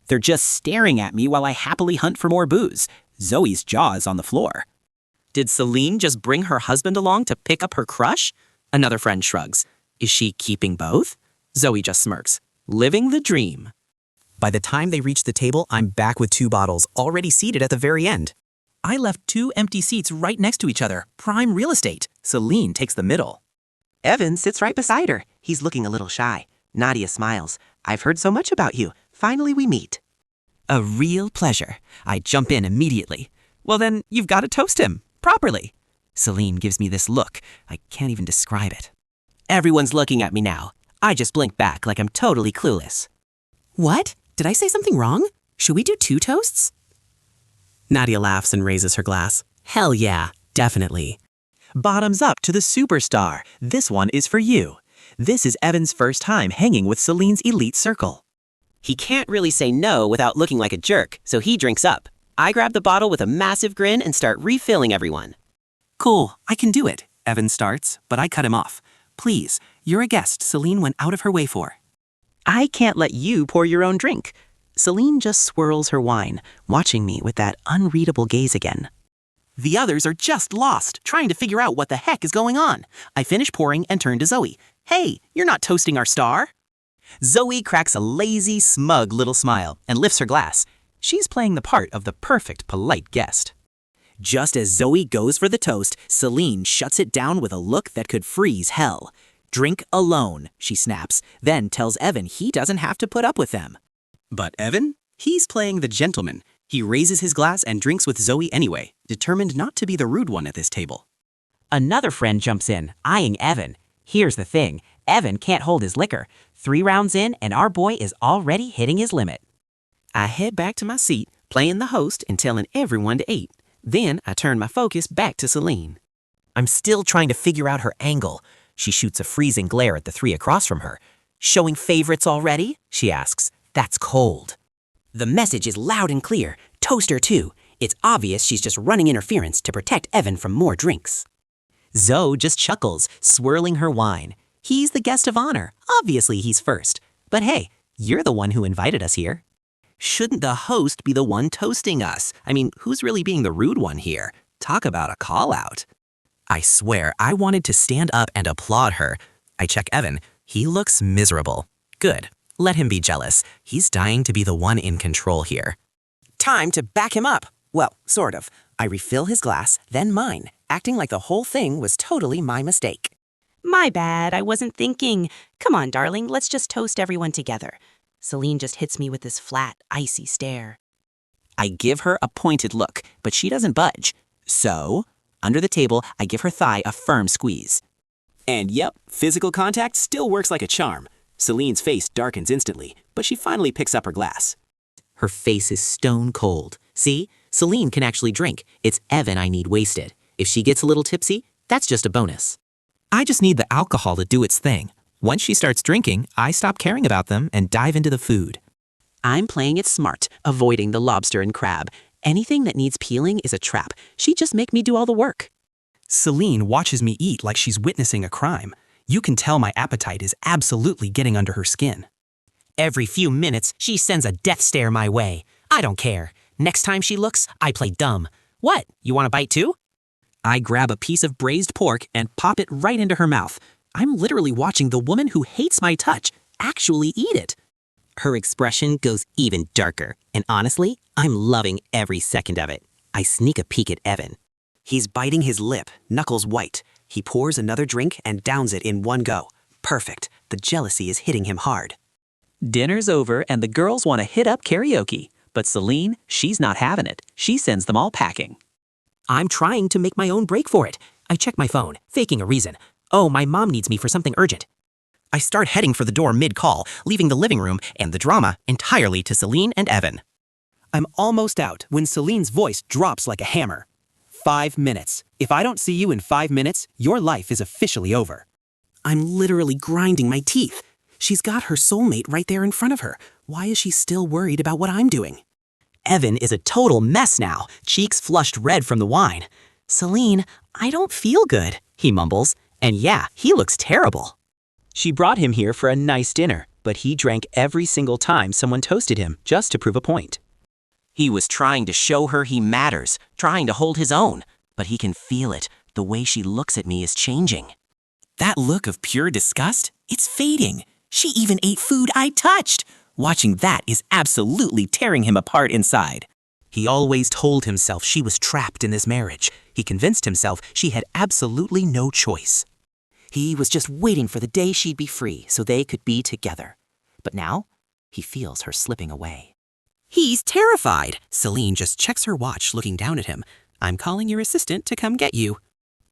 They're just staring at me while I happily hunt for more booze. Zoe's jaw is on the floor. Did Seline just bring her husband along to pick up her crush?
Another friend shrugs. Is she keeping both? Zoe just smirks. Living the dream. By the time they reach the table, I'm back with 2 bottles, already seated at the very end. I left 2 empty seats right next to each other. Prime real estate. Seline takes the middle.
Evan sits right beside her. He's looking a little shy. Nadia smiles. I've heard so much about you. Finally we meet.
A real pleasure. I jump in immediately. Well then, you've got to toast him. Properly. Seline gives me this look. I can't even describe it.
Everyone's looking at me now. I just blink back like I'm totally clueless.
What? Did I say something wrong? Should we do 2 toasts? Nadia laughs and raises her glass. Hell yeah, definitely.
Bottoms up to the superstar. This one is for you. This is Evan's first time hanging with Celine's elite circle.
He can't really say no without looking like a jerk, so he drinks up. I grab the bottle with a massive grin and start refilling everyone.
Cool, I can do it. Evan starts, but I cut him off. Please, you're a guest Seline went out of her way for.
I can't let you pour your own drink. Seline just swirls her wine, watching me with that unreadable gaze again.
The others are just lost, trying to figure out what the heck is going on. I finish pouring and turn to Zoe. Hey, you're not toasting our star? Zoe cracks a lazy, smug little smile and lifts her glass. She's playing the part of the perfect, polite guest. Just as Zoe goes for the toast, Seline shuts it down with a look that could freeze hell. Drink alone, she snaps, then tells Evan he doesn't have to put up with them. But Evan? He's playing the gentleman. He raises his glass and drinks with Zoe anyway, determined not to be the rude one at this table.
Another friend jumps in, eyeing Evan. Here's the thing, Evan can't hold his liquor. 3 rounds in and our boy is already hitting his limit.
I head back to my seat, playing the host and telling everyone to eat. Then I turn my focus back to Seline.
I'm still trying to figure out her angle. She shoots a freezing glare at the 3 across from her. Showing favorites already? She asks. That's cold.
The message is loud and clear. Toast her too. It's obvious she's just running interference to protect Evan from more drinks.
Zoe just chuckles, swirling her wine. He's the guest of honor. Obviously he's first. But hey, you're the one who invited us here.
Shouldn't the host be the one toasting us? I mean, who's really being the rude one here? Talk about a call-out. I swear, I wanted to stand up and applaud her. I check Evan. He looks miserable. Good. Let him be jealous. He's dying to be the one in control here.
Time to back him up. Well, sort of. I refill his glass, then mine, acting like the whole thing was totally my mistake.
My bad, I wasn't thinking. Come on, darling, let's just toast everyone together. Seline just hits me with this flat, icy stare.
I give her a pointed look, but she doesn't budge. So, under the table, I give her thigh a firm squeeze. And yep, physical contact still works like a charm. Celine's face darkens instantly, but she finally picks up her glass. Her face is stone cold. See, Seline can actually drink. It's Evan I need wasted. If she gets a little tipsy, that's just a bonus. I just need the alcohol to do its thing. Once she starts drinking, I stop caring about them and dive into the food.
I'm playing it smart, avoiding the lobster and crab. Anything that needs peeling is a trap. She'd just make me do all the work.
Seline watches me eat like she's witnessing a crime. You can tell my appetite is absolutely getting under her skin.
Every few minutes, she sends a death stare my way. I don't care. Next time she looks, I play dumb. What, you want a bite too? I grab a piece of braised pork and pop it right into her mouth. I'm literally watching the woman who hates my touch actually eat it. Her expression goes even darker, and honestly, I'm loving every second of it. I sneak a peek at Evan.
He's biting his lip, knuckles white. He pours another drink and downs it in one go. Perfect. The jealousy is hitting him hard.
Dinner's over and the girls want to hit up karaoke. But Seline, she's not having it. She sends them all packing.
I'm trying to make my own break for it. I check my phone, faking a reason. Oh, my mom needs me for something urgent. I start heading for the door mid-call, leaving the living room and the drama entirely to Seline and Evan.
I'm almost out when Celine's voice drops like a hammer. 5 minutes. If I don't see you in 5 minutes, your life is officially over.
I'm literally grinding my teeth. She's got her soulmate right there in front of her. Why is she still worried about what I'm doing? Evan is a total mess now, cheeks flushed red from the wine. Seline, I don't feel good, he mumbles. And yeah, he looks terrible.
She brought him here for a nice dinner, but he drank every single time someone toasted him just to prove a point.
He was trying to show her he matters, trying to hold his own. But he can feel it. The way she looks at me is changing.
That look of pure disgust, it's fading. She even ate food I touched. Watching that is absolutely tearing him apart inside.
He always told himself she was trapped in this marriage. He convinced himself she had absolutely no choice.
He was just waiting for the day she'd be free so they could be together. But now, he feels her slipping away.
He's terrified. Seline just checks her watch, looking down at him. I'm calling your assistant to come get you.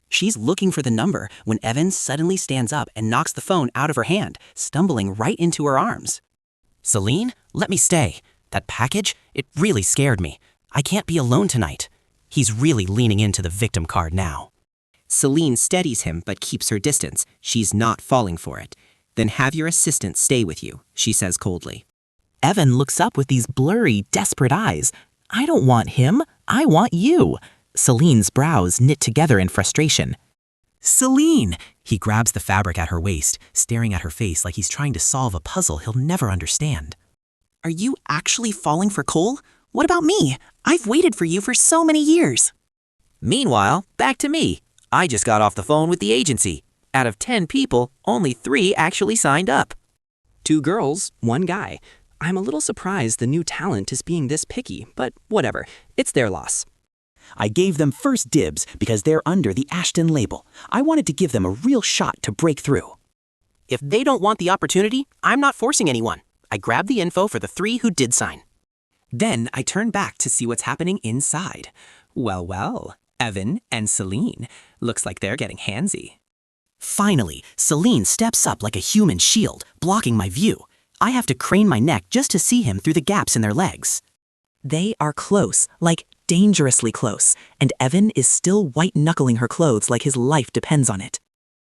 She's looking for the number when Evan suddenly stands up and knocks the phone out of her hand, stumbling right into her arms.
Seline, let me stay. That package, it really scared me. I can't be alone tonight. He's really leaning into the victim card now.
Seline steadies him but keeps her distance. She's not falling for it. Then have your assistant stay with you, she says coldly.
Evan looks up with these blurry, desperate eyes. I don't want him. I want you. Celine's brows knit together in frustration.
Seline! He grabs the fabric at her waist, staring at her face like he's trying to solve a puzzle he'll never understand.
Are you actually falling for Cole? What about me? I've waited for you for so many years.
Meanwhile, back to me. I just got off the phone with the agency. Out of 10 people, only 3 actually signed up.
2 girls, 1 guy. I'm a little surprised the new talent is being this picky, but whatever. It's their loss.
I gave them first dibs because they're under the Ashton label. I wanted to give them a real shot to break through.
If they don't want the opportunity, I'm not forcing anyone. I grabbed the info for the 3 who did sign.
Then I turn back to see what's happening inside. Well, Evan and Seline. Looks like they're getting handsy.
Finally, Seline steps up like a human shield, blocking my view. I have to crane my neck just to see him through the gaps in their legs.
They are close, like dangerously close, and Evan is still white-knuckling her clothes like his life depends on it.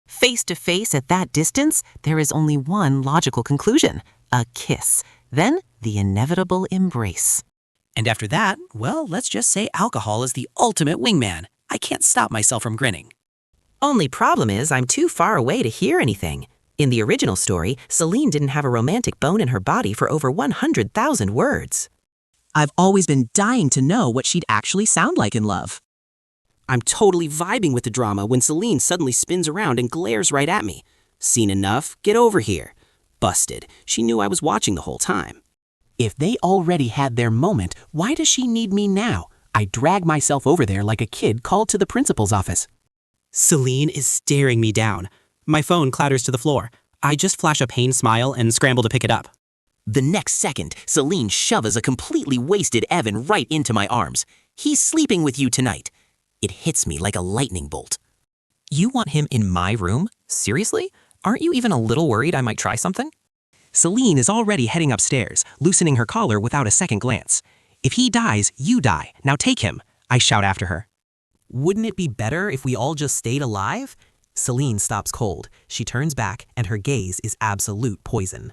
Face to face at that distance, there is only one logical conclusion: a kiss. Then the inevitable embrace.
And after that, well, let's just say alcohol is the ultimate wingman. I can't stop myself from grinning.
Only problem is I'm too far away to hear anything. In the original story, Seline didn't have a romantic bone in her body for over 100,000 words.
I've always been dying to know what she'd actually sound like in love.
I'm totally vibing with the drama when Seline suddenly spins around and glares right at me. Seen enough? Get over here. Busted. She knew I was watching the whole time.
If they already had their moment, why does she need me now? I drag myself over there like a kid called to the principal's office.
Seline is staring me down. My phone clatters to the floor. I just flash a pained smile and scramble to pick it up.
The next second, Seline shoves a completely wasted Evan right into my arms. He's sleeping with you tonight. It hits me like a lightning bolt.
You want him in my room? Seriously? Aren't you even a little worried I might try something? Seline is already heading upstairs, loosening her collar without a second glance. If he dies, you die. Now take him, I shout after her. Wouldn't it be better if we all just stayed alive? Seline stops cold. She turns back, and her gaze is absolute poison.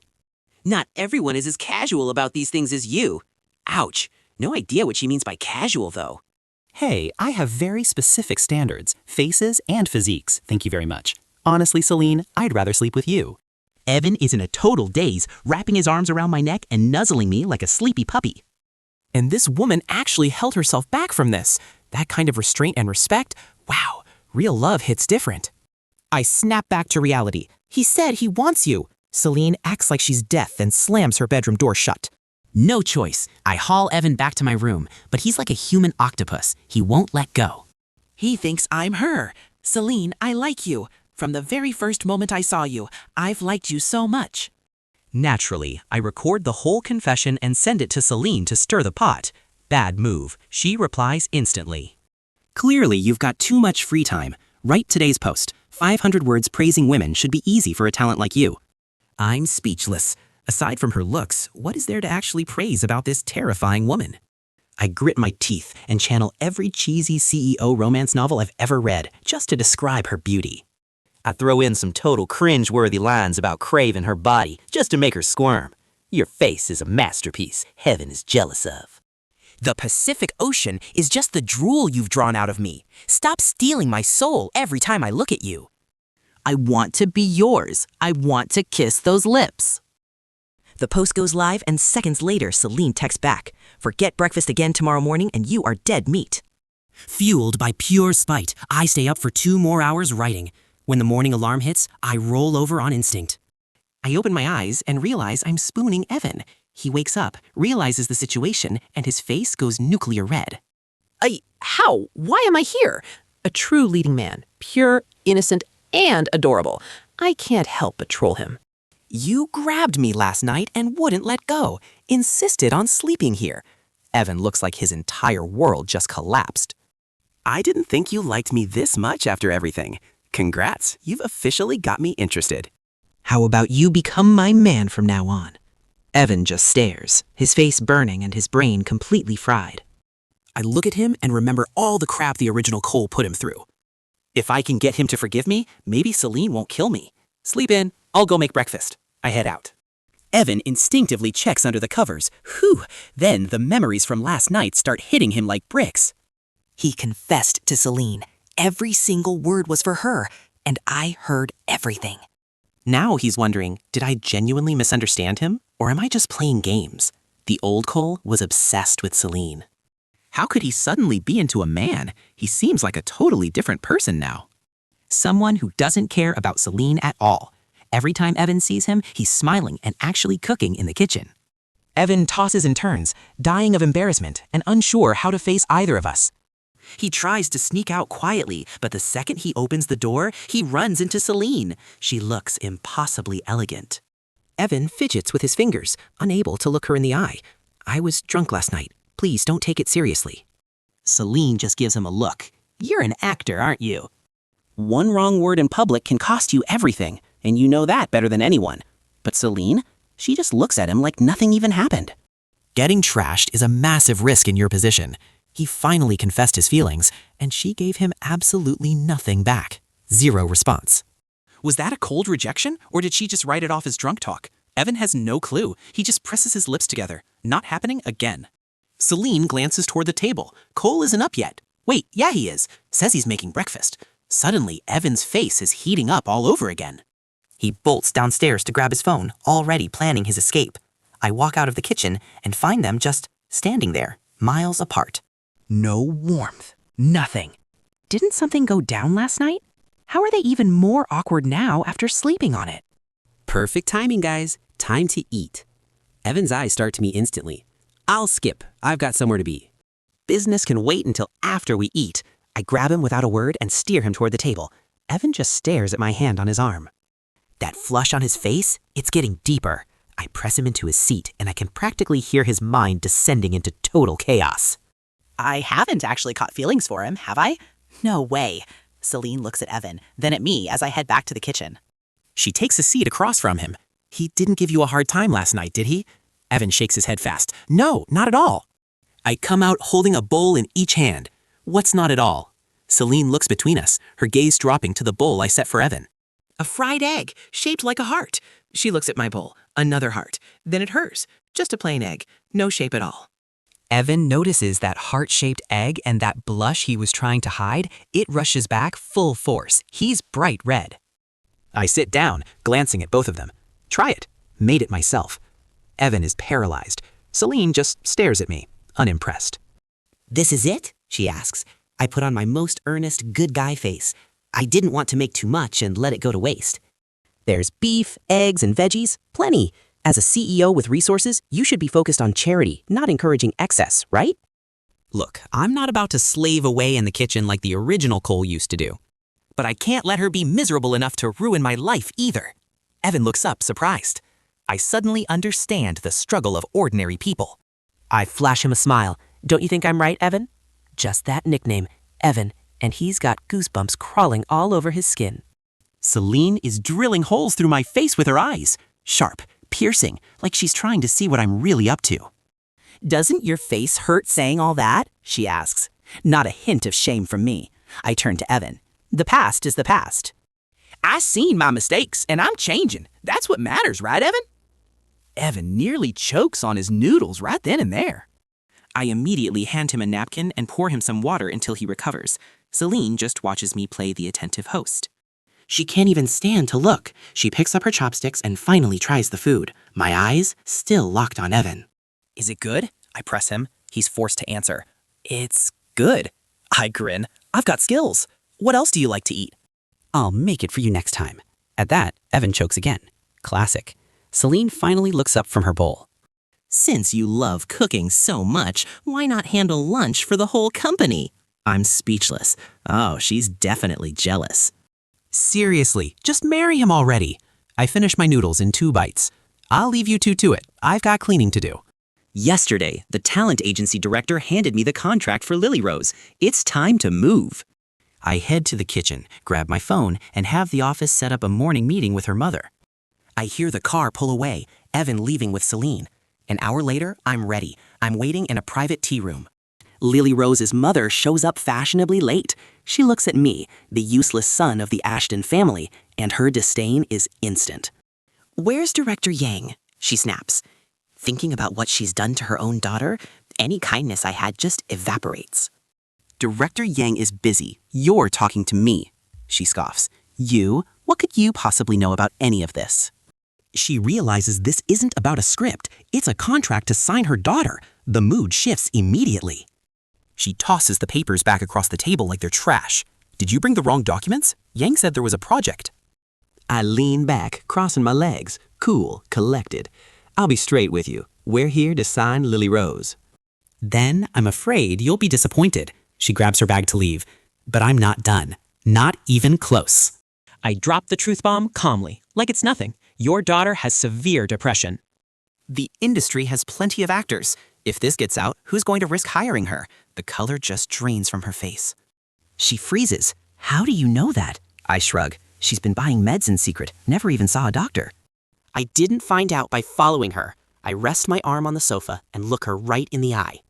Not everyone is as casual about these things as you. Ouch. No idea what she means by casual, though.
Hey, I have very specific standards, faces and physiques, thank you very much. Honestly, Seline, I'd rather sleep with you.
Evan is in a total daze, wrapping his arms around my neck and nuzzling me like a sleepy puppy.
And this woman actually held herself back from this. That kind of restraint and respect, wow, real love hits different. I snap back to reality. He said he wants you. Seline acts like she's deaf and slams her bedroom door shut.
No choice. I haul Evan back to my room, but he's like a human octopus. He won't let go.
He thinks I'm her. Seline, I like you. From the very first moment I saw you, I've liked you so much.
Naturally, I record the whole confession and send it to Seline to stir the pot. Bad move. She replies instantly.
Clearly, you've got too much free time. Write today's post. 500 words praising women should be easy for a talent like you.
I'm speechless. Aside from her looks, what is there to actually praise about this terrifying woman? I grit my teeth and channel every cheesy CEO romance novel I've ever read just to describe her beauty.
I throw in some total cringe-worthy lines about craving her body just to make her squirm. Your face is a masterpiece heaven is jealous of.
The Pacific Ocean is just the drool you've drawn out of me. Stop stealing my soul every time I look at you.
I want to be yours. I want to kiss those lips.
The post goes live, and seconds later, Seline texts back. Forget breakfast again tomorrow morning, and you are dead meat.
Fueled by pure spite, I stay up for 2 more hours writing.
When the morning alarm hits, I roll over on instinct. I open my eyes and realize I'm spooning Evan. He wakes up, realizes the situation, and his face goes nuclear red.
How? Why am I here? A true leading man, pure, innocent, and adorable. I can't help but troll him.
You grabbed me last night and wouldn't let go. Insisted on sleeping here. Evan looks like his entire world just collapsed. I didn't think you liked me this much after everything. Congrats, you've officially got me interested.
How about you become my man from now on? Evan just stares, his face burning and his brain completely fried.
I look at him and remember all the crap the original Cole put him through. If I can get him to forgive me, maybe Seline won't kill me. Sleep in, I'll go make breakfast. I head out. Evan instinctively checks under the covers. Whew, then the memories from last night start hitting him like bricks.
He confessed to Seline. Every single word was for her, and I heard everything.
Now he's wondering, did I genuinely misunderstand him, or am I just playing games? The old Cole was obsessed with Seline. How could he suddenly be into a man? He seems like a totally different person now.
Someone who doesn't care about Seline at all. Every time Evan sees him, he's smiling and actually cooking in the kitchen.
Evan tosses and turns, dying of embarrassment and unsure how to face either of us.
He tries to sneak out quietly, but the second he opens the door, he runs into Seline. She looks impossibly elegant. Evan fidgets with his fingers, unable to look her in the eye. I was drunk last night. Please don't take it seriously. Seline just gives him a look. You're an actor, aren't you? One wrong word in public can cost you everything, and you know that better than anyone. But Seline, she just looks at him like nothing even happened. Getting trashed is a massive risk in your position. He finally confessed his feelings, and she gave him absolutely nothing back. Zero response.
Was that a cold rejection, or did she just write it off as drunk talk? Evan has no clue. He just presses his lips together. Not happening again.
Seline glances toward the table. Cole isn't up yet. Wait, yeah he is. Says he's making breakfast. Suddenly, Evan's face is heating up all over again. He bolts downstairs to grab his phone, already planning his escape. I walk out of the kitchen and find them just standing there, miles apart.
No warmth. Nothing. Didn't something go down last night? How are they even more awkward now after sleeping on it?
Perfect timing, guys. Time to eat. Evan's eyes start to meet instantly. I'll skip. I've got somewhere to be. Business can wait until after we eat. I grab him without a word and steer him toward the table. Evan just stares at my hand on his arm. That flush on his face, it's getting deeper. I press him into his seat and I can practically hear his mind descending into total chaos.
I haven't actually caught feelings for him, have I? No way. Seline looks at Evan, then at me as I head back to the kitchen.
She takes a seat across from him. He didn't give you a hard time last night, did he? Evan shakes his head fast. No, not at all. I come out holding a bowl in each hand. What's not at all? Seline looks between us, her gaze dropping to the bowl I set for Evan. A fried egg, shaped like a heart. She looks at my bowl, another heart. Then at hers, just a plain egg, no shape at all.
Evan notices that heart-shaped egg and that blush he was trying to hide. It rushes back full force. He's bright red.
I sit down, glancing at both of them. Try it. Made it myself. Evan is paralyzed. Seline just stares at me, unimpressed. This is it? She asks. I put on my most earnest, good guy face. I didn't want to make too much and let it go to waste. There's beef, eggs, and veggies, plenty. As a CEO with resources, you should be focused on charity, not encouraging excess, right? Look, I'm not about to slave away in the kitchen like the original Cole used to do. But I can't let her be miserable enough to ruin my life either. Evan looks up, surprised. I suddenly understand the struggle of ordinary people. I flash him a smile. Don't you think I'm right, Evan? Just that nickname, Evan, and he's got goosebumps crawling all over his skin. Seline is drilling holes through my face with her eyes. Sharp, piercing, like she's trying to see what I'm really up to. Doesn't your face hurt saying all that? She asks. Not a hint of shame from me. I turn to Evan. The past is the past. I seen my mistakes, and I'm changing. That's what matters, right, Evan? Evan nearly chokes on his noodles right then and there. I immediately hand him a napkin and pour him some water until he recovers. Seline just watches me play the attentive host. She can't even stand to look. She picks up her chopsticks and finally tries the food, my eyes still locked on Evan. Is it good? I press him. He's forced to answer. It's good. I grin. I've got skills. What else do you like to eat?
I'll make it for you next time. At that, Evan chokes again. Classic. Seline finally looks up from her bowl.
Since you love cooking so much, why not handle lunch for the whole company? I'm speechless. Oh, she's definitely jealous.
Seriously, just marry him already. I finished my noodles in 2 bites. I'll leave you two to it. I've got cleaning to do.
Yesterday, the talent agency director handed me the contract for Lily Rose. It's time to move.
I head to the kitchen, grab my phone, and have the office set up a morning meeting with her mother. I hear the car pull away, Evan leaving with Seline. An hour later, I'm ready. I'm waiting in a private tea room. Lily Rose's mother shows up fashionably late. She looks at me, the useless son of the Ashton family, and her disdain is instant.
Where's Director Yang? She snaps. Thinking about what she's done to her own daughter, any kindness I had just evaporates.
Director Yang is busy. You're talking to me, she scoffs. You? What could you possibly know about any of this? She realizes this isn't about a script. It's a contract to sign her daughter. The mood shifts immediately. She tosses the papers back across the table like they're trash. Did you bring the wrong documents? Yang said there was a project. I lean back, crossing my legs, cool, collected. I'll be straight with you. We're here to sign Lily Rose.
Then I'm afraid you'll be disappointed. She grabs her bag to leave. But I'm not done. Not even close.
I drop the truth bomb calmly, like it's nothing. Your daughter has severe depression.
The industry has plenty of actors. If this gets out, who's going to risk hiring her? The color just drains from her face. She freezes. How do you know that? I shrug. She's been buying meds in secret, never even saw a doctor. I didn't find out by following her. I rest my arm on the sofa and look her right in the eye.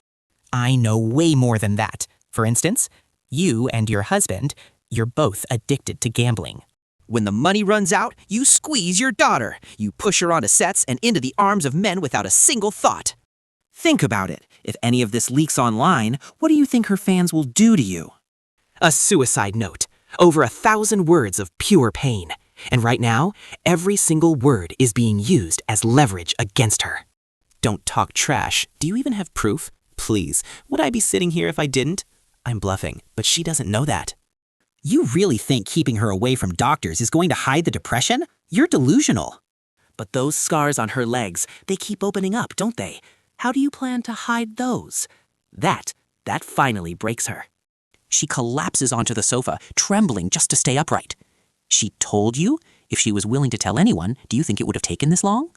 I know way more than that. For instance, you and your husband, you're both addicted to gambling.
When the money runs out, you squeeze your daughter. You push her onto sets and into the arms of men without a single thought. Think about it. If any of this leaks online, what do you think her fans will do to you? A suicide note. Over 1,000 words of pure pain. And right now, every single word is being used as leverage against her. Don't talk trash. Do you even have proof? Please, would I be sitting here if I didn't? I'm bluffing, but she doesn't know that. You really think keeping her away from doctors is going to hide the depression? You're delusional. But those scars on her legs, they keep opening up, don't they? How do you plan to hide those? That finally breaks her. She collapses onto the sofa, trembling just to stay upright. She told you? If she was willing to tell anyone, do you think it would have taken this long?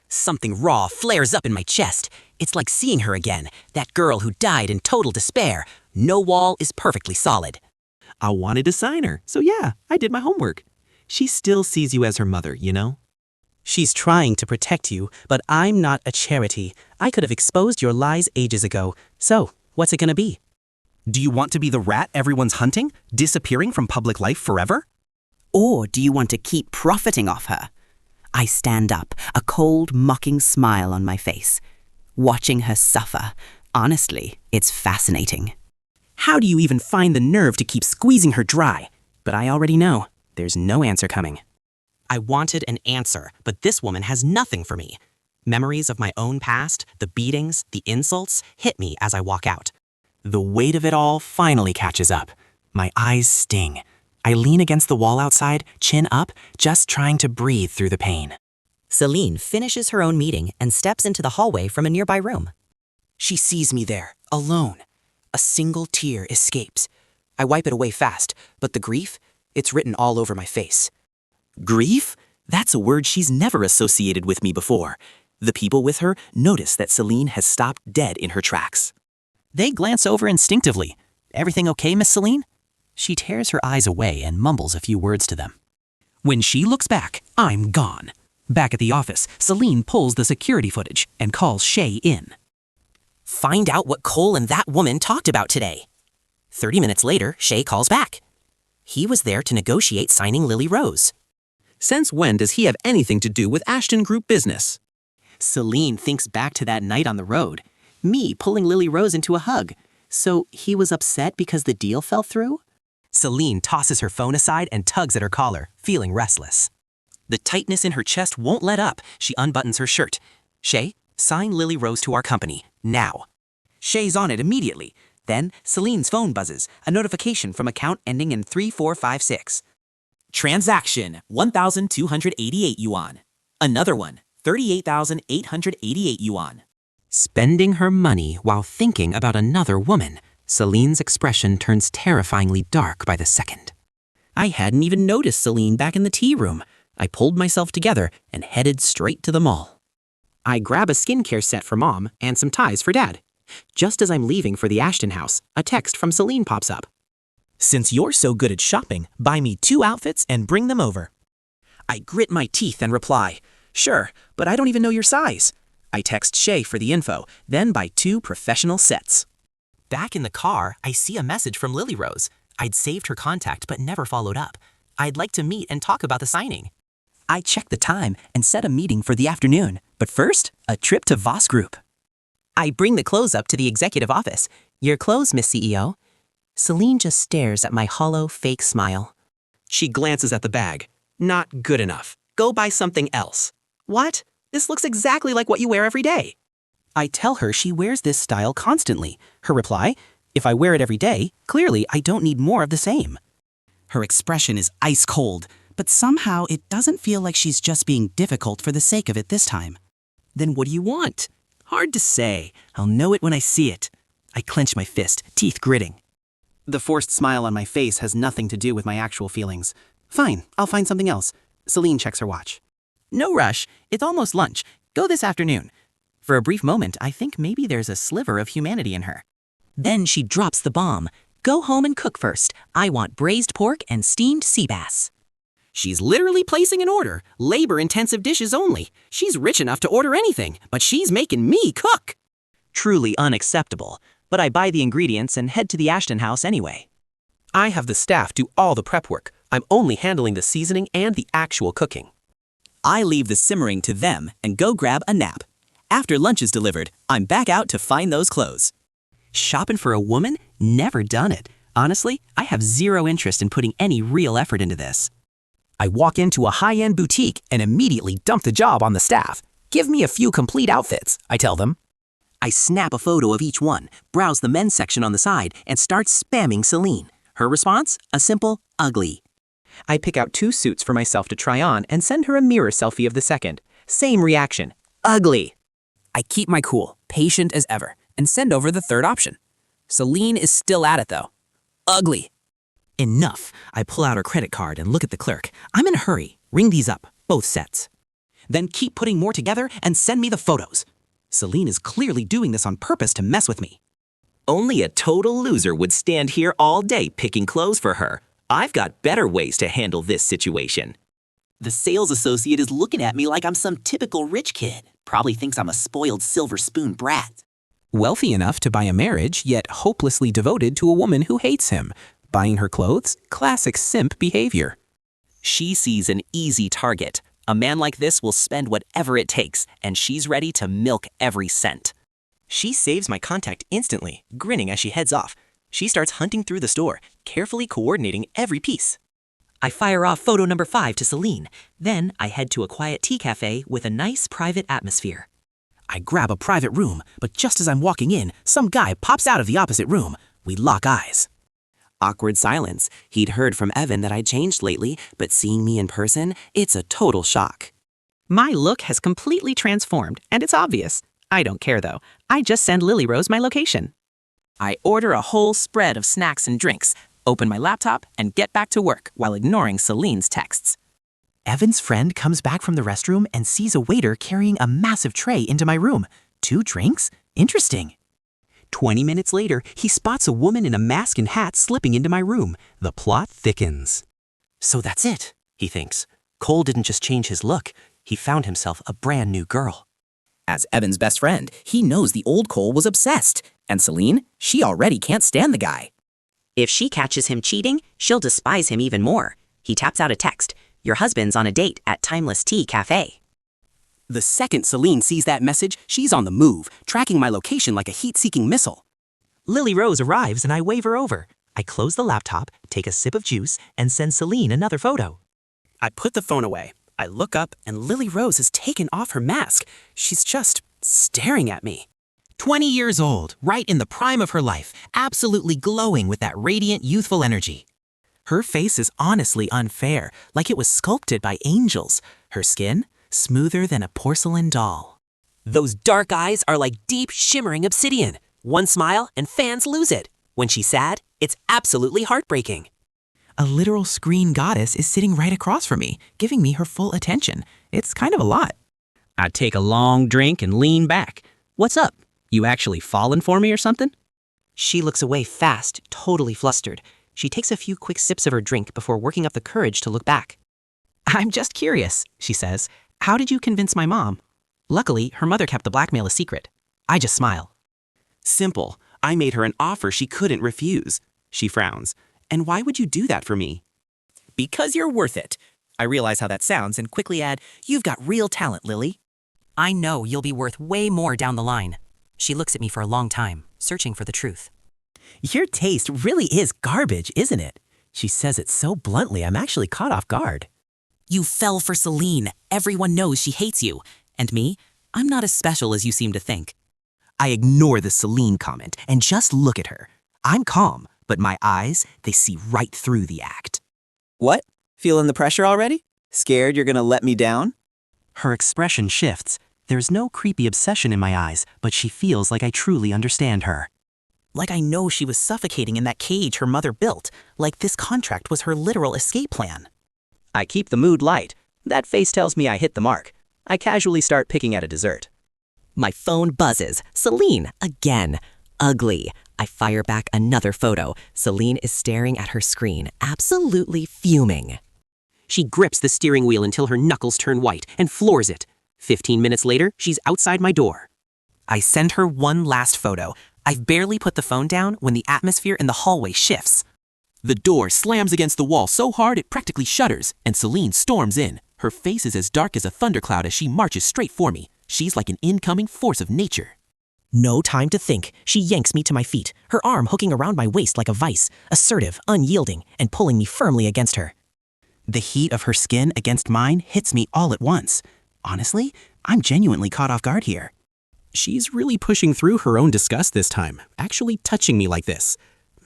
Something raw flares up in my chest. It's like seeing her again, that girl who died in total despair. No wall is perfectly solid. I wanted to sign her, so yeah, I did my homework. She still sees you as her mother, you know?
She's trying to protect you, but I'm not a charity. I could have exposed your lies ages ago. So, what's it gonna be?
Do you want to be the rat everyone's hunting, disappearing from public life forever?
Or do you want to keep profiting off her? I stand up, a cold, mocking smile on my face. Watching her suffer, honestly, it's fascinating.
How do you even find the nerve to keep squeezing her dry? But I already know. There's no answer coming. I wanted an answer, but this woman has nothing for me. Memories of my own past, the beatings, the insults, hit me as I walk out. The weight of it all finally catches up. My eyes sting. I lean against the wall outside, chin up, just trying to breathe through the pain.
Seline finishes her own meeting and steps into the hallway from a nearby room.
She sees me there, alone. A single tear escapes. I wipe it away fast, but the grief, it's written all over my face. Grief? That's a word she's never associated with me before. The people with her notice that Seline has stopped dead in her tracks. They glance over instinctively. Everything okay, Miss Seline? She tears her eyes away and mumbles a few words to them. When she looks back, I'm gone. Back at the office, Seline pulls the security footage and calls Shay in. Find out what Cole and that woman talked about today. 30 minutes later, Shay calls back. He was there to negotiate signing Lily Rose. Since when does he have anything to do with Ashton Group business? Seline thinks back to that night on the road. Me pulling Lily Rose into a hug. So he was upset because the deal fell through? Seline tosses her phone aside and tugs at her collar, feeling restless. The tightness in her chest won't let up. She unbuttons her shirt. Shay, sign Lily Rose to our company, now. Shay's on it immediately. Then Celine's phone buzzes, a notification from account ending in 3456. Transaction, 1,288 yuan. Another one, 38,888 yuan. Spending her money while thinking about another woman, Celine's expression turns terrifyingly dark by the second.
I hadn't even noticed Seline back in the tea room. I pulled myself together and headed straight to the mall. I grab a skincare set for Mom and some ties for Dad. Just as I'm leaving for the Ashton house, a text from Seline pops up.
Since you're so good at shopping, buy me 2 outfits and bring them over. I grit my teeth and reply, sure, but I don't even know your size. I text Shay for the info, then buy 2 professional sets. Back in the car, I see a message from Lily Rose. I'd saved her contact but never followed up. I'd like to meet and talk about the signing.
I check the time and set a meeting for the afternoon, but first, a trip to Voss Group. I bring the clothes up to the executive office. Your clothes, Miss CEO. Seline just stares at my hollow, fake smile.
She glances at the bag. Not good enough. Go buy something else. What? This looks exactly like what you wear every day.
I tell her she wears this style constantly. Her reply, if I wear it every day, clearly I don't need more of the same. Her expression is ice cold, but somehow it doesn't feel like she's just being difficult for the sake of it this time. Then what do you want? Hard to say. I'll know it when I see it. I clench my fist, teeth gritting. The forced smile on my face has nothing to do with my actual feelings. Fine, I'll find something else. Seline checks her watch. No rush. It's almost lunch. Go this afternoon. For a brief moment, I think maybe there's a sliver of humanity in her.
Then she drops the bomb. Go home and cook first. I want braised pork and steamed sea bass.
She's literally placing an order. Labor-intensive dishes only. She's rich enough to order anything, but she's making me cook.
Truly unacceptable, but I buy the ingredients and head to the Ashton house anyway.
I have the staff do all the prep work. I'm only handling the seasoning and the actual cooking.
I leave the simmering to them and go grab a nap. After lunch is delivered, I'm back out to find those clothes. Shopping for a woman? Never done it. Honestly, I have zero interest in putting any real effort into this.
I walk into a high-end boutique and immediately dump the job on the staff. Give me a few complete outfits, I tell them.
I snap a photo of each one, browse the men's section on the side, and start spamming Seline. Her response? A simple, ugly.
I pick out 2 suits for myself to try on and send her a mirror selfie of the second. Same reaction. Ugly.
I keep my cool, patient as ever, and send over the third option. Seline is still at it though. Ugly.
Enough. I pull out her credit card and look at the clerk. I'm in a hurry. Ring these up, both sets.
Then keep putting more together and send me the photos. Seline is clearly doing this on purpose to mess with me.
Only a total loser would stand here all day picking clothes for her. I've got better ways to handle this situation.
The sales associate is looking at me like I'm some typical rich kid. Probably thinks I'm a spoiled silver spoon brat.
Wealthy enough to buy a marriage, yet hopelessly devoted to a woman who hates him. Buying her clothes? Classic simp behavior.
She sees an easy target. A man like this will spend whatever it takes, and she's ready to milk every cent.
She saves my contact instantly, grinning as she heads off. She starts hunting through the store, carefully coordinating every piece. I fire off photo number 5 to Seline. Then I head to a quiet tea cafe with a nice private atmosphere.
I grab a private room, but just as I'm walking in, some guy pops out of the opposite room. We lock eyes.
Awkward silence. He'd heard from Evan that I'd changed lately, but seeing me in person, it's a total shock.
My look has completely transformed, and it's obvious. I don't care, though. I just send Lily Rose my location.
I order a whole spread of snacks and drinks, open my laptop, and get back to work while ignoring Celine's texts.
Evan's friend comes back from the restroom and sees a waiter carrying a massive tray into my room. 2 drinks? Interesting. 20 minutes later, he spots a woman in a mask and hat slipping into my room. The plot thickens. So that's it, he thinks. Cole didn't just change his look. He found himself a brand new girl.
As Evan's best friend, he knows the old Cole was obsessed. And Seline, she already can't stand the guy.
If she catches him cheating, she'll despise him even more. He taps out a text. Your husband's on a date at Timeless Tea Cafe.
The second Seline sees that message, she's on the move, tracking my location like a heat-seeking missile.
Lily Rose arrives and I wave her over. I close the laptop, take a sip of juice, and send Seline another photo.
I put the phone away. I look up and Lily Rose has taken off her mask. She's just staring at me.
20 years old, right in the prime of her life, absolutely glowing with that radiant, youthful energy.
Her face is honestly unfair, like it was sculpted by angels. Her skin, smoother than a porcelain doll.
Those dark eyes are like deep, shimmering obsidian. One smile and fans lose it. When she's sad, it's absolutely heartbreaking.
A literal screen goddess is sitting right across from me, giving me her full attention. It's kind of a lot.
I take a long drink and lean back. What's up? You actually fallen for me or something?
She looks away fast, totally flustered. She takes a few quick sips of her drink before working up the courage to look back.
I'm just curious, she says. How did you convince my mom? Luckily, her mother kept the blackmail a secret. I just smile.
Simple. I made her an offer she couldn't refuse. She frowns. And why would you do that for me?
Because you're worth it. I realize how that sounds and quickly add, you've got real talent, Lily.
I know you'll be worth way more down the line. She looks at me for a long time, searching for the truth.
Your taste really is garbage, isn't it? She says it so bluntly, I'm actually caught off guard.
You fell for Seline. Everyone knows she hates you. And me? I'm not as special as you seem to think.
I ignore the Seline comment and just look at her. I'm calm, but my eyes, they see right through the act.
What? Feeling the pressure already? Scared you're gonna let me down?
Her expression shifts. There's no creepy obsession in my eyes, but she feels like I truly understand her. Like I know she was suffocating in that cage her mother built, like this contract was her literal escape plan.
I keep the mood light. That face tells me I hit the mark. I casually start picking at a dessert.
My phone buzzes. Seline, again. Ugly. I fire back another photo. Seline is staring at her screen, absolutely fuming. She grips the steering wheel until her knuckles turn white and floors it. 15 minutes later, she's outside my door.
I send her one last photo. I've barely put the phone down when the atmosphere in the hallway shifts.
The door slams against the wall so hard it practically shudders, and Seline storms in. Her face is as dark as a thundercloud as she marches straight for me. She's like an incoming force of nature.
No time to think. She yanks me to my feet, her arm hooking around my waist like a vice, assertive, unyielding, and pulling me firmly against her.
The heat of her skin against mine hits me all at once. Honestly, I'm genuinely caught off guard here.
She's really pushing through her own disgust this time, actually touching me like this.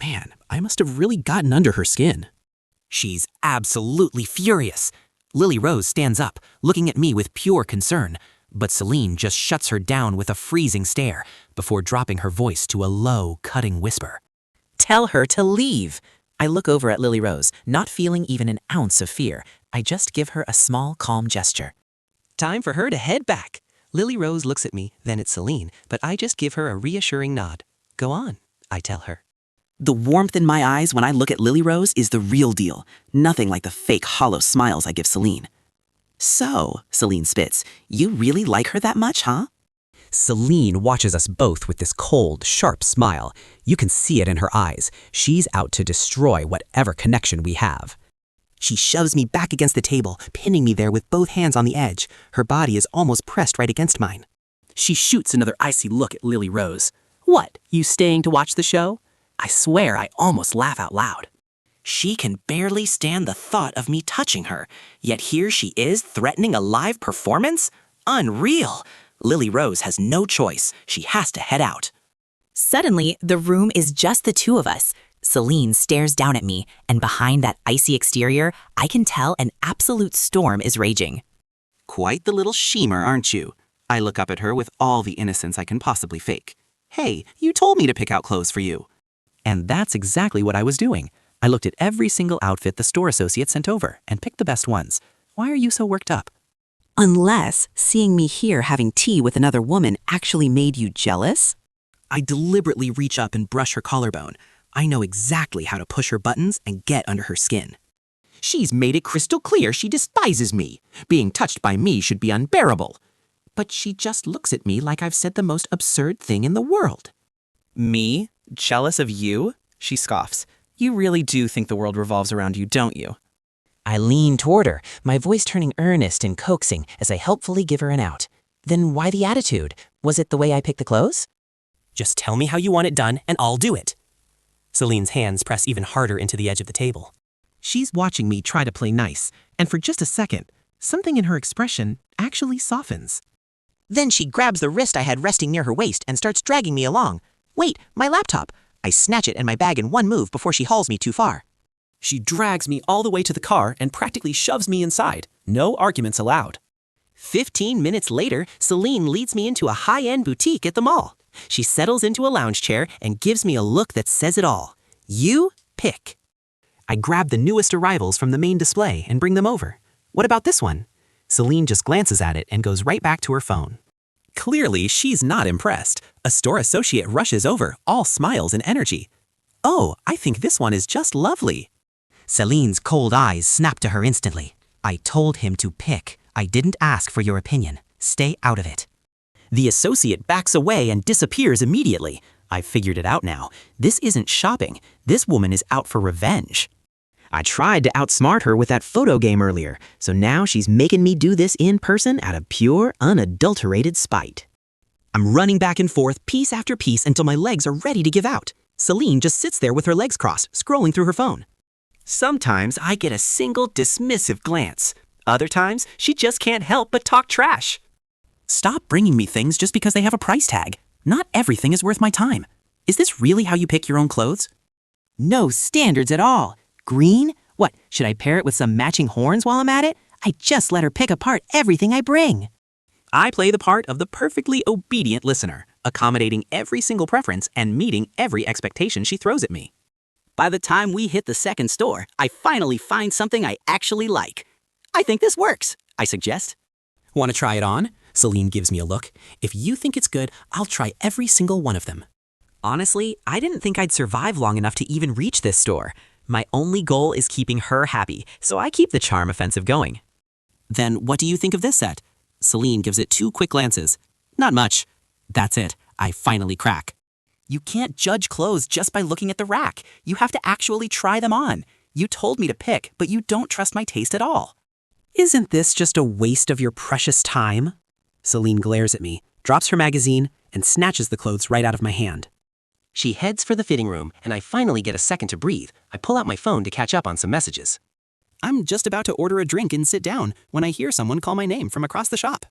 Man, I must have really gotten under her skin.
She's absolutely furious. Lily Rose stands up, looking at me with pure concern, but Seline just shuts her down with a freezing stare before dropping her voice to a low, cutting whisper.
Tell her to leave. I look over at Lily Rose, not feeling even an ounce of fear. I just give her a small, calm gesture.
Time for her to head back. Lily Rose looks at me, then at Seline, but I just give her a reassuring nod. Go on, I tell her.
The warmth in my eyes when I look at Lily Rose is the real deal. Nothing like the fake, hollow smiles I give Seline. So, Seline spits, you really like her that much, huh?
Seline watches us both with this cold, sharp smile. You can see it in her eyes. She's out to destroy whatever connection we have.
She shoves me back against the table, pinning me there with both hands on the edge. Her body is almost pressed right against mine.
She shoots another icy look at Lily Rose. What, you staying to watch the show? I swear I almost laugh out loud.
She can barely stand the thought of me touching her, yet here she is threatening a live performance? Unreal! Lily Rose has no choice. She has to head out.
Suddenly, the room is just the two of us. Seline stares down at me, and behind that icy exterior, I can tell an absolute storm is raging.
Quite the little schemer, aren't you? I look up at her with all the innocence I can possibly fake. Hey, you told me to pick out clothes for you.
And that's exactly what I was doing. I looked at every single outfit the store associate sent over and picked the best ones. Why are you so worked up?
Unless seeing me here having tea with another woman actually made you jealous?
I deliberately reach up and brush her collarbone. I know exactly how to push her buttons and get under her skin.
She's made it crystal clear she despises me. Being touched by me should be unbearable. But she just looks at me like I've said the most absurd thing in the world.
Me? Jealous of you? She scoffs. You really do think the world revolves around you, don't you?
I lean toward her, my voice turning earnest and coaxing as I helpfully give her an out. Then why the attitude? Was it the way I picked the clothes?
Just tell me how you want it done, and I'll do it. Celine's hands press even harder into the edge of the table.
She's watching me try to play nice, and for just a second, something in her expression actually softens. Then she grabs the wrist I had resting near her waist and starts dragging me along. Wait, my laptop! I snatch it and my bag in one move before she hauls me too far.
She drags me all the way to the car and practically shoves me inside. No arguments allowed. 15 minutes later, Seline leads me into a high-end boutique at the mall. She settles into a lounge chair and gives me a look that says it all. You pick. I grab the newest arrivals from the main display and bring them over. What about this one? Seline just glances at it and goes right back to her phone. Clearly, she's not impressed. A store associate rushes over, all smiles and energy. Oh, I think this one is just lovely. Celine's cold eyes snap to her instantly. I told him to pick. I didn't ask for your opinion. Stay out of it. The associate backs away and disappears immediately. I've figured it out now. This isn't shopping. This woman is out for revenge. I tried to outsmart her with that photo game earlier, so now she's making me do this in person out of pure, unadulterated spite. I'm running back and forth, piece after piece, until my legs are ready to give out. Seline just sits there with her legs crossed, scrolling through her phone. Sometimes I get a single dismissive glance. Other times, she just can't help but talk trash. Stop bringing me things just because they have a price tag. Not everything is worth my time. Is this really how you pick your own clothes? No standards at all. Green? What, should I pair it with some matching horns while I'm at it? I just let her pick apart everything I bring. I play the part of the perfectly obedient listener, accommodating every single preference and meeting every expectation she throws at me.
By the time we hit the second store, I finally find something I actually like. I think this works, I suggest.
Want to try it on? Seline gives me a look. If you think it's good, I'll try every single one of them. Honestly, I didn't think I'd survive long enough to even reach this store. My only goal is keeping her happy, so I keep the charm offensive going. Then what do you think of this set? Seline gives it 2 quick glances. Not much. That's it. I finally crack. You can't judge clothes just by looking at the rack. You have to actually try them on. You told me to pick, but you don't trust my taste at all. Isn't this just a waste of your precious time? Seline glares at me, drops her magazine, and snatches the clothes right out of my hand. She heads for the fitting room, and I finally get a second to breathe. I pull out my phone to catch up on some messages. I'm just about to order a drink and sit down when I hear someone call my name from across the shop.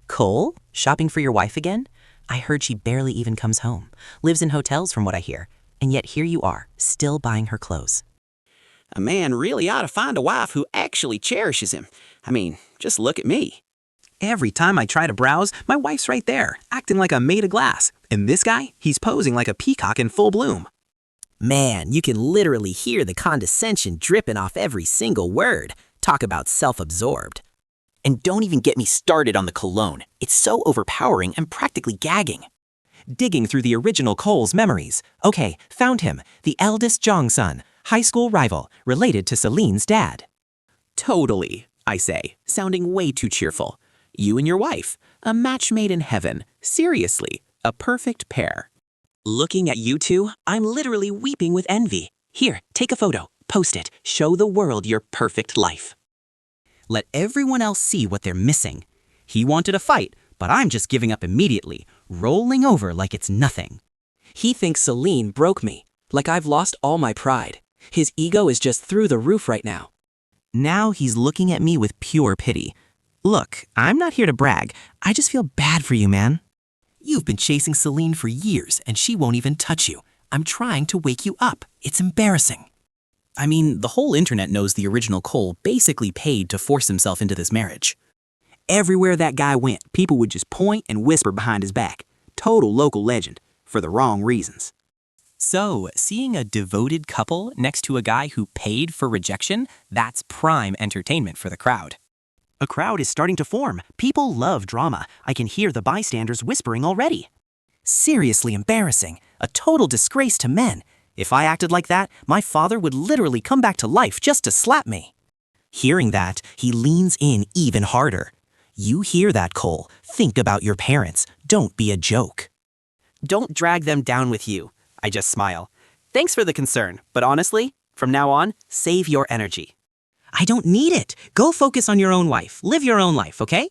Cole? Shopping for your wife again? I heard she barely even comes home. Lives in hotels from what I hear. And yet here you are, still buying her clothes.
A man really ought to find a wife who actually cherishes him. I mean, just look at me.
Every time I try to browse, my wife's right there, acting like I'm made of glass. And this guy, he's posing like a peacock in full bloom. Man, you can literally hear the condescension dripping off every single word. Talk about self-absorbed. And don't even get me started on the cologne. It's so overpowering, I'm practically gagging. Digging through the original Cole's memories. Okay, found him. The eldest Jong-sun, high school rival, related to Celine's dad. Totally, I say, sounding way too cheerful. You and your wife, a match made in heaven. Seriously, a perfect pair. Looking at you two, I'm literally weeping with envy. Here, take a photo, post it, show the world your perfect life. Let everyone else see what they're missing. He wanted a fight, but I'm just giving up immediately, rolling over like it's nothing. He thinks Seline broke me, like I've lost all my pride. His ego is just through the roof right now. Now he's looking at me with pure pity. Look, I'm not here to brag. I just feel bad for you, man. You've been chasing Seline for years, and she won't even touch you. I'm trying to wake you up. It's embarrassing. I mean, the whole internet knows the original Cole basically paid to force himself into this marriage. Everywhere that guy went, people would just point and whisper behind his back. Total local legend, for the wrong reasons. So, seeing a devoted couple next to a guy who paid for rejection, that's prime entertainment for the crowd. A crowd is starting to form. People love drama. I can hear the bystanders whispering already. Seriously embarrassing. A total disgrace to men. If I acted like that, my father would literally come back to life just to slap me. Hearing that, he leans in even harder. You hear that, Cole. Think about your parents. Don't be a joke. Don't drag them down with you. I just smile. Thanks for the concern, but honestly, from now on, save your energy. I don't need it. Go focus on your own wife. Live your own life, okay?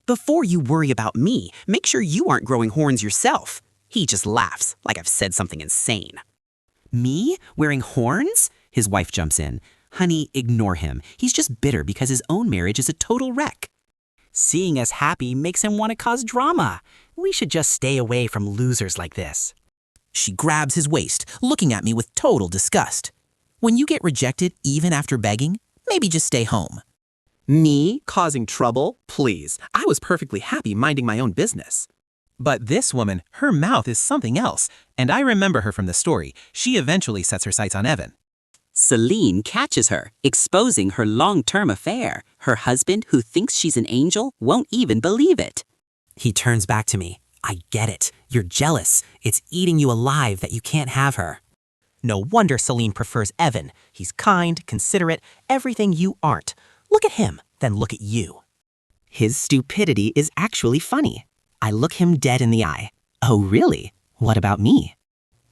Before you worry about me, make sure you aren't growing horns yourself. He just laughs, like I've said something insane. Me? Wearing horns? His wife jumps in. Honey, ignore him. He's just bitter because his own marriage is a total wreck. Seeing us happy makes him want to cause drama. We should just stay away from losers like this. She grabs his waist, looking at me with total disgust. When you get rejected even after begging, maybe just stay home. Me causing trouble? Please, I was perfectly happy minding my own business. But this woman, her mouth is something else, and I remember her from the story. She eventually sets her sights on Evan.
Seline catches her, exposing her long-term affair. Her husband, who thinks she's an angel, won't even believe it.
He turns back to me. I get it. You're jealous. It's eating you alive that you can't have her. No wonder Seline prefers Evan. He's kind, considerate, everything you aren't. Look at him, then look at you. His stupidity is actually funny. I look him dead in the eye. Oh, really? What about me?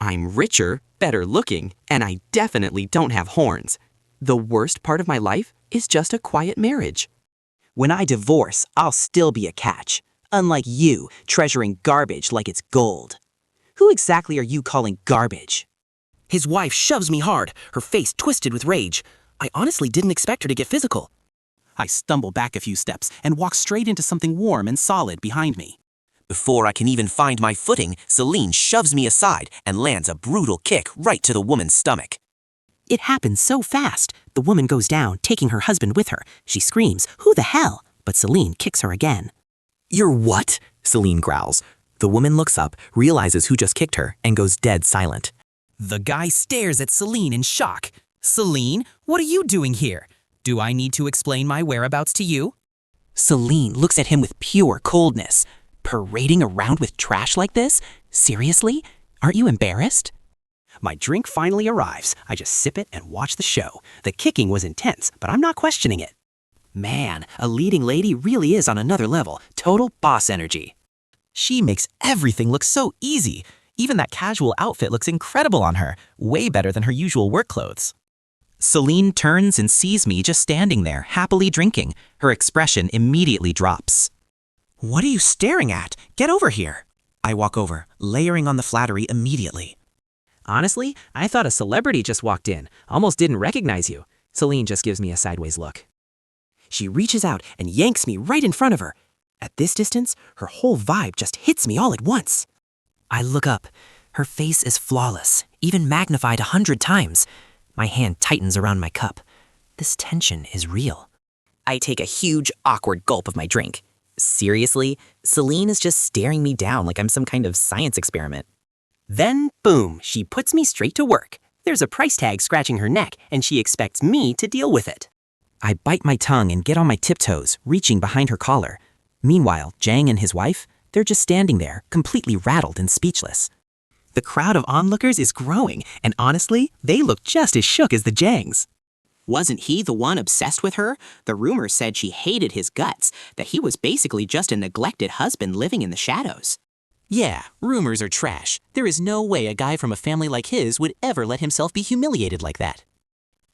I'm richer, better looking, and I definitely don't have horns. The worst part of my life is just a quiet marriage. When I divorce, I'll still be a catch, unlike you, treasuring garbage like it's gold. Who exactly are you calling garbage? His wife shoves me hard, her face twisted with rage. I honestly didn't expect her to get physical. I stumble back a few steps and walk straight into something warm and solid behind me. Before I can even find my footing, Seline shoves me aside and lands a brutal kick right to the woman's stomach. It happens so fast. The woman goes down, taking her husband with her. She screams, "Who the hell?" But Seline kicks her again. "You're what?" Seline growls. The woman looks up, realizes who just kicked her, and goes dead silent. The guy stares at Seline in shock. "Seline, what are you doing here? Do I need to explain my whereabouts to you?" Seline looks at him with pure coldness. Parading around with trash like this? Seriously? Aren't you embarrassed? My drink finally arrives. I just sip it and watch the show. The kicking was intense, but I'm not questioning it. Man, a leading lady really is on another level. Total boss energy. She makes everything look so easy. Even that casual outfit looks incredible on her, way better than her usual work clothes. Seline turns and sees me just standing there, happily drinking. Her expression immediately drops. "What are you staring at? Get over here." I walk over, layering on the flattery immediately. "Honestly, I thought a celebrity just walked in. Almost didn't recognize you." Seline just gives me a sideways look. She reaches out and yanks me right in front of her. At this distance, her whole vibe just hits me all at once. I look up. Her face is flawless, even magnified 100 times. My hand tightens around my cup. This tension is real. I take a huge, awkward gulp of my drink. Seriously, Seline is just staring me down like I'm some kind of science experiment. Then, boom, she puts me straight to work. There's a price tag scratching her neck, and she expects me to deal with it. I bite my tongue and get on my tiptoes, reaching behind her collar. Meanwhile, Jang and his wife, they're just standing there, completely rattled and speechless. The crowd of onlookers is growing, and honestly, they look just as shook as the Jangs. Wasn't he the one obsessed with her? The rumor said she hated his guts, that he was basically just a neglected husband living in the shadows. Yeah, rumors are trash. There is no way a guy from a family like his would ever let himself be humiliated like that.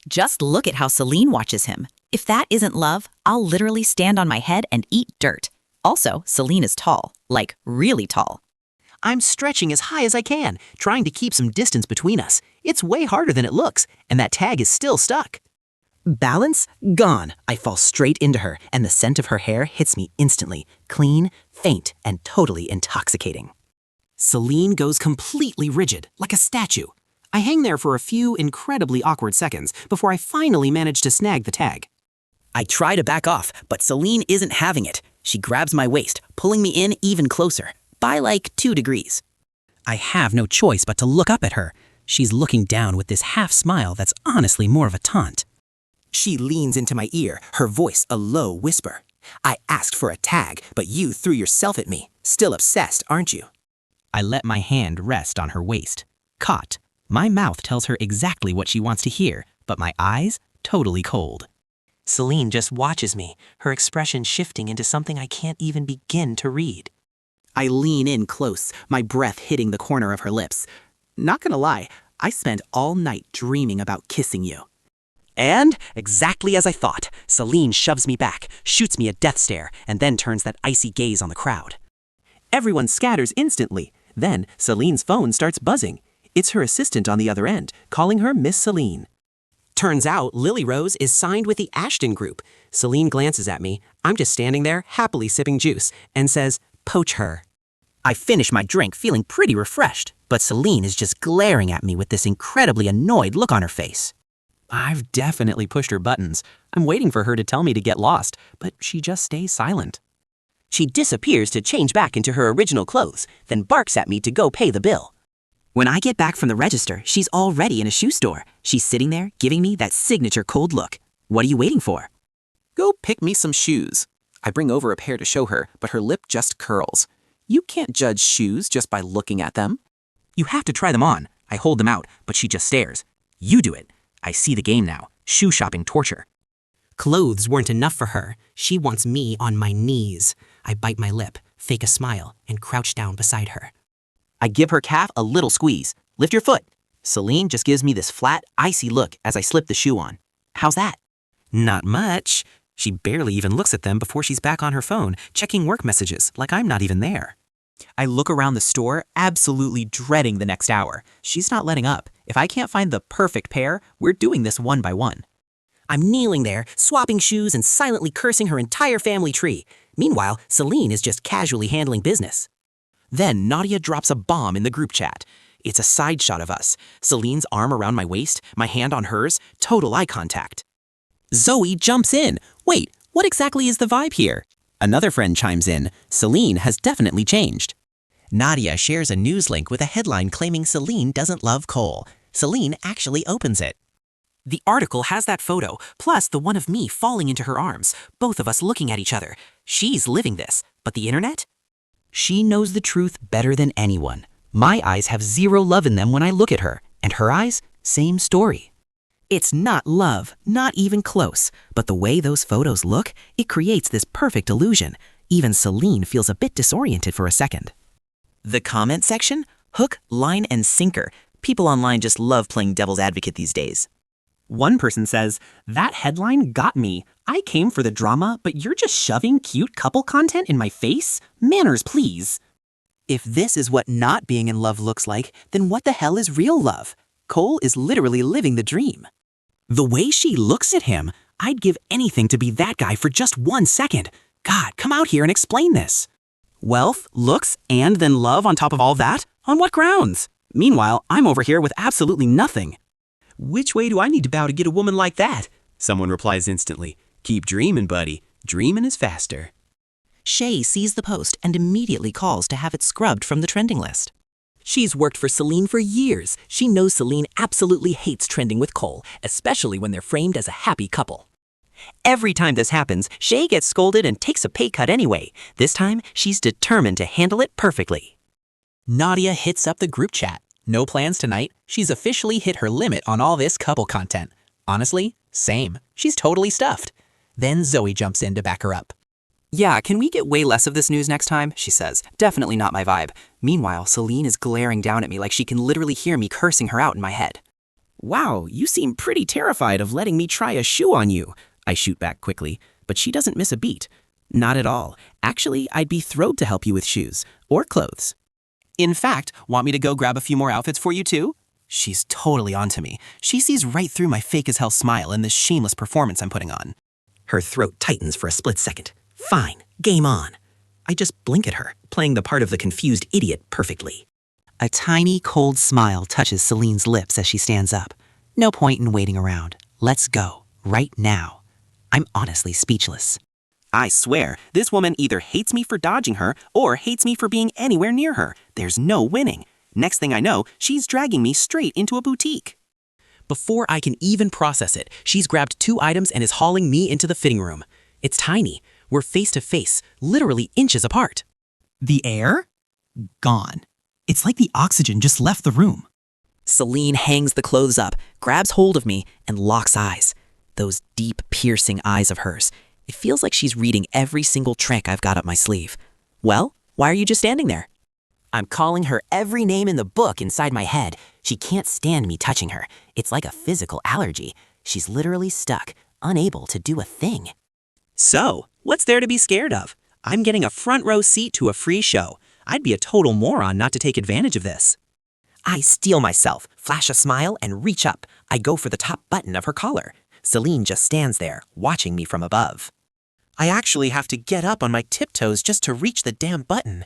Just look at how Seline watches him. If that isn't love, I'll literally stand on my head and eat dirt. Also, Seline is tall, like really tall.
I'm stretching as high as I can, trying to keep some distance between us. It's way harder than it looks, and that tag is still stuck. Balance? Gone. I fall straight into her, and the scent of her hair hits me instantly, clean, faint, and totally intoxicating. Seline goes completely rigid, like a statue. I hang there for a few incredibly awkward seconds before I finally manage to snag the tag. I try to back off, but Seline isn't having it. She grabs my waist, pulling me in even closer, by like 2 degrees. I have no choice but to look up at her. She's looking down with this half smile that's honestly more of a taunt. She leans into my ear, her voice a low whisper. "I asked for a tag, but you threw yourself at me. Still obsessed, aren't you?" I let my hand rest on her waist. Caught. My mouth tells her exactly what she wants to hear, but my eyes, totally cold. Seline just watches me, her expression shifting into something I can't even begin to read. I lean in close, my breath hitting the corner of her lips. Not gonna lie, I spent all night dreaming about kissing you. And, exactly as I thought, Seline shoves me back, shoots me a death stare, and then turns that icy gaze on the crowd. Everyone scatters instantly. Then, Celine's phone starts buzzing. It's her assistant on the other end, calling her Miss Seline. Turns out Lily Rose is signed with the Ashton Group. Seline glances at me. I'm just standing there, happily sipping juice, and says, "Poach her." I finish my drink feeling pretty refreshed, but Seline is just glaring at me with this incredibly annoyed look on her face.
I've definitely pushed her buttons. I'm waiting for her to tell me to get lost, but she just stays silent.
She disappears to change back into her original clothes, then barks at me to go pay the bill. When I get back from the register, she's already in a shoe store. She's sitting there, giving me that signature cold look. What are you waiting for?
Go pick me some shoes. I bring over a pair to show her, but her lip just curls. You can't judge shoes just by looking at them.
You have to try them on. I hold them out, but she just stares. You do it. I see the game now. Shoe shopping torture.
Clothes weren't enough for her. She wants me on my knees. I bite my lip, fake a smile, and crouch down beside her.
I give her calf a little squeeze. Lift your foot. Seline just gives me this flat, icy look as I slip the shoe on. How's that?
Not much. She barely even looks at them before she's back on her phone, checking work messages like I'm not even there.
I look around the store, absolutely dreading the next hour. She's not letting up. If I can't find the perfect pair, we're doing this one by one.
I'm kneeling there, swapping shoes and silently cursing her entire family tree. Meanwhile, Seline is just casually handling business. Then Nadia drops a bomb in the group chat. It's a side shot of us. Celine's arm around my waist, my hand on hers, total eye contact.
Zoe jumps in. Wait, what exactly is the vibe here? Another friend chimes in. Seline has definitely changed. Nadia shares a news link with a headline claiming Seline doesn't love Cole. Seline actually opens it.
The article has that photo, plus the one of me falling into her arms, both of us looking at each other. She's living this, but the internet?
She knows the truth better than anyone. My eyes have zero love in them when I look at her, and her eyes, same story. It's not love, not even close, but the way those photos look, it creates this perfect illusion. Even Seline feels a bit disoriented for a second. The comment section? Hook, line, and sinker. People online just love playing devil's advocate these days.
One person says, "That headline got me. I came for the drama, but you're just shoving cute couple content in my face? Manners, please."
If this is what not being in love looks like, then what the hell is real love? Cole is literally living the dream. The way she looks at him, I'd give anything to be that guy for just 1 second. God, come out here and explain this. Wealth, looks, and then love on top of all that? On what grounds? Meanwhile, I'm over here with absolutely nothing.
Which way do I need to bow to get a woman like that? Someone replies instantly. Keep dreaming, buddy. Dreaming is faster.
Shay sees the post and immediately calls to have it scrubbed from the trending list. She's worked for Seline for years. She knows Seline absolutely hates trending with Cole, especially when they're framed as a happy couple. Every time this happens, Shay gets scolded and takes a pay cut anyway. This time, she's determined to handle it perfectly.
Nadia hits up the group chat. No plans tonight. She's officially hit her limit on all this couple content. Honestly, same. She's totally stuffed. Then Zoe jumps in to back her up.
Yeah, can we get way less of this news next time? She says. Definitely not my vibe. Meanwhile, Seline is glaring down at me like she can literally hear me cursing her out in my head.
Wow, you seem pretty terrified of letting me try a shoe on you. I shoot back quickly, but she doesn't miss a beat. Not at all. Actually, I'd be thrilled to help you with shoes or clothes.
In fact, want me to go grab a few more outfits for you too? She's totally onto me. She sees right through my fake-as-hell smile and this shameless performance I'm putting on.
Her throat tightens for a split second. Fine, game on. I just blink at her, playing the part of the confused idiot perfectly. A tiny, cold smile touches Celine's lips as she stands up. No point in waiting around. Let's go, right now. I'm honestly speechless.
I swear, this woman either hates me for dodging her or hates me for being anywhere near her. There's no winning. Next thing I know, she's dragging me straight into a boutique.
Before I can even process it, she's grabbed 2 items and is hauling me into the fitting room. It's tiny. We're face to face, literally inches apart.
The air? Gone. It's like the oxygen just left the room.
Seline hangs the clothes up, grabs hold of me, and locks eyes. Those deep, piercing eyes of hers. It feels like she's reading every single trick I've got up my sleeve. Well, why are you just standing there?
I'm calling her every name in the book inside my head. She can't stand me touching her. It's like a physical allergy. She's literally stuck, unable to do a thing.
So, what's there to be scared of? I'm getting a front row seat to a free show. I'd be a total moron not to take advantage of this. I steel myself, flash a smile, and reach up. I go for the top button of her collar. Seline just stands there, watching me from above. I actually have to get up on my tiptoes just to reach the damn button.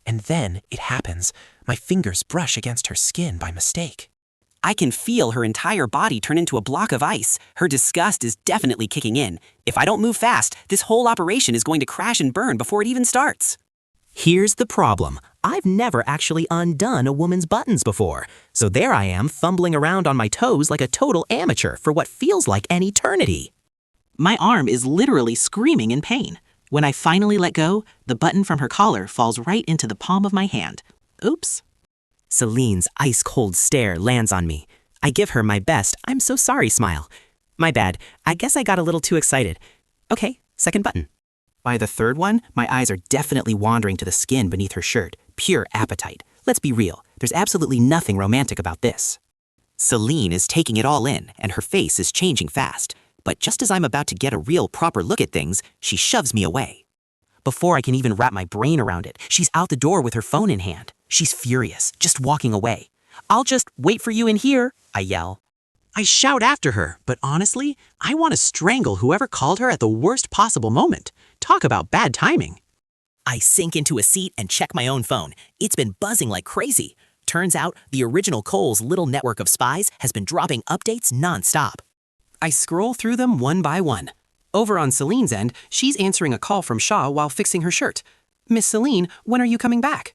And then it happens. My fingers brush against her skin by mistake. I can feel her entire body turn into a block of ice. Her disgust is definitely kicking in. If I don't move fast, this whole operation is going to crash and burn before it even starts.
Here's the problem. I've never actually undone a woman's buttons before, so there I am fumbling around on my toes like a total amateur for what feels like an eternity.
My arm is literally screaming in pain. When I finally let go, the button from her collar falls right into the palm of my hand. Oops.
Celine's ice-cold stare lands on me. I give her my best "I'm so sorry" smile. My bad, I guess I got a little too excited. Okay, second button. By the third one, my eyes are definitely wandering to the skin beneath her shirt. Pure appetite. Let's be real, there's absolutely nothing romantic about this.
Seline is taking it all in, and her face is changing fast. But just as I'm about to get a real proper look at things, she shoves me away.
Before I can even wrap my brain around it, she's out the door with her phone in hand. She's furious, just walking away. "I'll just wait for you in here," I yell.
I shout after her, but honestly, I want to strangle whoever called her at the worst possible moment. Talk about bad timing.
I sink into a seat and check my own phone. It's been buzzing like crazy. Turns out, the original Cole's little network of spies has been dropping updates nonstop.
I scroll through them one by one. Over on Celine's end, she's answering a call from Shaw while fixing her shirt. "Miss Seline, when are you coming back?"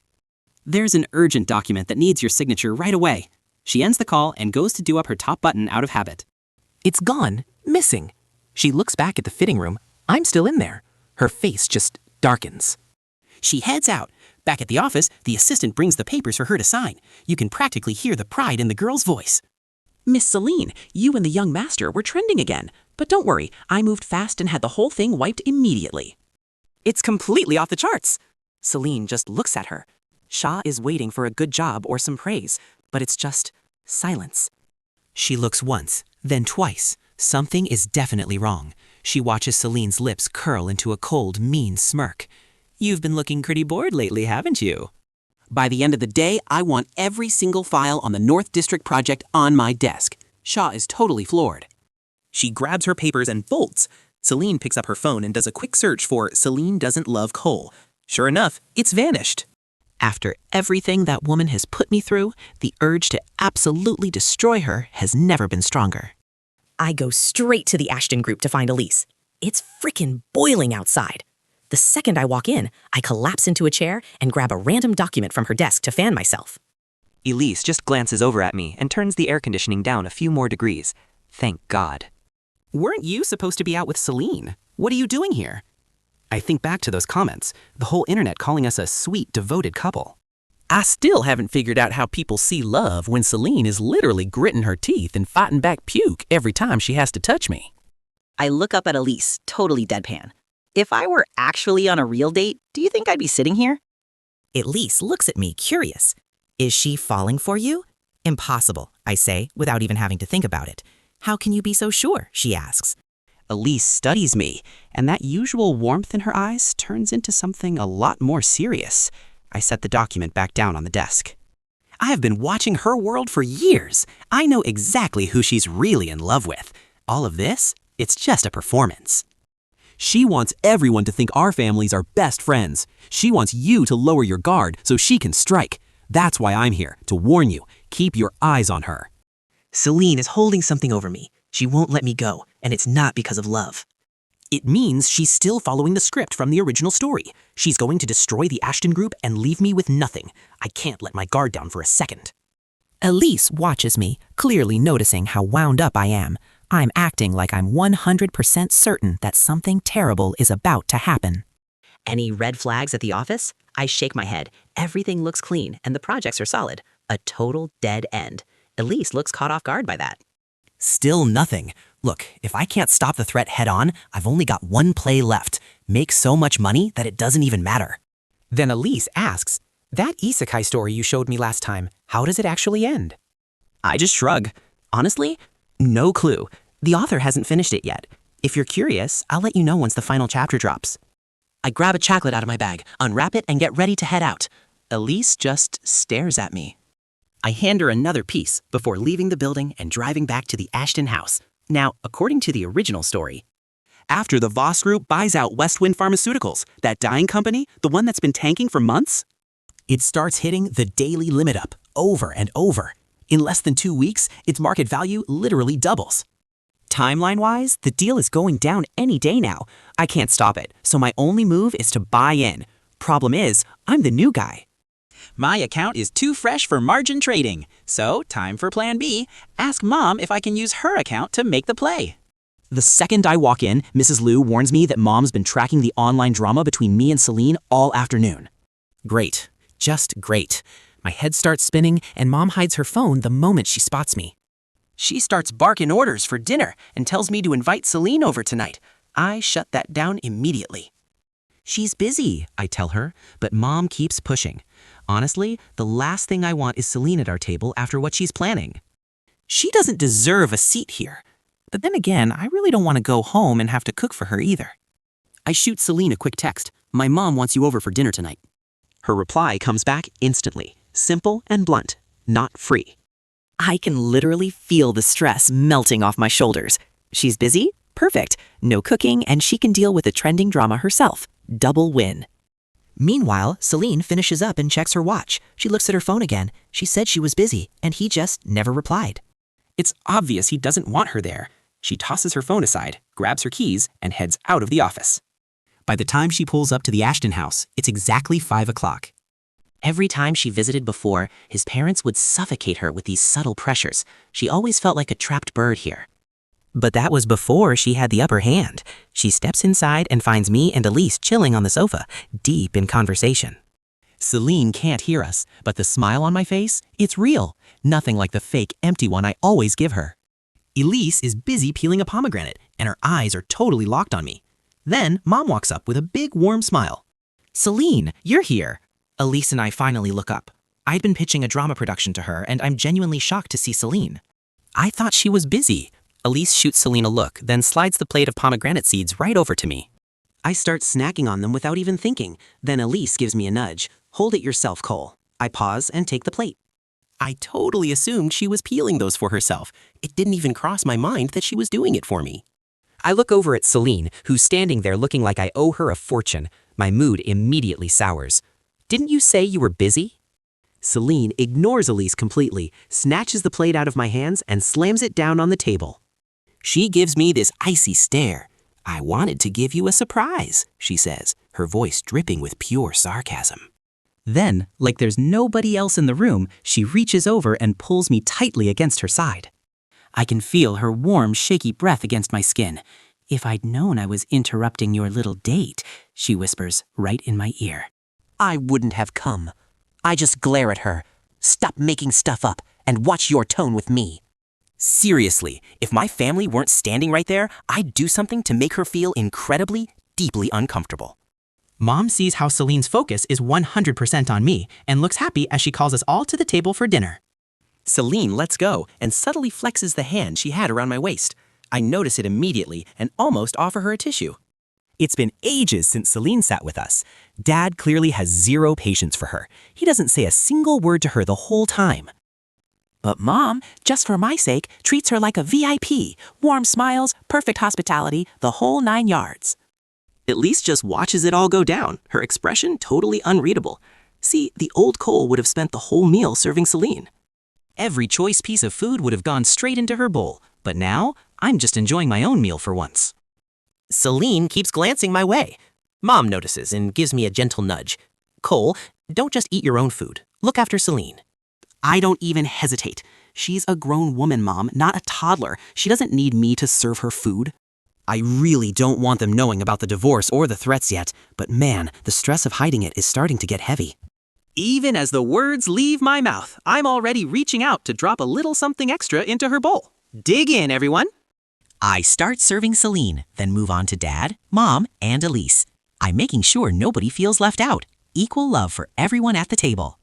There's an urgent document that needs your signature right away. She ends the call and goes to do up her top button out of habit.
It's gone, missing. She looks back at the fitting room. I'm still in there. Her face just darkens.
She heads out. Back at the office, the assistant brings the papers for her to sign. You can practically hear the pride in the girl's voice.
Miss Seline, you and the young master were trending again. But don't worry, I moved fast and had the whole thing wiped immediately.
It's completely off the charts. Seline just looks at her. Shaw is waiting for a good job or some praise, but it's just silence.
She looks once, then twice. Something is definitely wrong. She watches Celine's lips curl into a cold, mean smirk. "You've been looking pretty bored lately, haven't you?"
By the end of the day, I want every single file on the North District project on my desk. Shaw is totally floored.
She grabs her papers and bolts. Seline picks up her phone and does a quick search for "Seline doesn't love Cole." Sure enough, it's vanished.
After everything that woman has put me through, the urge to absolutely destroy her has never been stronger. I go straight to the Ashton group to find Elise. It's frickin' boiling outside. The second I walk in, I collapse into a chair and grab a random document from her desk to fan myself.
Elise just glances over at me and turns the air conditioning down a few more degrees. Thank God.
Weren't you supposed to be out with Seline? What are you doing here? I think back to those comments, the whole internet calling us a sweet, devoted couple.
I still haven't figured out how people see love when Seline is literally gritting her teeth and fighting back puke every time she has to touch me.
I look up at Elise, totally deadpan. If I were actually on a real date, do you think I'd be sitting here?
Elise looks at me, curious. Is she falling for you? Impossible, I say, without even having to think about it. How can you be so sure? She asks.
Elise studies me, and that usual warmth in her eyes turns into something a lot more serious. I set the document back down on the desk.
I have been watching her world for years. I know exactly who she's really in love with. All of this, it's just a performance.
She wants everyone to think our families are best friends. She wants you to lower your guard so she can strike. That's why I'm here, to warn you. Keep your eyes on her.
Seline is holding something over me. She won't let me go, and it's not because of love. It means she's still following the script from the original story. She's going to destroy the Ashton group and leave me with nothing. I can't let my guard down for a second. Elise watches me, clearly noticing how wound up I am. I'm acting like I'm 100% certain that something terrible is about to happen.
Any red flags at the office? I shake my head. Everything looks clean, and the projects are solid. A total dead end. Elise looks caught off guard by that.
Still nothing. Look, if I can't stop the threat head on, I've only got one play left. Make so much money that it doesn't even matter.
Then Elise asks, "That isekai story you showed me last time, how does it actually end?"
I just shrug. Honestly, no clue. The author hasn't finished it yet. If you're curious, I'll let you know once the final chapter drops. I grab a chocolate out of my bag, unwrap it, and get ready to head out. Elise just stares at me. I hand her another piece before leaving the building and driving back to the Ashton house. Now, according to the original story,
After the Voss Group buys out Westwind Pharmaceuticals, that dyeing company, the one that's been tanking for months?
it starts hitting the daily limit up over and over.
In less than 2 weeks, its market value literally doubles.
Timeline-wise, the deal is going down any day now. I can't stop it, so my only move is to buy in. Problem is, I'm the new guy.
My account is too fresh for margin trading. So, time for plan B. Ask Mom if I can use her account to make the play.
The second I walk in, Mrs. Liu warns me that Mom's been tracking the online drama between me and Seline all afternoon. Great. Just great. My head starts spinning, and Mom hides her phone the moment she spots me. She starts barking orders for dinner and tells me to invite Seline over tonight. I shut that down immediately. She's busy, I tell her, but Mom keeps pushing. Honestly, the last thing I want is Seline at our table after what she's planning. She doesn't deserve a seat here. But then again, I really don't want to go home and have to cook for her either. I shoot Seline a quick text. My mom wants you over for dinner tonight.
Her reply comes back instantly, simple and blunt, not free.
I can literally feel the stress melting off my shoulders. She's busy? Perfect. No cooking, and she can deal with the trending drama herself. Double win.
Meanwhile, Seline finishes up and checks her watch. She looks at her phone again. She said she was busy, and he just never replied.
It's obvious he doesn't want her there. She tosses her phone aside, grabs her keys, and heads out of the office. By the time she pulls up to the Ashton house, it's exactly 5 o'clock.
Every time she visited before, his parents would suffocate her with these subtle pressures. She always felt like a trapped bird here. But that was before she had the upper hand. She steps inside and finds me and Elise chilling on the sofa, deep in conversation.
Seline can't hear us, but the smile on my face, it's real. Nothing like the fake, empty one I always give her. Elise is busy peeling a pomegranate, and her eyes are totally locked on me. Then, Mom walks up with a big, warm smile.
Seline, you're here. Elise and I finally look up. I'd been pitching a drama production to her, and I'm genuinely shocked to see Seline.
I thought she was busy. Elise shoots Seline a look, then slides the plate of pomegranate seeds right over to me. I start snacking on them without even thinking. Then Elise gives me a nudge. Hold it yourself, Cole. I pause and take the plate. I totally assumed she was peeling those for herself. It didn't even cross my mind that she was doing it for me. I look over at Seline, who's standing there looking like I owe her a fortune. My mood immediately sours. Didn't you say you were busy? Seline ignores Elise completely, snatches the plate out of my hands, and slams it down on the table. She gives me this icy stare. I wanted to give you a surprise, she says, her voice dripping with pure sarcasm. Then, like there's nobody else in the room, she reaches over and pulls me tightly against her side. I can feel her warm, shaky breath against my skin. If I'd known I was interrupting your little date, she whispers right in my ear. I wouldn't have come. I just glare at her. Stop making stuff up and watch your tone with me. Seriously, if my family weren't standing right there, I'd do something to make her feel incredibly, deeply uncomfortable. Mom sees how Seline's focus is 100% on me and looks happy as she calls us all to the table for dinner. Seline lets go and subtly flexes the hand she had around my waist. I notice it immediately and almost offer her a tissue. It's been ages since Seline sat with us. Dad clearly has zero patience for her. He doesn't say a single word to her the whole time. But Mom, just for my sake, treats her like a VIP. Warm smiles, perfect hospitality, the whole 9 yards. At least just watches it all go down, her expression totally unreadable. See, the old Cole would have spent the whole meal serving Seline. Every choice piece of food would have gone straight into her bowl, but now I'm just enjoying my own meal for once. Seline keeps glancing my way. Mom notices and gives me a gentle nudge. Cole, don't just eat your own food. Look after Seline. I don't even hesitate. She's a grown woman, Mom, not a toddler. She doesn't need me to serve her food. I really don't want them knowing about the divorce or the threats yet, but man, the stress of hiding it is starting to get heavy. Even as the words leave my mouth, I'm already reaching out to drop a little something extra into her bowl. Dig in, everyone. I start serving Seline, then move on to Dad, Mom, and Elise. I'm making sure nobody feels left out. Equal love for everyone at the table.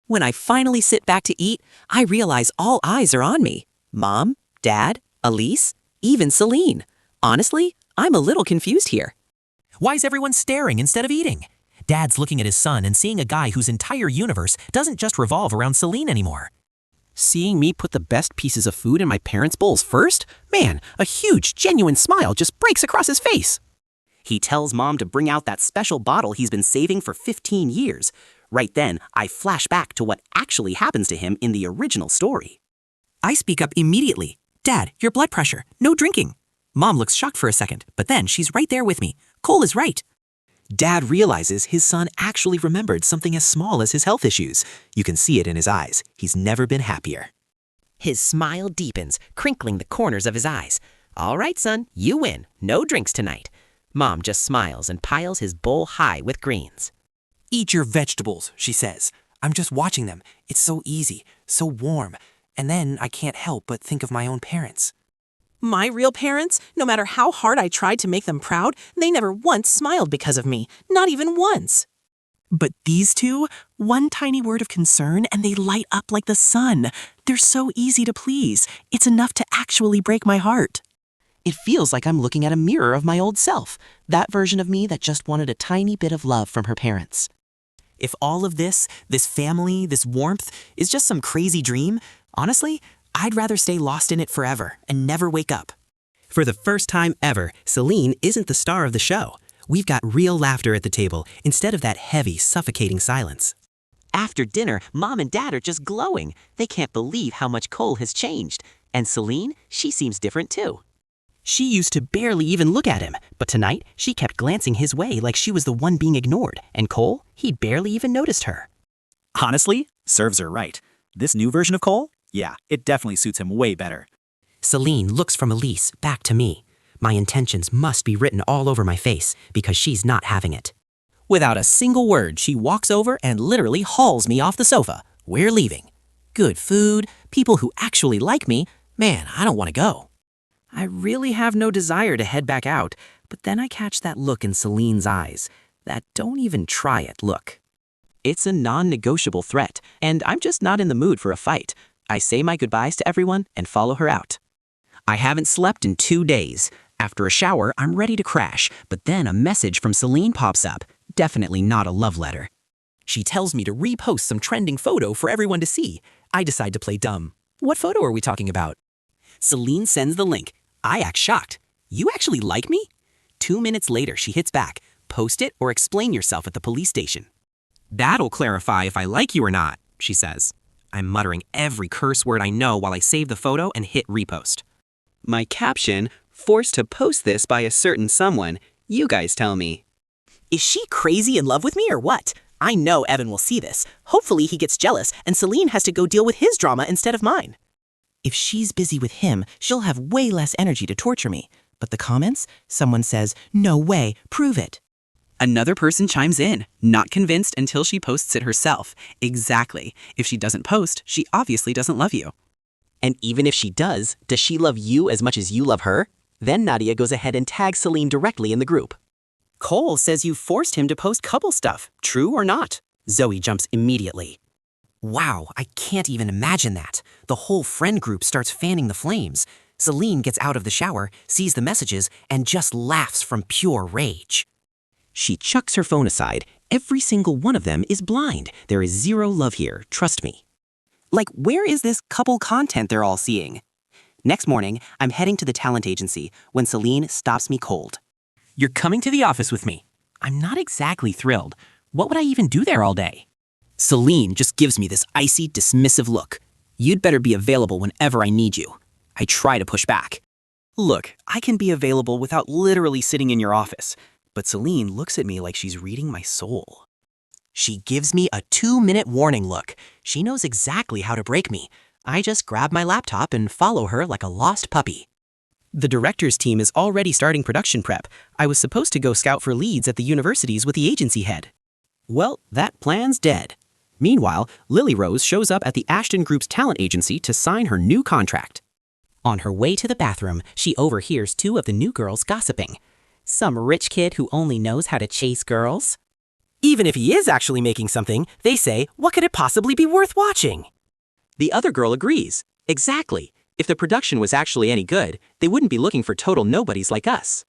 When I finally sit back to eat, I realize all eyes are on me. Mom, Dad, Elise, even Seline. Honestly, I'm a little confused here.
Why is everyone staring instead of eating? Dad's looking at his son and seeing a guy whose entire universe doesn't just revolve around Seline anymore. Seeing me put the best pieces of food in my parents' bowls first? Man, a huge, genuine smile just breaks across his face. He tells Mom to bring out that special bottle he's been saving for 15 years. Right then, I flash back to what actually happens to him in the original story.
I speak up immediately. Dad, your blood pressure. No drinking. Mom looks shocked for a second, but then she's right there with me. Cole is right.
Dad realizes his son actually remembered something as small as his health issues. You can see it in his eyes. He's never been happier.
His smile deepens, crinkling the corners of his eyes. All right, son, you win. No drinks tonight. Mom just smiles and piles his bowl high with greens.
Eat your vegetables, she says. I'm just watching them. It's so easy, so warm. And then I can't help but think of my own parents.
My real parents, no matter how hard I tried to make them proud, they never once smiled because of me. Not even once. But these two, one tiny word of concern and they light up like the sun. They're so easy to please. It's enough to actually break my heart.
It feels like I'm looking at a mirror of my old self, that version of me that just wanted a tiny bit of love from her parents.
If all of this family, this warmth, is just some crazy dream, honestly, I'd rather stay lost in it forever and never wake up.
For the first time ever, Seline isn't the star of the show. We've got real laughter at the table instead of that heavy, suffocating silence.
After dinner, Mom and Dad are just glowing. They can't believe how much Cole has changed. And Seline, she seems different too.
She used to barely even look at him, but tonight she kept glancing his way like she was the one being ignored, and Cole, he'd barely even noticed her.
Honestly, serves her right. This new version of Cole? Yeah, it definitely suits him way better.
Seline looks from Elise back to me. My intentions must be written all over my face because she's not having it.
Without a single word, she walks over and literally hauls me off the sofa. We're leaving. Good food, people who actually like me. Man, I don't want to go. I really have no desire to head back out, but then I catch that look in Celine's eyes. That don't even try it look. It's a non-negotiable threat, and I'm just not in the mood for a fight. I say my goodbyes to everyone and follow her out. I haven't slept in 2 days. After a shower, I'm ready to crash, but then a message from Seline pops up. Definitely not a love letter. She tells me to repost some trending photo for everyone to see. I decide to play dumb. What photo are we talking about? Seline sends the link. I act shocked. You actually like me? 2 minutes later, she hits back. Post it or explain yourself at the police station. That'll clarify if I like you or not, she says. I'm muttering every curse word I know while I save the photo and hit repost. My caption, forced to post this by a certain someone. You guys tell me. Is she crazy in love with me or what? I know Evan will see this. Hopefully he gets jealous and Seline has to go deal with his drama instead of mine. If she's busy with him, she'll have way less energy to torture me. But the comments? Someone says, no way, prove it. Another person chimes in, not convinced until she posts it herself. Exactly. If she doesn't post, she obviously doesn't love you. And even if she does she love you as much as you love her? Then Nadia goes ahead and tags Seline directly in the group. Cole says you forced him to post couple stuff. True or not? Zoe jumps immediately. Wow, I can't even imagine that. The whole friend group starts fanning the flames. Seline gets out of the shower, sees the messages, and just laughs from pure rage. She chucks her phone aside. Every single one of them is blind. There is zero love here, trust me. Like, where is this couple content they're all seeing? Next morning, I'm heading to the talent agency when Seline stops me cold. You're coming to the office with me. I'm not exactly thrilled. What would I even do there all day? Seline just gives me this icy, dismissive look. You'd better be available whenever I need you. I try to push back. Look, I can be available without literally sitting in your office, but Seline looks at me like she's reading my soul. She gives me a 2-minute warning look. She knows exactly how to break me. I just grab my laptop and follow her like a lost puppy. The director's team is already starting production prep. I was supposed to go scout for leads at the universities with the agency head. Well, that plan's dead. Meanwhile, Lily Rose shows up at the Ashton Group's talent agency to sign her new contract. On her way to the bathroom, she overhears 2 of the new girls gossiping. Some rich kid who only knows how to chase girls? Even if he is actually making something, they say, what could it possibly be worth watching? The other girl agrees. Exactly. If the production was actually any good, they wouldn't be looking for total nobodies like us.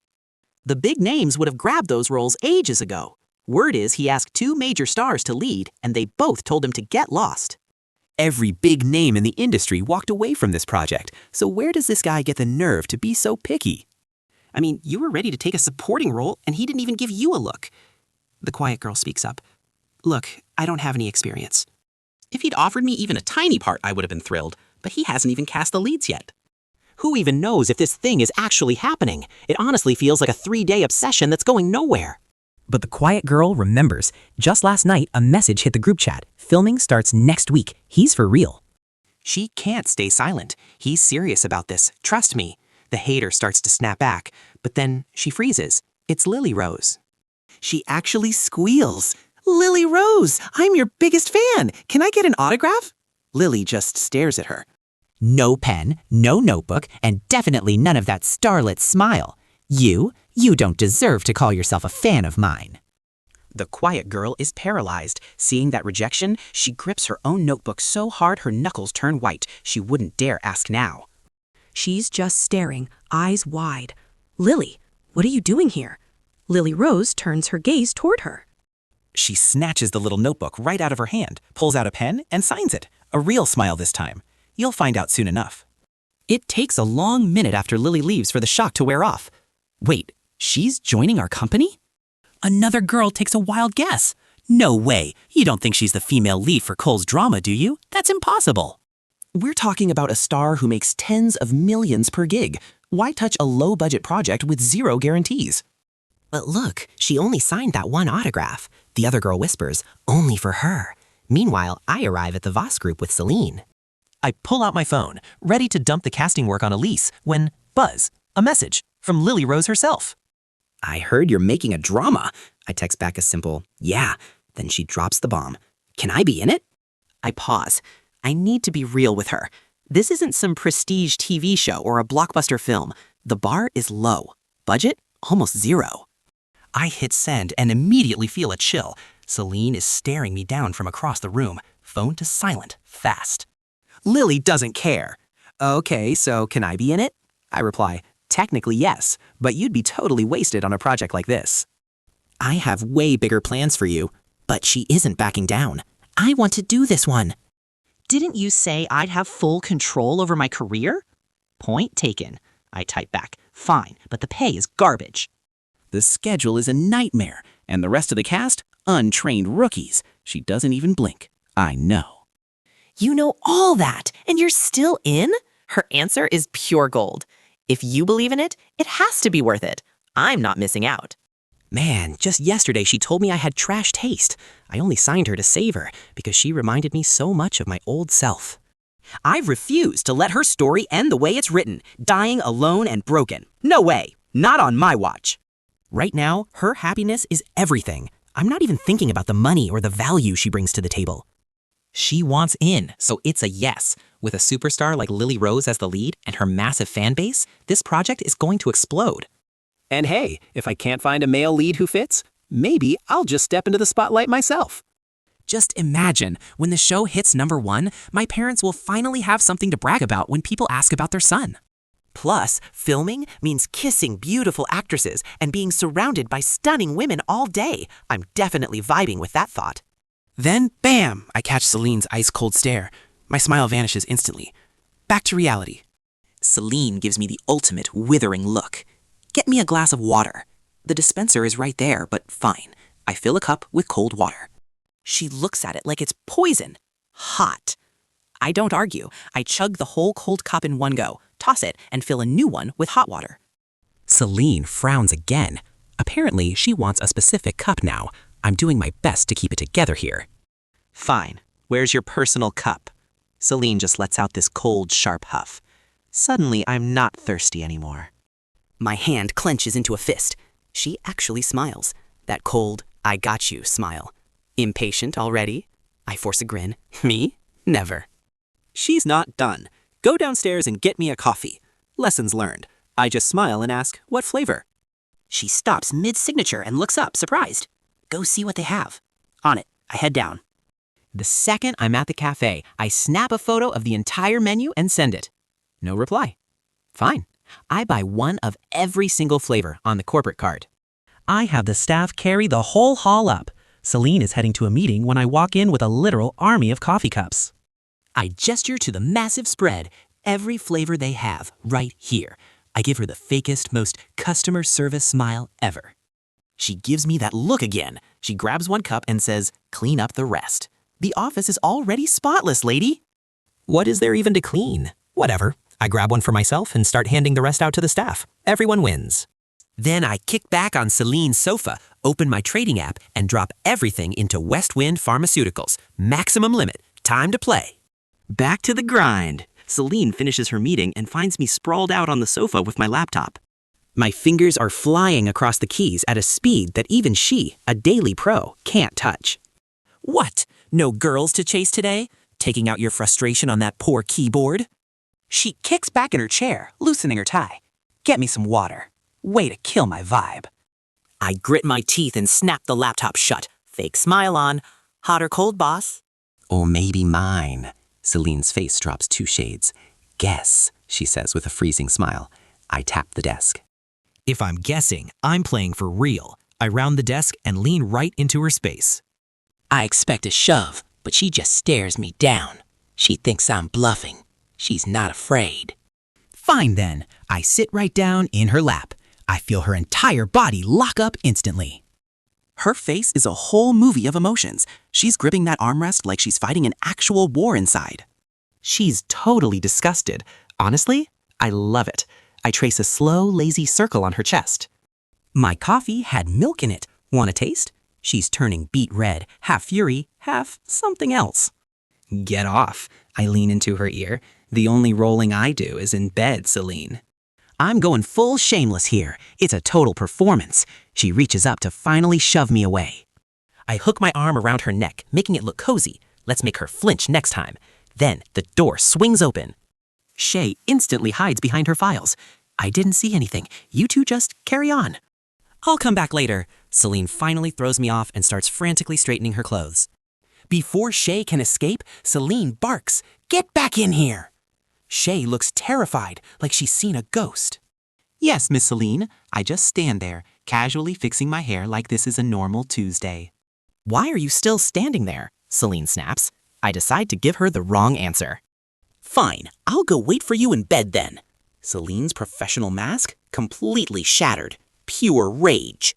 The big names would have grabbed those roles ages ago. Word is he asked 2 major stars to lead, and they both told him to get lost. Every big name in the industry walked away from this project, so where does this guy get the nerve to be so picky? I mean, you were ready to take a supporting role, and he didn't even give you a look. The quiet girl speaks up. Look, I don't have any experience.
If he'd offered me even a tiny part, I would have been thrilled, but he hasn't even cast the leads yet.
Who even knows if this thing is actually happening? It honestly feels like a 3-day obsession that's going nowhere.
But the quiet girl remembers. Just last night, a message hit the group chat. Filming starts next week. He's for real.
She can't stay silent. He's serious about this. Trust me. The hater starts to snap back, but then she freezes. It's Lily Rose. She actually squeals. Lily Rose, I'm your biggest fan. Can I get an autograph? Lily just stares at her.
No pen, no notebook, and definitely none of that starlit smile. You don't deserve to call yourself a fan of mine.
The quiet girl is paralyzed. Seeing that rejection, she grips her own notebook so hard her knuckles turn white. She wouldn't dare ask now.
She's just staring, eyes wide. Lily, what are you doing here? Lily Rose turns her gaze toward her.
She snatches the little notebook right out of her hand, pulls out a pen, and signs it. A real smile this time. You'll find out soon enough.
It takes a long minute after Lily leaves for the shock to wear off. Wait, she's joining our company? Another girl takes a wild guess. No way. You don't think she's the female lead for Cole's drama, do you? That's impossible. We're talking about a star who makes tens of millions per gig. Why touch a low-budget project with zero guarantees?
But look, she only signed that one autograph. The other girl whispers, only for her. Meanwhile, I arrive at the Voss group with Seline.
I pull out my phone, ready to dump the casting work on Elise, when buzz, a message from Lily Rose herself.
I heard you're making a drama. I text back a simple, yeah. Then she drops the bomb. Can I be in it?
I pause. I need to be real with her. This isn't some prestige TV show or a blockbuster film. The bar is low. Budget, almost zero. I hit send and immediately feel a chill. Seline is staring me down from across the room, phone to silent, fast. Lily doesn't care. Okay, so can I be in it? I reply, technically yes, but you'd be totally wasted on a project like this.
I have way bigger plans for you, but she isn't backing down. I want to do this one.
Didn't you say I'd have full control over my career? Point taken. I type back, fine, but the pay is garbage.
The schedule is a nightmare, and the rest of the cast, untrained rookies. She doesn't even blink. I know.
You know all that, and you're still in? Her answer is pure gold. If you believe in it, it has to be worth it. I'm not missing out.
Man, just yesterday she told me I had trash taste. I only signed her to save her because she reminded me so much of my old self.
I've refused to let her story end the way it's written, dying alone and broken. No way. Not on my watch. Right now, her happiness is everything. I'm not even thinking about the money or the value she brings to the table. She wants in, so it's a yes. With a superstar like Lily Rose as the lead and her massive fan base, this project is going to explode.
And hey, if I can't find a male lead who fits, maybe I'll just step into the spotlight myself.
Just imagine, when the show hits #1, my parents will finally have something to brag about when people ask about their son. Plus, filming means kissing beautiful actresses and being surrounded by stunning women all day. I'm definitely vibing with that thought. Then, bam, I catch Celine's ice-cold stare. My smile vanishes instantly. Back to reality. Seline gives me the ultimate withering look. Get me a glass of water. The dispenser is right there, but fine. I fill a cup with cold water. She looks at it like it's poison. Hot. I don't argue. I chug the whole cold cup in one go, toss it, and fill a new one with hot water. Seline frowns again. Apparently, she wants a specific cup now. I'm doing my best to keep it together here. Fine. Where's your personal cup? Seline just lets out this cold, sharp huff. Suddenly, I'm not thirsty anymore. My hand clenches into a fist. She actually smiles. That cold, I got you smile. Impatient already? I force a grin. Me? Never. She's not done. Go downstairs and get me a coffee. Lessons learned. I just smile and ask, what flavor? She stops mid-signature and looks up, surprised. Go see what they have. On it, I head down. The second I'm at the cafe, I snap a photo of the entire menu and send it. No reply. Fine. I buy one of every single flavor on the corporate card. I have the staff carry the whole haul up. Seline is heading to a meeting when I walk in with a literal army of coffee cups. I gesture to the massive spread, every flavor they have, right here. I give her the fakest, most customer service smile ever. She gives me that look again. She grabs one cup and says, "Clean up the rest." The office is already spotless, lady.
What is there even to clean? Whatever. I grab one for myself and start handing the rest out to the staff. Everyone wins. Then I kick back on Celine's sofa, open my trading app, and drop everything into West Wind Pharmaceuticals. Maximum limit. Time to play.
Back to the grind. Seline finishes her meeting and finds me sprawled out on the sofa with my laptop. My fingers are flying across the keys at a speed that even she, a daily pro, can't touch.
What? No girls to chase today? Taking out your frustration on that poor keyboard? She kicks back in her chair, loosening her tie. Get me some water. Way to kill my vibe.
I grit my teeth and snap the laptop shut. Fake smile on. Hot or cold, boss?
Or maybe mine. Celine's face drops 2 shades. Guess, she says with a freezing smile. I tap the desk.
If I'm guessing, I'm playing for real. I round the desk and lean right into her space.
I expect a shove, but she just stares me down. She thinks I'm bluffing. She's not afraid.
Fine then. I sit right down in her lap. I feel her entire body lock up instantly.
Her face is a whole movie of emotions. She's gripping that armrest like she's fighting an actual war inside. She's totally disgusted. Honestly, I love it. I trace a slow, lazy circle on her chest.
My coffee had milk in it. Want a taste? She's turning beet red, half fury, half something else.
Get off. I lean into her ear. The only rolling I do is in bed, Seline.
I'm going full shameless here. It's a total performance. She reaches up to finally shove me away. I hook my arm around her neck, making it look cozy. Let's make her flinch next time. Then the door swings open. Shay instantly hides behind her files. I didn't see anything. You two just carry on. I'll come back later. Seline finally throws me off and starts frantically straightening her clothes. Before Shay can escape, Seline barks, "Get back in here!" Shay looks terrified, like she's seen a ghost.
Yes, Miss Seline, I just stand there, casually fixing my hair like this is a normal Tuesday.
Why are you still standing there? Seline snaps. I decide to give her the wrong answer. Fine, I'll go wait for you in bed then. Celine's professional mask completely shattered. Pure rage.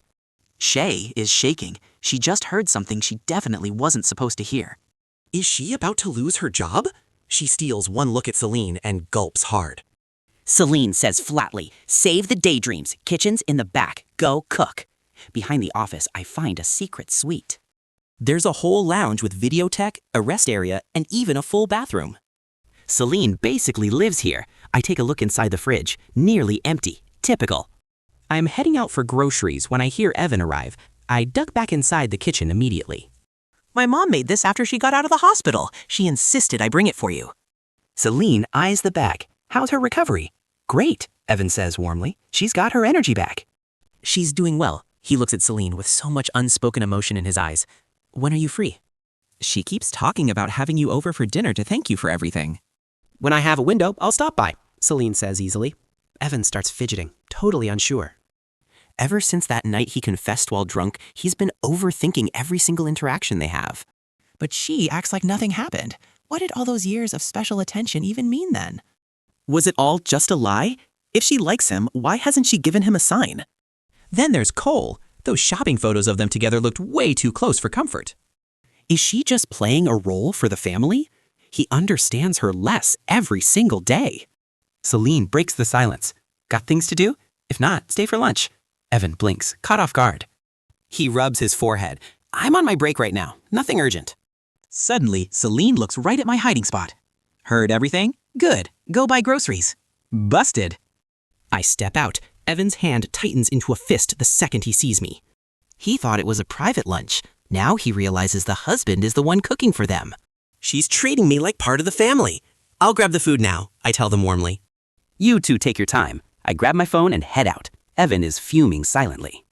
Shay is shaking. She just heard something she definitely wasn't supposed to hear.
Is she about to lose her job? She steals one look at Seline and gulps hard.
Seline says flatly, "Save the daydreams. Kitchen's in the back. Go cook." Behind the office, I find a secret suite.
There's a whole lounge with videotech, a rest area, and even a full bathroom. Seline basically lives here. I take a look inside the fridge, nearly empty. Typical. I'm heading out for groceries when I hear Evan arrive. I duck back inside the kitchen immediately.
My mom made this after she got out of the hospital. She insisted I bring it for you.
Seline eyes the bag. How's her recovery? Great, Evan says warmly. She's got her energy back. She's doing well. He looks at Seline with so much unspoken emotion in his eyes. When are you free?
She keeps talking about having you over for dinner to thank you for everything.
When I have a window, I'll stop by, Seline says easily. Evan starts fidgeting, totally unsure. Ever since that night he confessed while drunk, he's been overthinking every single interaction they have.
But she acts like nothing happened. What did all those years of special attention even mean then?
Was it all just a lie? If she likes him, why hasn't she given him a sign?
Then there's Cole. Those shopping photos of them together looked way too close for comfort. Is she just playing a role for the family? He understands her less every single day. Seline breaks the silence. Got things to do? If not, stay for lunch. Evan blinks, caught off guard. He rubs his forehead. I'm on my break right now. Nothing urgent.
Suddenly, Seline looks right at my hiding spot. Heard everything?
Good. Go buy groceries. Busted. I step out. Evan's hand tightens into a fist the second he sees me. He thought it was a private lunch. Now he realizes the husband is the one cooking for them. She's treating me like part of the family. I'll grab the food now, I tell them warmly. You two take your time. I grab my phone and head out. Evan is fuming silently.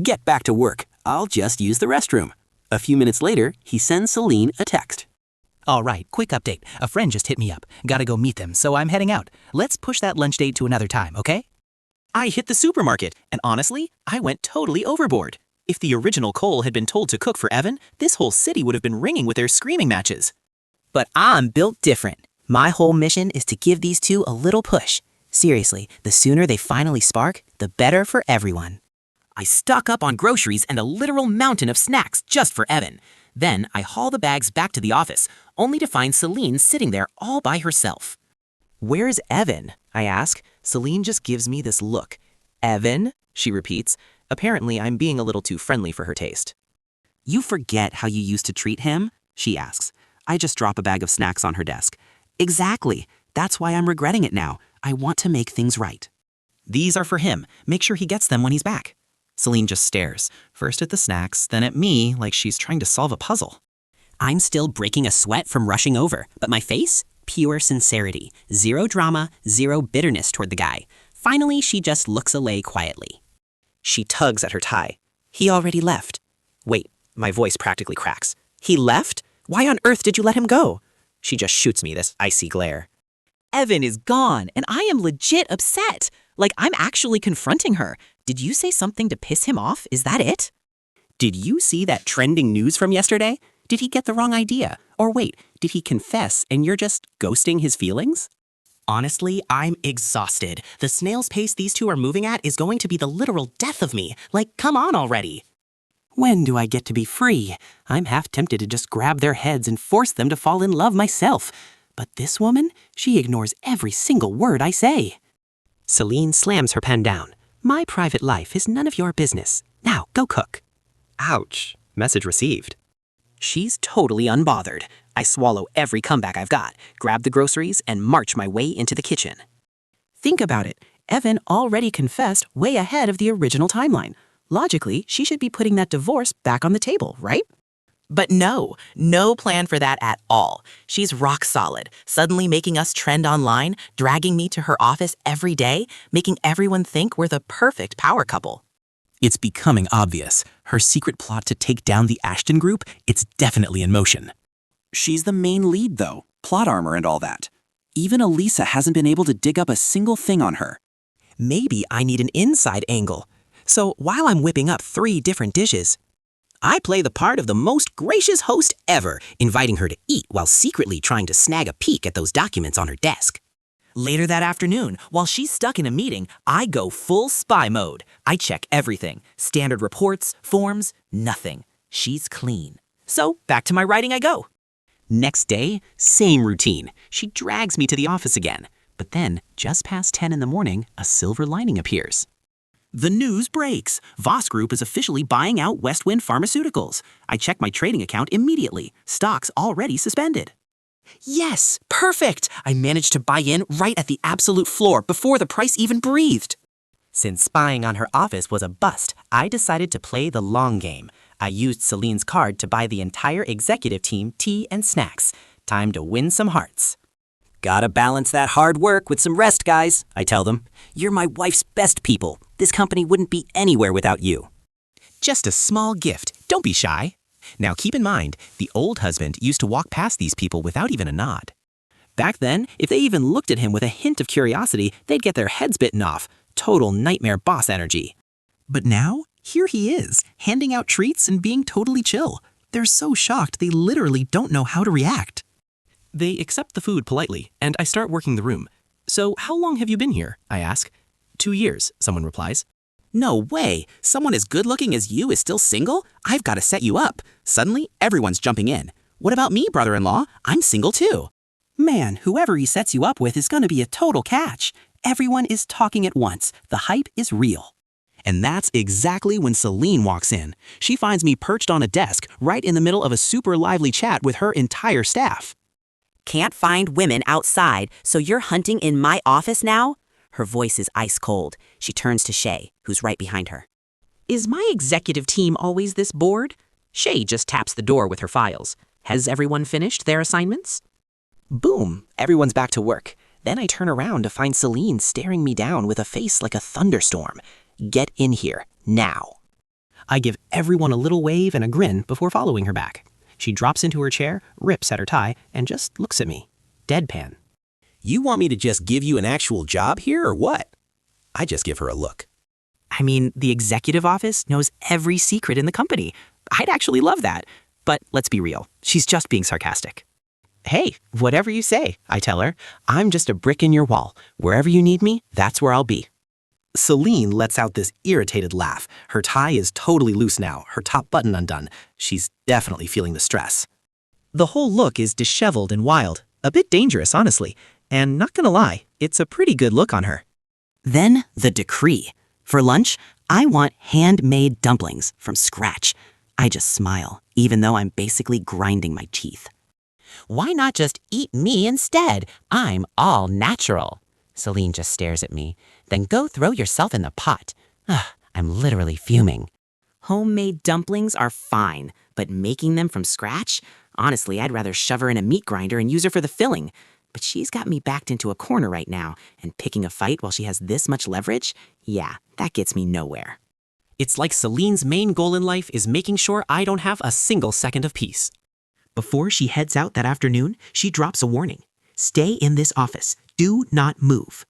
Get back to work. I'll just use the restroom. A few minutes later, he sends Seline a text. All right, quick update. A friend just hit me up. Gotta go meet them, so I'm heading out. Let's push that lunch date to another time, okay? I hit the supermarket, and honestly, I went totally overboard. If the original Cole had been told to cook for Evan, this whole city would have been ringing with their screaming matches.
But I'm built different. My whole mission is to give these two a little push. Seriously, the sooner they finally spark, the better for everyone.
I stock up on groceries and a literal mountain of snacks just for Evan. Then I haul the bags back to the office, only to find Seline sitting there all by herself.
Where's Evan? I ask. Seline just gives me this look. Evan? She repeats. Apparently, I'm being a little too friendly for her taste. You forget how you used to treat him? She asks. I just drop a bag of snacks on her desk. Exactly. That's why I'm regretting it now. I want to make things right. These are for him. Make sure he gets them when he's back. Seline just stares, first at the snacks, then at me, like she's trying to solve a puzzle.
I'm still breaking a sweat from rushing over, but my face? Pure sincerity. Zero drama, zero bitterness toward the guy. Finally, she just looks away quietly.
She tugs at her tie. He already left. Wait, my voice practically cracks. He left? Why on earth did you let him go? She just shoots me this icy glare.
Evan is gone, and I am legit upset. Like, I'm actually confronting her. Did you say something to piss him off? Is that it?
Did you see that trending news from yesterday? Did he get the wrong idea? Or wait, did he confess and you're just ghosting his feelings?
Honestly, I'm exhausted. The snail's pace these two are moving at is going to be the literal death of me. Like, come on already.
When do I get to be free? I'm half tempted to just grab their heads and force them to fall in love myself. But this woman, she ignores every single word I say.
Seline slams her pen down. My private life is none of your business. Now, go cook.
Ouch. Message received. She's totally unbothered. I swallow every comeback I've got, grab the groceries, and march my way into the kitchen. Think about it. Evan already confessed way ahead of the original timeline. Logically, she should be putting that divorce back on the table, right?
But no plan for that at all. She's rock solid, suddenly making us trend online, dragging me to her office every day, making everyone think we're the perfect power couple.
It's becoming obvious. Her secret plot to take down the Ashton group, it's definitely in motion.
She's the main lead, though. Plot armor and all that. Even Elisa hasn't been able to dig up a single thing on her.
Maybe I need an inside angle. So while I'm whipping up 3 different dishes, I play the part of the most gracious host ever, inviting her to eat while secretly trying to snag a peek at those documents on her desk.
Later that afternoon, while she's stuck in a meeting, I go full spy mode. I check everything. Standard reports, forms, nothing. She's clean. So back to my writing I go.
Next day, same routine. She drags me to the office again. But then, just past 10 in the morning, a silver lining appears. The news breaks. Voss Group is officially buying out Westwind Pharmaceuticals. I check my trading account immediately. Stocks already suspended. Yes, perfect! I managed to buy in right at the absolute floor before the price even breathed. Since spying on her office was a bust, I decided to play the long game. I used Seline's card to buy the entire executive team tea and snacks. Time to win some hearts.
Gotta balance that hard work with some rest, guys, I tell them. You're my wife's best people. This company wouldn't be anywhere without you.
Just a small gift. Don't be shy. Now keep in mind, the old husband used to walk past these people without even a nod. Back then, if they even looked at him with a hint of curiosity, they'd get their heads bitten off. Total nightmare boss energy. But now, here he is, handing out treats and being totally chill. They're so shocked they literally don't know how to react. They accept the food politely, and I start working the room. So how long have you been here? I ask. 2 years, someone replies. No way! Someone as good-looking as you is still single? I've got to set you up. Suddenly, everyone's jumping in. What about me, brother-in-law? I'm single too. Man, whoever he sets you up with is going to be a total catch. Everyone is talking at once. The hype is real. And that's exactly when Seline walks in. She finds me perched on a desk, right in the middle of a super lively chat with her entire staff.
Can't find women outside, so you're hunting in my office now? Her voice is ice cold. She turns to Shay, who's right behind her. Is my executive team always this bored? Shay just taps the door with her files. Has everyone finished their assignments?
Boom, everyone's back to work. Then I turn around to find Seline staring me down with a face like a thunderstorm. Get in here, now. I give everyone a little wave and a grin before following her back. She drops into her chair, rips at her tie, and just looks at me. Deadpan. You want me to just give you an actual job here or what? I just give her a look. I mean, the executive office knows every secret in the company. I'd actually love that. But let's be real, she's just being sarcastic. Hey, whatever you say, I tell her. I'm just a brick in your wall. Wherever you need me, that's where I'll be.
Seline lets out this irritated laugh. Her tie is totally loose now, her top button undone. She's definitely feeling the stress.
The whole look is disheveled and wild, a bit dangerous, honestly. And not gonna lie, it's a pretty good look on her.
Then the decree. For lunch, I want handmade dumplings from scratch. I just smile, even though I'm basically grinding my teeth.
Why not just eat me instead? I'm all natural. Seline just stares at me. Then go throw yourself in the pot. I'm literally fuming.
Homemade dumplings are fine, but making them from scratch? Honestly, I'd rather shove her in a meat grinder and use her for the filling. But she's got me backed into a corner right now, and picking a fight while she has this much leverage? Yeah, that gets me nowhere.
It's like Celine's main goal in life is making sure I don't have a single second of peace.
Before she heads out that afternoon, she drops a warning. Stay in this office. Do not move.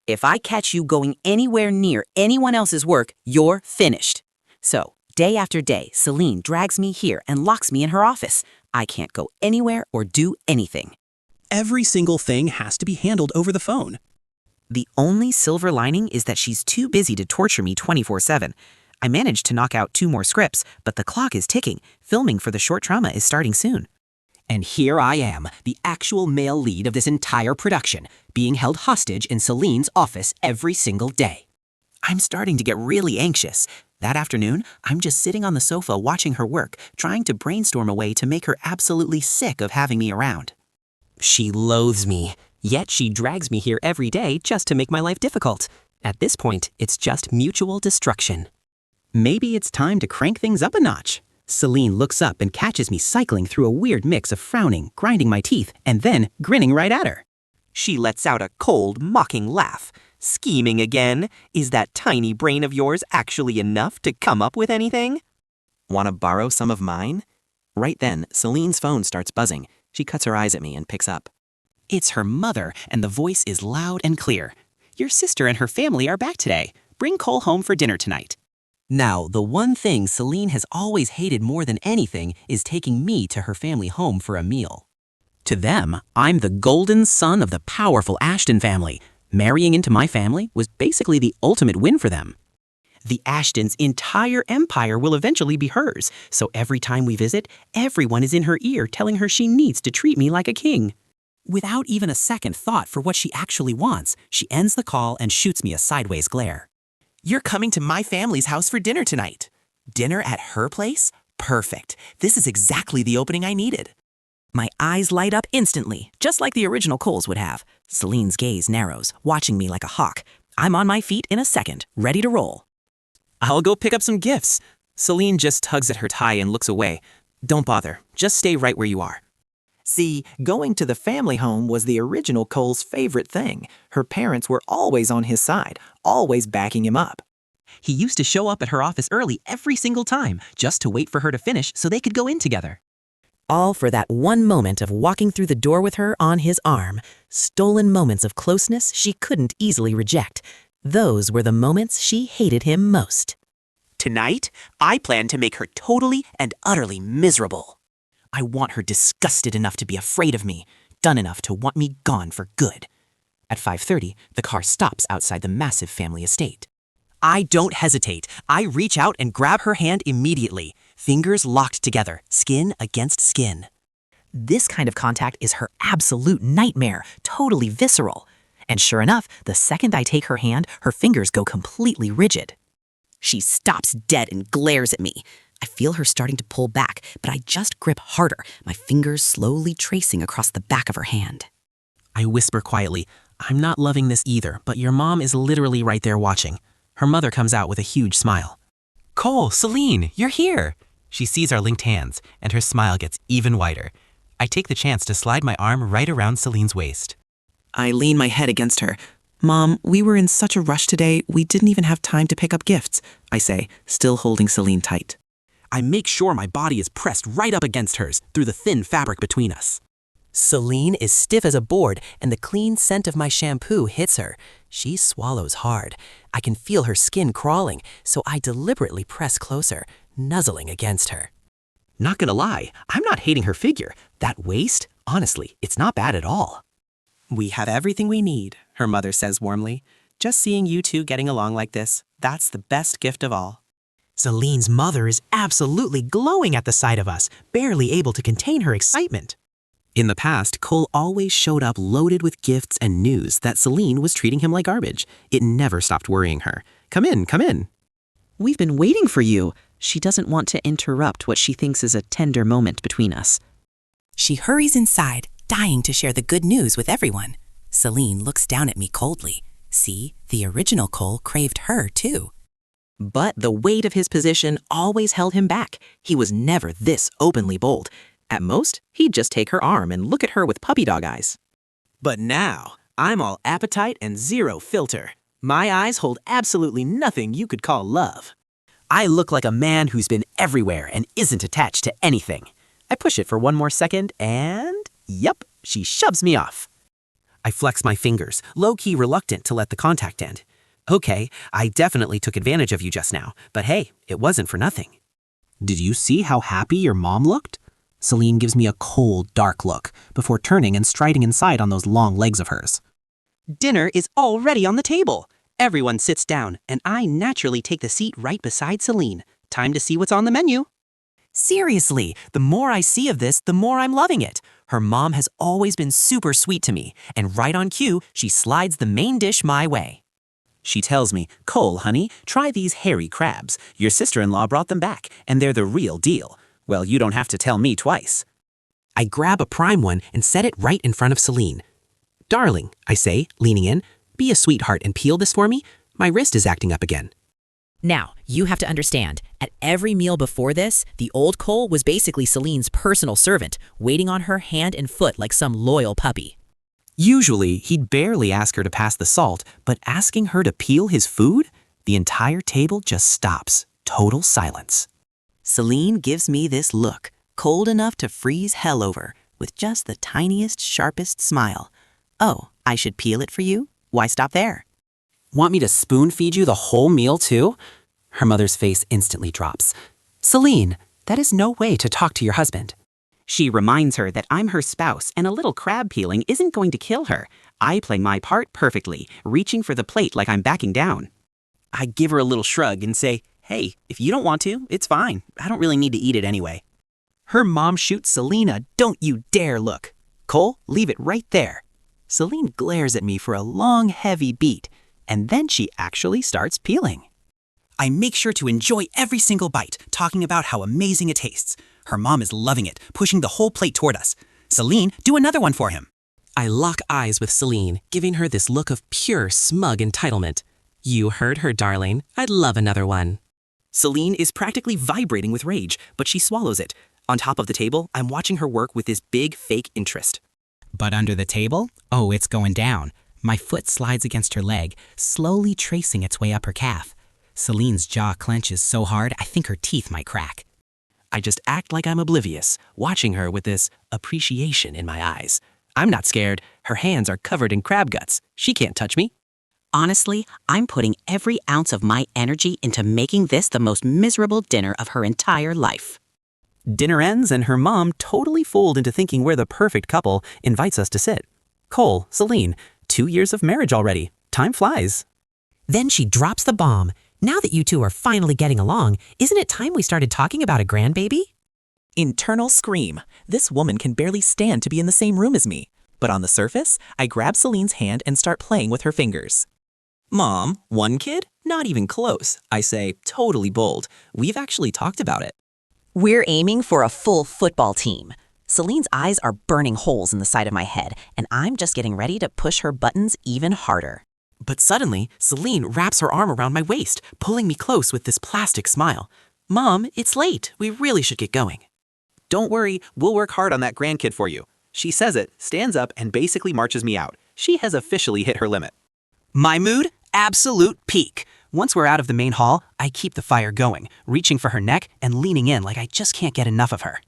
If I catch you going anywhere near anyone else's work, you're finished. So, day after day, Seline drags me here and locks me in her office. I can't go anywhere or do anything.
Every single thing has to be handled over the phone.
The only silver lining is that she's too busy to torture me 24/7. I managed to knock out 2 more scripts, but the clock is ticking. Filming for the short drama is starting soon.
And here I am, the actual male lead of this entire production, being held hostage in Celine's office every single day.
I'm starting to get really anxious. That afternoon, I'm just sitting on the sofa watching her work, trying to brainstorm a way to make her absolutely sick of having me around.
She loathes me, yet she drags me here every day just to make my life difficult. At this point, it's just mutual destruction.
Maybe it's time to crank things up a notch. Seline looks up and catches me cycling through a weird mix of frowning, grinding my teeth, and then grinning right at her.
She lets out a cold, mocking laugh. Scheming again? Is that tiny brain of yours actually enough to come up with anything?
Want to borrow some of mine? Right then, Celine's phone starts buzzing. She cuts her eyes at me and picks up.
It's her mother, and the voice is loud and clear. Your sister and her family are back today. Bring Cole home for dinner tonight.
Now, the one thing Seline has always hated more than anything is taking me to her family home for a meal.
To them, I'm the golden son of the powerful Ashton family. Marrying into my family was basically the ultimate win for them. The Ashtons' entire empire will eventually be hers, so every time we visit, everyone is in her ear telling her she needs to treat me like a king.
Without even a second thought for what she actually wants, she ends the call and shoots me a sideways glare. You're coming to my family's house for dinner tonight. Dinner at her place? Perfect. This is exactly the opening I needed.
My eyes light up instantly, just like the original Coles would have. Celine's gaze narrows, watching me like a hawk. I'm on my feet in a second, ready to roll.
I'll go pick up some gifts. Seline just tugs at her tie and looks away. Don't bother. Just stay right where you are.
See, going to the family home was the original Cole's favorite thing. Her parents were always on his side, always backing him up.
He used to show up at her office early every single time, just to wait for her to finish so they could go in together.
All for that one moment of walking through the door with her on his arm. Stolen moments of closeness she couldn't easily reject. Those were the moments she hated him most.
Tonight, I plan to make her totally and utterly miserable. I want her disgusted enough to be afraid of me, done enough to want me gone for good. At 5:30, the car stops outside the massive family estate. I don't hesitate. I reach out and grab her hand immediately, fingers locked together, skin against skin. This kind of contact is her absolute nightmare, totally visceral. And sure enough, the second I take her hand, her fingers go completely rigid. She stops dead and glares at me. I feel her starting to pull back, but I just grip harder, my fingers slowly tracing across the back of her hand.
I whisper quietly, I'm not loving this either, but your mom is literally right there watching. Her mother comes out with a huge smile.
Cole, Seline, you're here.
She sees our linked hands, and her smile gets even wider. I take the chance to slide my arm right around Celine's waist.
I lean my head against her. Mom, we were in such a rush today, we didn't even have time to pick up gifts, I say, still holding Seline tight.
I make sure my body is pressed right up against hers through the thin fabric between us. Seline is stiff as a board, and the clean scent of my shampoo hits her. She swallows hard. I can feel her skin crawling, so I deliberately press closer, nuzzling against her.
Not gonna lie, I'm not hating her figure. That waist, honestly, it's not bad at all.
We have everything we need, her mother says warmly.
Just seeing you two getting along like this, that's the best gift of all.
Celine's mother is absolutely glowing at the sight of us, barely able to contain her excitement. In the past, Cole always showed up loaded with gifts and news that Seline was treating him like garbage. It never stopped worrying her. Come in, come in.
We've been waiting for you. She doesn't want to interrupt what she thinks is a tender moment between us.
She hurries inside, dying to share the good news with everyone. Seline looks down at me coldly. See, the original Cole craved her too.
But the weight of his position always held him back. He was never this openly bold. At most, he'd just take her arm and look at her with puppy dog eyes. But now, I'm all appetite and zero filter. My eyes hold absolutely nothing you could call love.
I look like a man who's been everywhere and isn't attached to anything. I push it for one more second and, yep, she shoves me off. I flex my fingers, low-key reluctant to let the contact end. Okay, I definitely took advantage of you just now, but hey, it wasn't for nothing. Did you see how happy your mom looked? Seline gives me a cold, dark look before turning and striding inside on those long legs of hers.
Dinner is already on the table. Everyone sits down, and I naturally take the seat right beside Seline. Time to see what's on the menu.
Seriously, the more I see of this, the more I'm loving it. Her mom has always been super sweet to me, and right on cue, she slides the main dish my way. She tells me, Cole, honey, try these hairy crabs. Your sister-in-law brought them back, and they're the real deal. Well, you don't have to tell me twice. I grab a prime one and set it right in front of Seline. Darling, I say, leaning in, be a sweetheart and peel this for me. My wrist is acting up again.
Now, you have to understand, at every meal before this, the old Cole was basically Celine's personal servant, waiting on her hand and foot like some loyal puppy.
Usually, he'd barely ask her to pass the salt, but asking her to peel his food? The entire table just stops. Total silence.
Seline gives me this look, cold enough to freeze hell over, with just the tiniest, sharpest smile. Oh, I should peel it for you? Why stop there?
Want me to spoon feed you the whole meal too? Her mother's face instantly drops. Seline, that is no way to talk to your husband.
She reminds her that I'm her spouse and a little crab peeling isn't going to kill her. I play my part perfectly, reaching for the plate like I'm backing down. I give her a little shrug and say, hey, if you don't want to, it's fine. I don't really need to eat it anyway. Her mom shoots Seline a don't you dare look. Cole, leave it right there. Seline glares at me for a long, heavy beat, and then she actually starts peeling. I make sure to enjoy every single bite, talking about how amazing it tastes. Her mom is loving it, pushing the whole plate toward us. Seline, do another one for him. I lock eyes with Seline, giving her this look of pure, smug entitlement. You heard her, darling. I'd love another one. Seline is practically vibrating with rage, but she swallows it. On top of the table, I'm watching her work with this big, fake interest.
But under the table? Oh, it's going down. My foot slides against her leg, slowly tracing its way up her calf. Celine's jaw clenches so hard, I think her teeth might crack.
I just act like I'm oblivious, watching her with this appreciation in my eyes. I'm not scared. Her hands are covered in crab guts. She can't touch me.
Honestly, I'm putting every ounce of my energy into making this the most miserable dinner of her entire life.
Dinner ends and her mom, totally fooled into thinking we're the perfect couple, invites us to sit. Cole, Seline, 2 years of marriage already. Time flies.
Then she drops the bomb. Now that you two are finally getting along, isn't it time we started talking about a grandbaby?
Internal scream. This woman can barely stand to be in the same room as me. But on the surface, I grab Celine's hand and start playing with her fingers.
Mom, 1 kid? Not even close. I say, totally bold. We've actually talked about it.
We're aiming for a full football team. Celine's eyes are burning holes in the side of my head, and I'm just getting ready to push her buttons even harder.
But suddenly, Seline wraps her arm around my waist, pulling me close with this plastic smile. Mom, it's late. We really should get going. Don't worry, we'll work hard on that grandkid for you. She says it, stands up, and basically marches me out. She has officially hit her limit. My mood? Absolute peak. Once we're out of the main hall, I keep the fire going, reaching for her neck and leaning in like I just can't get enough of her.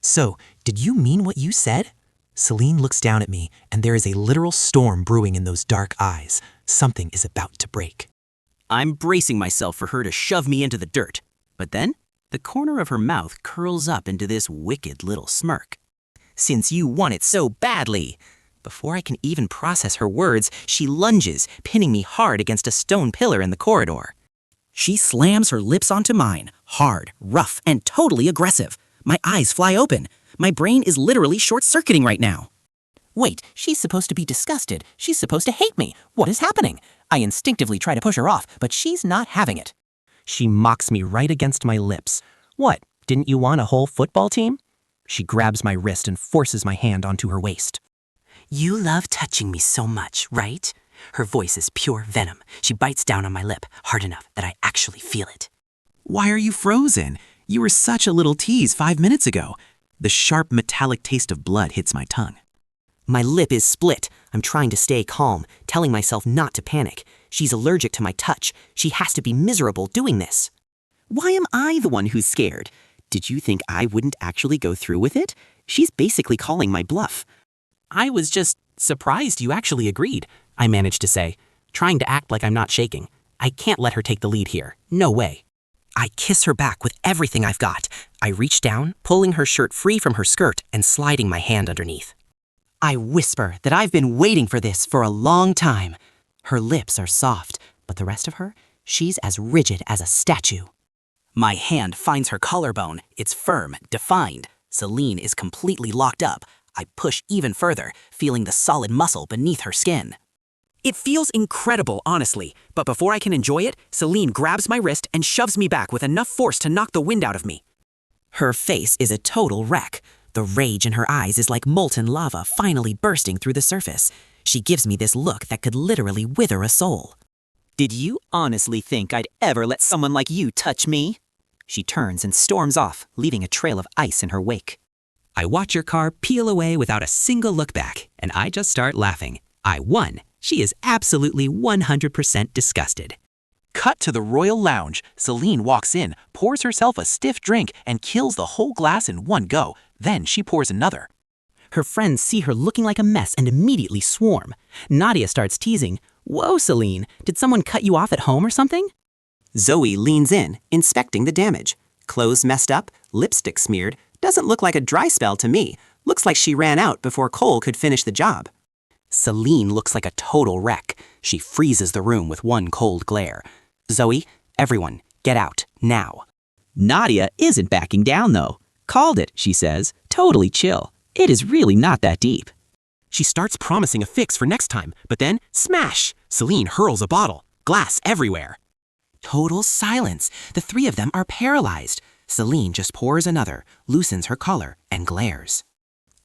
So, did you mean what you said? Seline looks down at me, and there is a literal storm brewing in those dark eyes. Something is about to break. I'm bracing myself for her to shove me into the dirt. But then, the corner of her mouth curls up into this wicked little smirk. Since you want it so badly.
Before I can even process her words, she lunges, pinning me hard against a stone pillar in the corridor.
She slams her lips onto mine, hard, rough, and totally aggressive. My eyes fly open. My brain is literally short-circuiting right now.
Wait, she's supposed to be disgusted. She's supposed to hate me. What is happening? I instinctively try to push her off, but she's not having it.
She mocks me right against my lips. What, didn't you want a whole football team? She grabs my wrist and forces my hand onto her waist.
You love touching me so much, right? Her voice is pure venom. She bites down on my lip, hard enough that I actually feel it.
Why are you frozen? You were such a little tease 5 minutes ago. The sharp metallic taste of blood hits my tongue.
My lip is split. I'm trying to stay calm, telling myself not to panic. She's allergic to my touch. She has to be miserable doing this.
Why am I the one who's scared? Did you think I wouldn't actually go through with it? She's basically calling my bluff.
I was just surprised you actually agreed, I managed to say, trying to act like I'm not shaking. I can't let her take the lead here. No way.
I kiss her back with everything I've got. I reach down, pulling her shirt free from her skirt and sliding my hand underneath. I whisper that I've been waiting for this for a long time. Her lips are soft, but the rest of her, she's as rigid as a statue.
My hand finds her collarbone. It's firm, defined. Seline is completely locked up. I push even further, feeling the solid muscle beneath her skin.
It feels incredible, honestly, but before I can enjoy it, Seline grabs my wrist and shoves me back with enough force to knock the wind out of me.
Her face is a total wreck. The rage in her eyes is like molten lava finally bursting through the surface. She gives me this look that could literally wither a soul.
Did you honestly think I'd ever let someone like you touch me? She turns and storms off, leaving a trail of ice in her wake.
I watch your car peel away without a single look back, and I just start laughing. I won. She is absolutely 100% disgusted.
Cut to the Royal Lounge. Seline walks in, pours herself a stiff drink, and kills the whole glass in one go. Then she pours another.
Her friends see her looking like a mess and immediately swarm. Nadia starts teasing. Whoa, Seline, did someone cut you off at home or something?
Zoe leans in, inspecting the damage. Clothes messed up, lipstick smeared. Doesn't look like a dry spell to me. Looks like she ran out before Cole could finish the job.
Seline looks like a total wreck. She freezes the room with one cold glare. Zoe, everyone, get out, now.
Nadia isn't backing down, though. Called it, she says. Totally chill. It is really not that deep.
She starts promising a fix for next time, but then, smash! Seline hurls a bottle. Glass everywhere.
Total silence. The three of them are paralyzed. Seline just pours another, loosens her collar, and glares.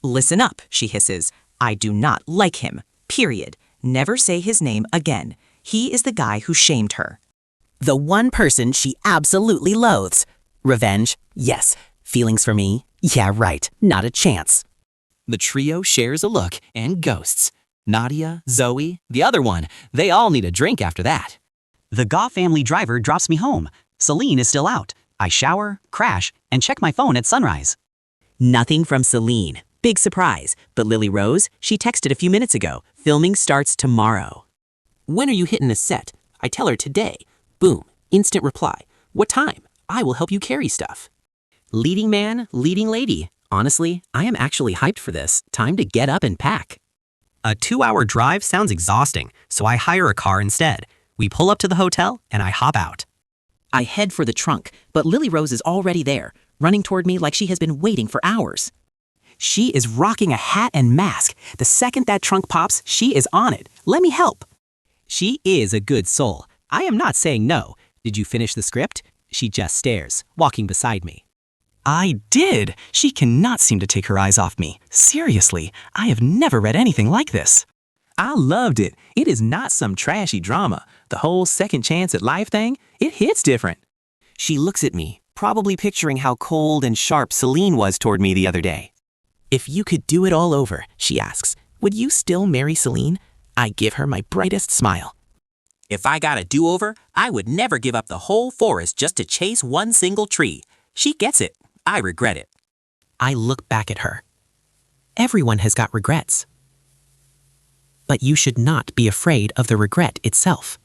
Listen up, she hisses. I do not like him. Period. Never say his name again. He is the guy who shamed her.
The one person she absolutely loathes. Revenge? Yes. Feelings for me? Yeah, right. Not a chance.
The trio shares a look and ghosts. Nadia, Zoe, the other one, they all need a drink after that.
The Goff family driver drops me home. Seline is still out. I shower, crash, and check my phone at sunrise.
Nothing from Seline. Big surprise. But Lily Rose, she texted a few minutes ago. Filming starts tomorrow.
When are you hitting a set? I tell her today. Boom. Instant reply. What time? I will help you carry stuff.
Leading man, leading lady. Honestly, I am actually hyped for this. Time to get up and pack.
A 2-hour drive sounds exhausting, so I hire a car instead. We pull up to the hotel, and I hop out.
I head for the trunk, but Lily Rose is already there, running toward me like she has been waiting for hours.
She is rocking a hat and mask. The second that trunk pops, she is on it. Let me help.
She is a good soul. I am not saying no. Did you finish the script? She just stares, walking beside me.
I did. She cannot seem to take her eyes off me. Seriously, I have never read anything like this.
I loved it. It is not some trashy drama. The whole second chance at life thing, it hits different.
She looks at me, probably picturing how cold and sharp Seline was toward me the other day.
If you could do it all over, she asks, would you still marry Seline? I give her my brightest smile.
If I got a do-over, I would never give up the whole forest just to chase one single tree. She gets it. I regret it.
I look back at her. Everyone has got regrets. But you should not be afraid of the regret itself.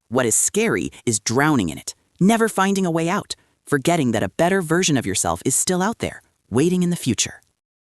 What is scary is drowning in it, never finding a way out, forgetting that a better version of yourself is still out there, waiting in the future.